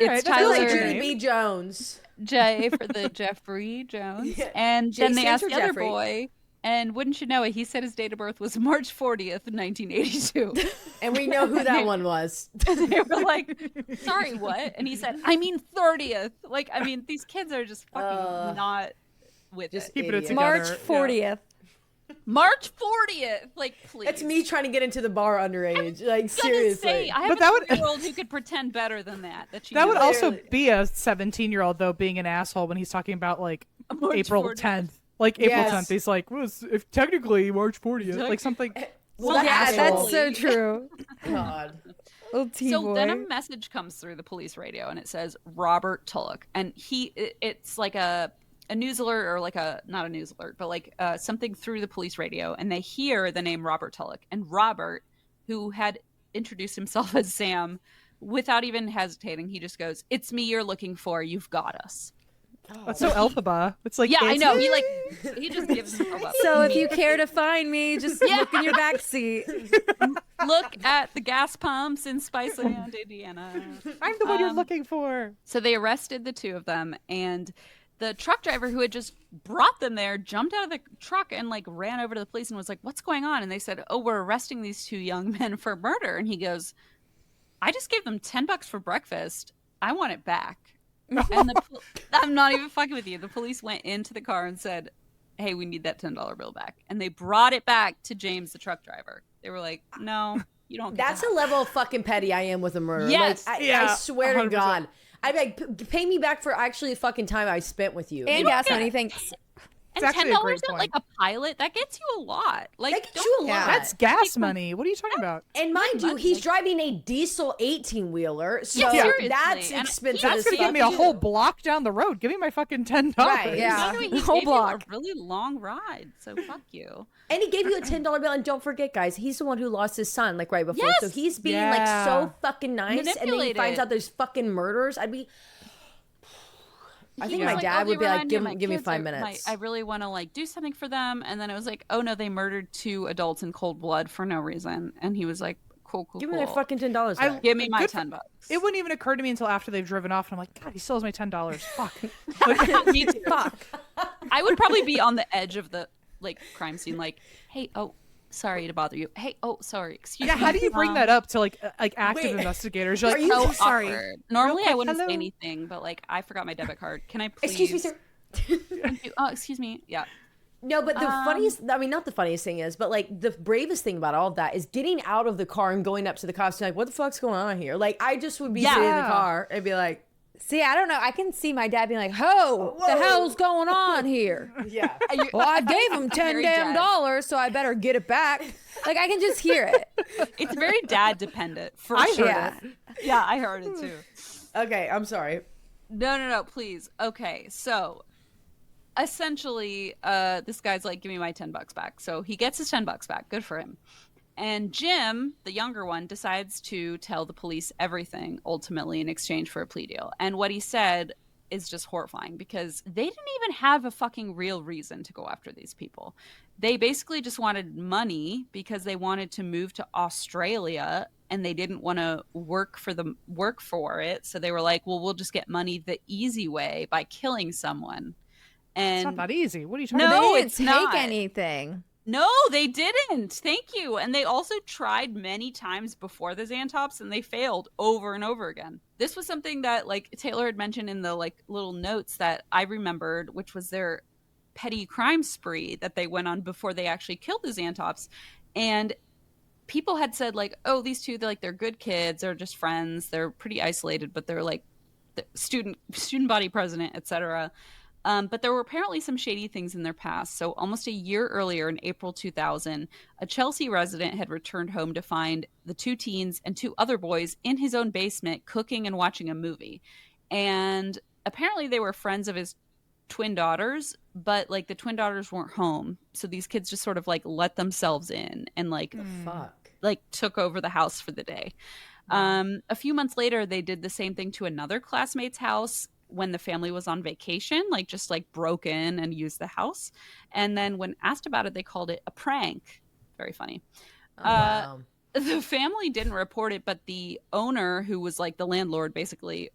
It's that's Like Tyler Judy B. Jones. J for the Jeffrey Jones. Yeah. And then they J asked stands the for other Jeffrey. boy, and wouldn't you know it, he said his date of birth was March 40th, 1982. And we know who that one was. And they were like, sorry, what? And he said, I mean 30th. Like, I mean, these kids are just fucking not with just it. Keeping it Idiot. together. March yeah. 40th. March 40th. Like, please. That's me trying to get into the bar underage. Like, Gonna seriously. say, I have But a that would- 3-year-old who could pretend better than that. She That would knows. also Literally. be a 17-year-old though being an asshole when he's talking about like March April 40th. 10th. Like April Yes. 10th, he's like, well, if technically March 40th, like something. Well, Well, that Yeah, asshole. that's so true. God. Little teen So boy. then a message comes through the police radio and it says Robert Tulloch, and it's like a news alert, or like not a news alert, but like something through the police radio, and they hear the name Robert Tulloch, and Robert, who had introduced himself as Sam, without even hesitating, he just goes, "It's me you're looking for. You've got us." That's so Elphaba. It's like, Yeah, I it's know. me. He just gives himself up. So if you care to find me, just look in your back seat. Look at the gas pumps in Spiceland, Indiana. I'm the one you're looking for. So they arrested the two of them, and the truck driver who had just brought them there jumped out of the truck and like ran over to the police and was like, "What's going on?" And they said, "Oh, we're arresting these two young men for murder." And he goes, "I just gave them $10 for breakfast. I want it back." And I'm not even fucking with you. The police went into the car and said, "Hey, we need that $10 bill back." And they brought it back to James, the truck driver. They were like, "No, you don't get That's that." a level of fucking petty I am with a murder. Yes. Like, I Yeah, swear to 100%. God. I'd be like, pay me back for actually the fucking time I spent with you. And gas money, thanks. And It's actually $10 a great at like point. a pilot, that gets you a lot. Like, That gets don't- you a lot. Yeah. That's gas money. What are you talking about? And mind you, money. he's driving a diesel 18-wheeler, so Yeah, seriously. that's And expensive. That's as gonna give fuck, me a too. whole block down the road. Give me my fucking $10. Right, yeah. By the way, he Whole gave block. you a really long ride, so fuck you. And he gave you a $10 bill, and don't forget, guys, he's the one who lost his son like right before. Yes! So he's being Yeah. like so fucking nice, and then he Manipulated. finds out there's fucking murders. I'd be. I think He my was dad "Oh, would they be like, remind me of my give me kids. 5 I minutes. really want to like do something for them." And then it was like, "Oh no, they murdered 2 adults in cold blood for no reason." And he was like, "Cool, cool, Give me cool. that fucking $10 I- back. Give me my Good for- $10." It wouldn't even occur to me until after they've driven off, and I'm like, God, he still has my $10. Fuck. Me too. Fuck. I would probably be on the edge of the like crime scene, like, "Hey, oh, sorry to bother you. Hey, oh, sorry, excuse Yeah, me." how do you bring that up to like active Wait. investigators? You're like, Are you oh, so sorry. Awkward. Normally, quick, I wouldn't hello? say anything, but like, I forgot my debit card. Can I please? Excuse me, sir. Oh, excuse me. Yeah. No, but the funniest, I mean, not the funniest thing is, but like the bravest thing about all of that is getting out of the car and going up to the cops and like, what the fuck's going on here? Like, I just would be sitting in the Yeah. car and be like, See, I don't know. I can see my dad being like, "Ho, the Whoa. hell's going on here?" yeah. Well, I gave him Very $10, so I better get it back. Like I can just hear it. It's very dad dependent for I sure. heard Yeah. Yeah, I heard it too. Okay, I'm sorry. No, please. Okay, so essentially, this guy's like, "Give me my $10 back." So he gets his $10 back. Good for him. And Jim, the younger one, decides to tell the police everything ultimately in exchange for a plea deal. And what he said is just horrifying because they didn't even have a fucking real reason to go after these people. They basically just wanted money because they wanted to move to Australia and they didn't want to work for it. So they were like, "Well, we'll just get money the easy way by killing someone." It's And not that easy. What are you talking No, about? They didn't it's take not. anything. no, they didn't. Thank you. And they also tried many times before the Xantops and they failed over and over again. This was something that like Taylor had mentioned in the like little notes that I remembered, which was their petty crime spree that they went on before they actually killed the Xantops. And people had said like, "Oh, these two, they're good kids. They're just friends. They're pretty isolated, but they're like the student body president, etc." But there were apparently some shady things in their past. So almost a year earlier, in April 2000, a Chelsea resident had returned home to find the 2 teens and 2 other boys in his own basement cooking and watching a movie. And apparently they were friends of his twin daughters, but like the twin daughters weren't home. So these kids just sort of like let themselves in and like Fuck. like took over the house for the day. A few months later, they did the same thing to another classmate's house when the family was on vacation, like just like broke in and used the house. And then when asked about it, they called it a prank. Very funny. Oh, wow. The family didn't report it, but the owner, who was like the landlord, basically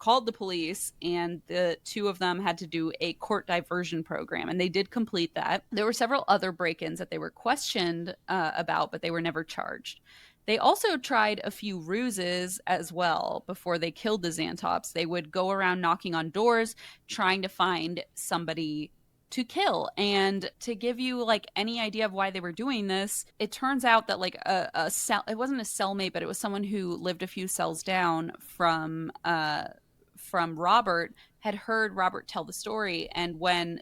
called the police, and the two of them had to do a court diversion program, and they did complete that. There were several other break-ins that they were questioned about, but they were never charged. They also tried a few ruses as well before they killed the Xantops. They would go around knocking on doors, trying to find somebody to kill. And to give you like any idea of why they were doing this, it turns out that like a cell, it wasn't a cellmate, but it was someone who lived a few cells down from Robert, had heard Robert tell the story. And when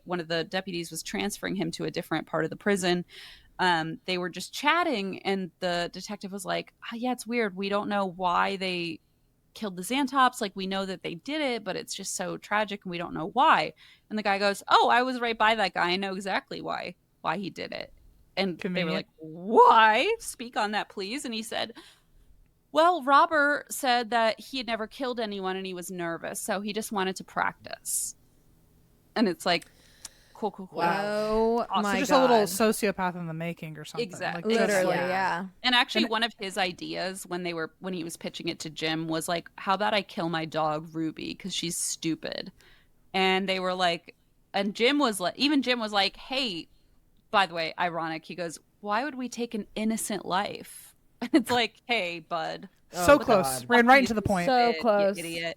one of the deputies was transferring him to a different part of the prison, they were just chatting, and the detective was like, oh, yeah, it's weird. We don't know why they killed the Xantops. Like, we know that they did it, but it's just so tragic and we don't know why. And the guy goes, oh, I was right by that guy. I know exactly why he did it. And they were like, why? Speak on that, please. And he said, well, Robert said that he had never killed anyone and he was nervous, so he just wanted to practice. And it's like, cool. Wow. Oh my So just God. a little sociopath in the making or something. Exactly. Like, Literally, Yeah. yeah. And actually, one of his ideas when he was pitching it to Jim was like, how about I kill my dog Ruby because she's stupid? And they were like, and Jim was like, hey, by the way, ironic. He goes, why would we take an innocent life? And it's like, hey, bud. So Oh, close. God. Ran right into the point. So You close. idiot.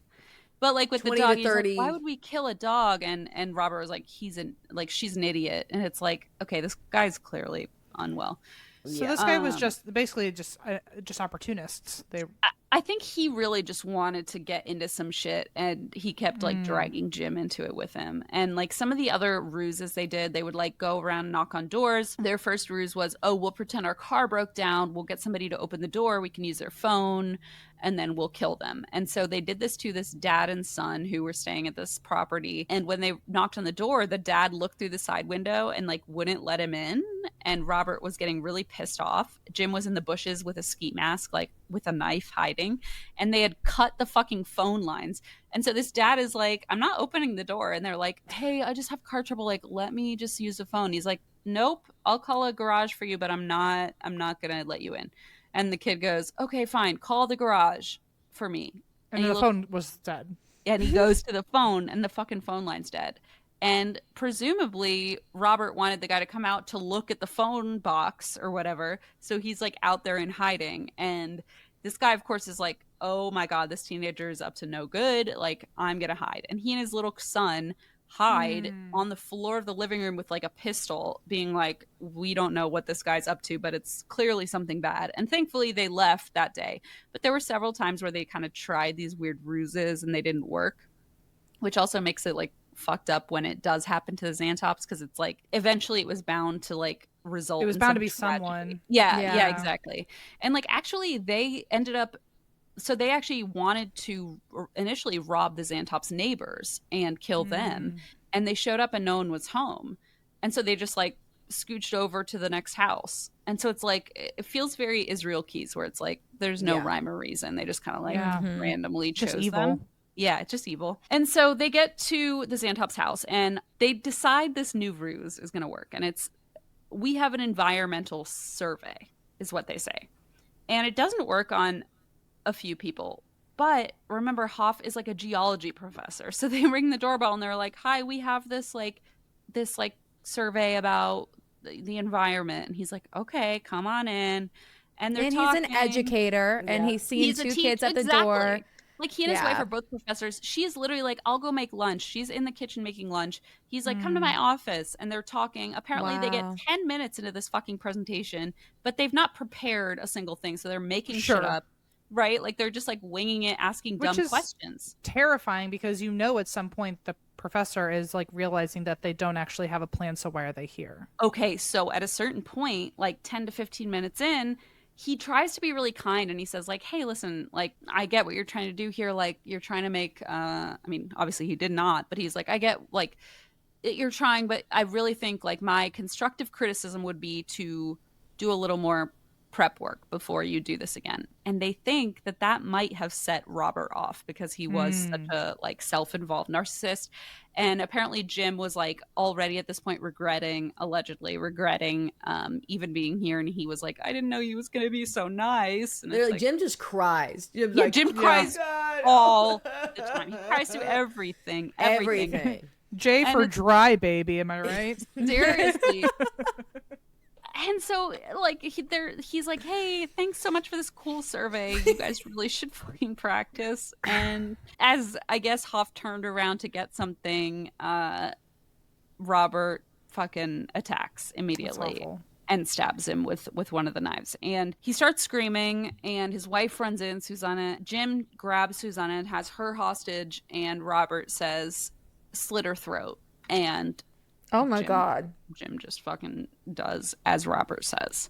But like with the 20 to dog, he's like, 30. why would we kill a dog? And Robert was like, she's an idiot. And it's like, okay, this guy's clearly unwell. So this guy was just basically just opportunists. They I think he really just wanted to get into some shit, and he kept like dragging Jim into it with him. And like some of the other ruses they did, they would like go around and knock on doors. Their first ruse was, oh, we'll pretend our car broke down. We'll get somebody to open the door. We can use their phone, and then we'll kill them. And so they did this to this dad and son who were staying at this property. And when they knocked on the door, the dad looked through the side window and like wouldn't let him in. And Robert was getting really pissed off. Jim was in the bushes with a ski mask, like with a knife hiding, and they had cut the fucking phone lines. And so this dad is like, I'm not opening the door. And they're like, hey, I just have car trouble. Like, let me just use the phone. He's like, nope, I'll call a garage for you, but I'm not gonna let you in. And the kid goes, okay, fine, call the garage for me. and the phone was dead. And he goes to the phone, and the fucking phone line's dead. And presumably Robert wanted the guy to come out to look at the phone box or whatever. So he's like out there in hiding. And this guy, of course, is like, oh my God, this teenager is up to no good. Like, I'm going to hide. And he and his little son hide on the floor of the living room with like a pistol, being like, we don't know what this guy's up to, but it's clearly something bad. And thankfully they left that day. But there were several times where they kind of tried these weird ruses and they didn't work, which also makes it like fucked up when it does happen to the Xantops, because it's like eventually it was bound to like result. It was in bound some to be tragedy. someone. Yeah, exactly. And like actually they ended up, so they actually wanted to initially rob the Xantops' neighbors and kill them, and they showed up and no one was home, and so they just like scooched over to the next house. And so it's like, it feels very Israel Keys, where it's like there's no rhyme or reason. They just kind of like randomly chose Just evil. them. Yeah, it's just evil. And so they get to the Xantops' house and they decide this new ruse is going to work. And it's, we have an environmental survey, is what they say. And it doesn't work on a few people. But remember, Hoff is like a geology professor. So they ring the doorbell and they're like, hi, we have this survey about the environment. And he's like, okay, come on in. And they're talking. He's an educator, and he's seeing two kids at the door. Like, he and his wife are both professors. She is literally like, I'll go make lunch. She's in the kitchen making lunch. He's like, come to my office. And they're talking. Apparently, they get 10 minutes into this fucking presentation, but they've not prepared a single thing. So they're making shit up, right? Like, they're just like winging it, asking dumb questions. Terrifying, because you know at some point the professor is like realizing that they don't actually have a plan. So why are they here? Okay, so at a certain point, like 10 to 15 minutes in, he tries to be really kind and he says like, hey, listen, like, I get what you're trying to do here. Like, you're trying to make, I mean, obviously he did not, but he's like, I get like you're trying, but I really think like my constructive criticism would be to do a little more prep work before you do this again. And they think that that might have set Robert off because he was such a like self-involved narcissist. And apparently Jim was like already at this point allegedly regretting even being here. And he was like, I didn't know he was going to be so nice. And Literally, Jim just cries. Jim's yeah, like, Jim cries all the time. He cries through everything. J for dry, baby. Am I right? Seriously. And so, like, he's like, hey, thanks so much for this cool survey. You guys really should fucking practice. And as, I guess, Hoff turned around to get something, Robert fucking attacks immediately and stabs him with one of the knives. And he starts screaming, and his wife runs in, Susanna. Jim grabs Susanna and has her hostage, and Robert says, slit her throat. And oh my God. Jim just fucking does as Robert says.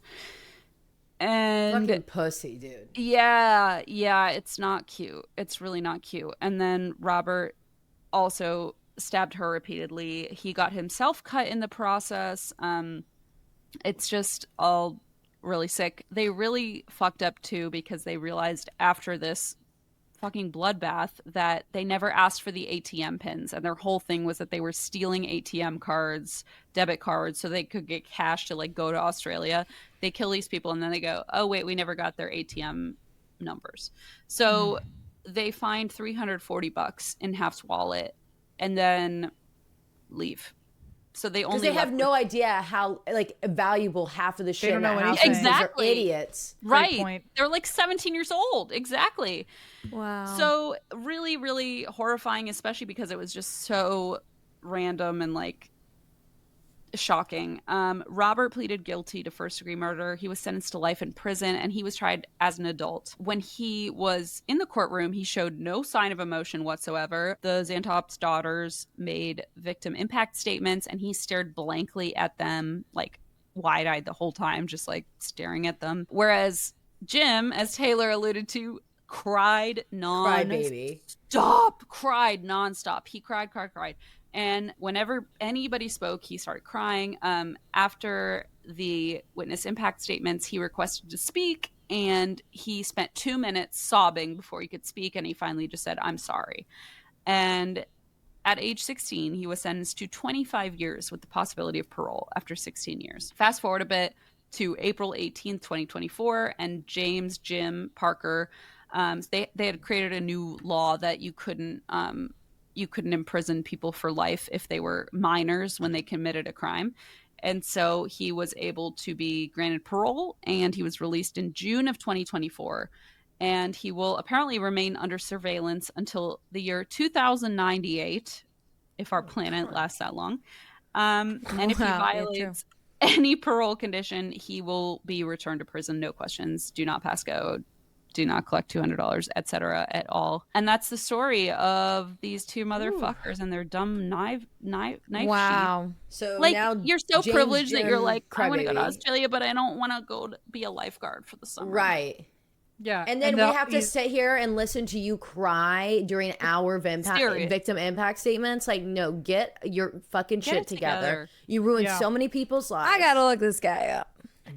And fucking pussy, dude. Yeah, it's not cute. It's really not cute. And then Robert also stabbed her repeatedly. He got himself cut in the process. It's just all really sick. They really fucked up too because they realized after this fucking bloodbath that they never asked for the ATM pins, and their whole thing was that they were stealing ATM cards, debit cards, so they could get cash to like go to Australia. They kill these people and then they go, oh wait, we never got their ATM numbers. So they find $340 in Half's wallet and then leave. So they only have no idea how like valuable half of the shit don't know in the house anything. is. Exactly. They're idiots. Right. They're like 17 years old. Exactly. Wow. So really, really horrifying, especially because it was just so random and like shocking. Robert pleaded guilty to first-degree murder. He was sentenced to life in prison, and he was tried as an adult. When he was in the courtroom, he showed no sign of emotion whatsoever. The Xantop's daughters made victim impact statements, and he stared blankly at them, like wide-eyed the whole time, just like staring at them. Whereas Jim, as Taylar alluded to, cried nonstop. Cried nonstop. He cried. And whenever anybody spoke, he started crying. After the witness impact statements, he requested to speak, and he spent 2 minutes sobbing before he could speak, and he finally just said, I'm sorry. And at age 16, he was sentenced to 25 years with the possibility of parole after 16 years. Fast forward a bit to April 18th, 2024, and Jim Parker, they had created a new law that you couldn't imprison people for life if they were minors when they committed a crime. And so he was able to be granted parole, and he was released in June of 2024. And he will apparently remain under surveillance until the year 2098, if our planet lasts that long. And if he violates any parole condition, he will be returned to prison, no questions, do not pass go, do not collect $200, etc. at all. And that's the story of these two motherfuckers and their dumb knife wow. So like, now you're so James privileged that you're like, I want to go to Crybaby. Australia, but I don't want to go to be a lifeguard for the summer. Right. Yeah. And then we have to sit here and listen to you cry during our victim impact statements. Like, no, get your fucking shit together. You ruined so many people's lives. I gotta look this guy up.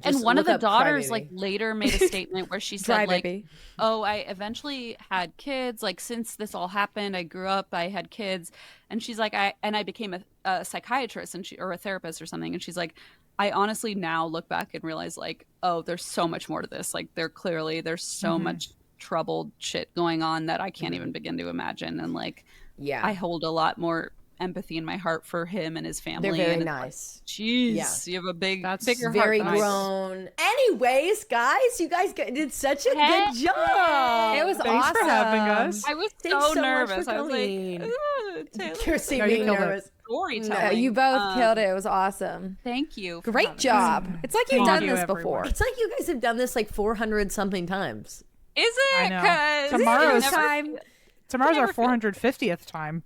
And one of the look up daughters Crybaby. like later made a statement where she said like, Crybaby. oh, I eventually had kids. Like, since this all happened, I grew up, I had kids. And she's like, I became a psychiatrist or a therapist or something. And she's like, I honestly now look back and realize like, oh, there's so much more to this. Like, there's so much troubled shit going on that I can't even begin to imagine. And like, I hold a lot more empathy in my heart for him and his family. They're very and nice. Jeez, you have a bigger Very heart than I do. grown. Anyways, guys, you guys did such a good job. It was Thanks awesome. for having us. I was Thanks so so much nervous. for I was coming. like, Taylor, Kirsty No, you being killed it. nervous. storytelling. You both killed it. It was awesome. Thank you. for Great having job. us. It's like you've Thank done you, this everyone. before. It's like you guys have done this like 400 something times. Is it? I know. 'Cause Tomorrow's you never- Tomorrow's our never feel- 450th time.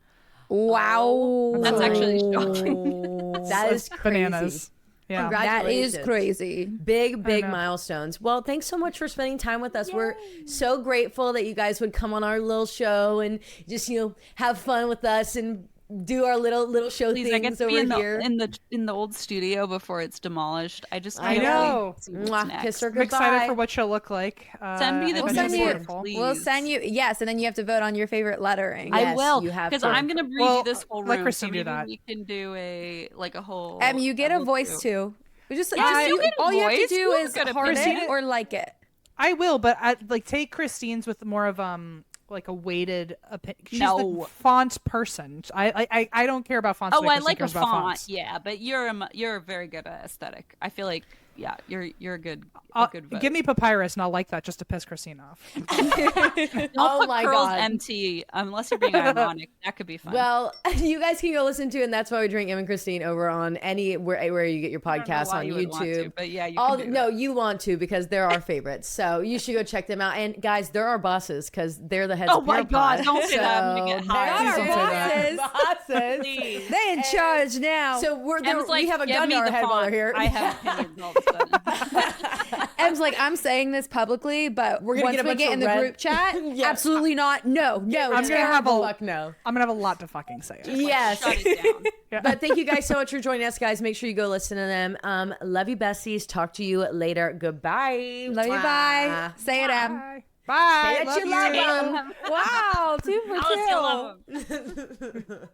Wow. That's actually shocking. That is crazy. Bananas. Yeah. That is Congratulations. crazy. Big know. milestones. Well, thanks so much for spending time with us. We're so grateful that you guys would come on our little show and just, have fun with us and do our little show Please, I get things to be over here. in the old studio before it's demolished. I I know. Kiss her I'm goodbye. excited for what she'll look like. Send me the and We'll it's send you. wonderful. please. We'll send you. Yes, and then you have to vote on your favorite lettering. Yes, I will, you have because to. I'm gonna redo Well, this whole room. let So Christine do maybe that. we can do a whole. You get a voice too. We just, you get a all you have to voice? do Who's is gonna heart pick it it? or like it. I will, but take Christine's with more of like a weighted. She's the No. font person. I don't care about fonts. Oh, I like a Christine cares about font. fonts. Yeah, but you're very good at aesthetic. I feel like you're a good. Good vote. Give me papyrus, and I'll like that just to piss Christine off. Don't Oh put my curls God. MT unless you're being ironic. That could be fun. Well, you guys can go listen to, and that's why we drink Em and Christine over on where you get your I don't know podcasts why on you would want YouTube. to, but yeah, you All can do no, that. you want to because they're our favorites. So you should go check them out. And guys, they're our bosses because they're the heads. Oh of my Parapod. God, don't say that. I'm gonna get So hot. they're Please don't say our bosses. Please. They in charge now. So Em's like, we have a "Give gun me to our the head while font." they're here. I have opinions all of a sudden. Em's like, I'm saying this publicly, but We're gonna once get a we bunch get of in the red- group chat, Yeah. absolutely not. No, I'm gonna have terrible. Fuck no. I'm gonna have a lot to fucking say. Yes. Shut it down. But thank you guys so much for joining us, guys. Make sure you go listen to them. Love you, besties. Talk to you later. Goodbye. Love you. Bye. Say it, Em. Bye. Bye. Say that you love them. Wow, 2 for Alice, you love 'em. two.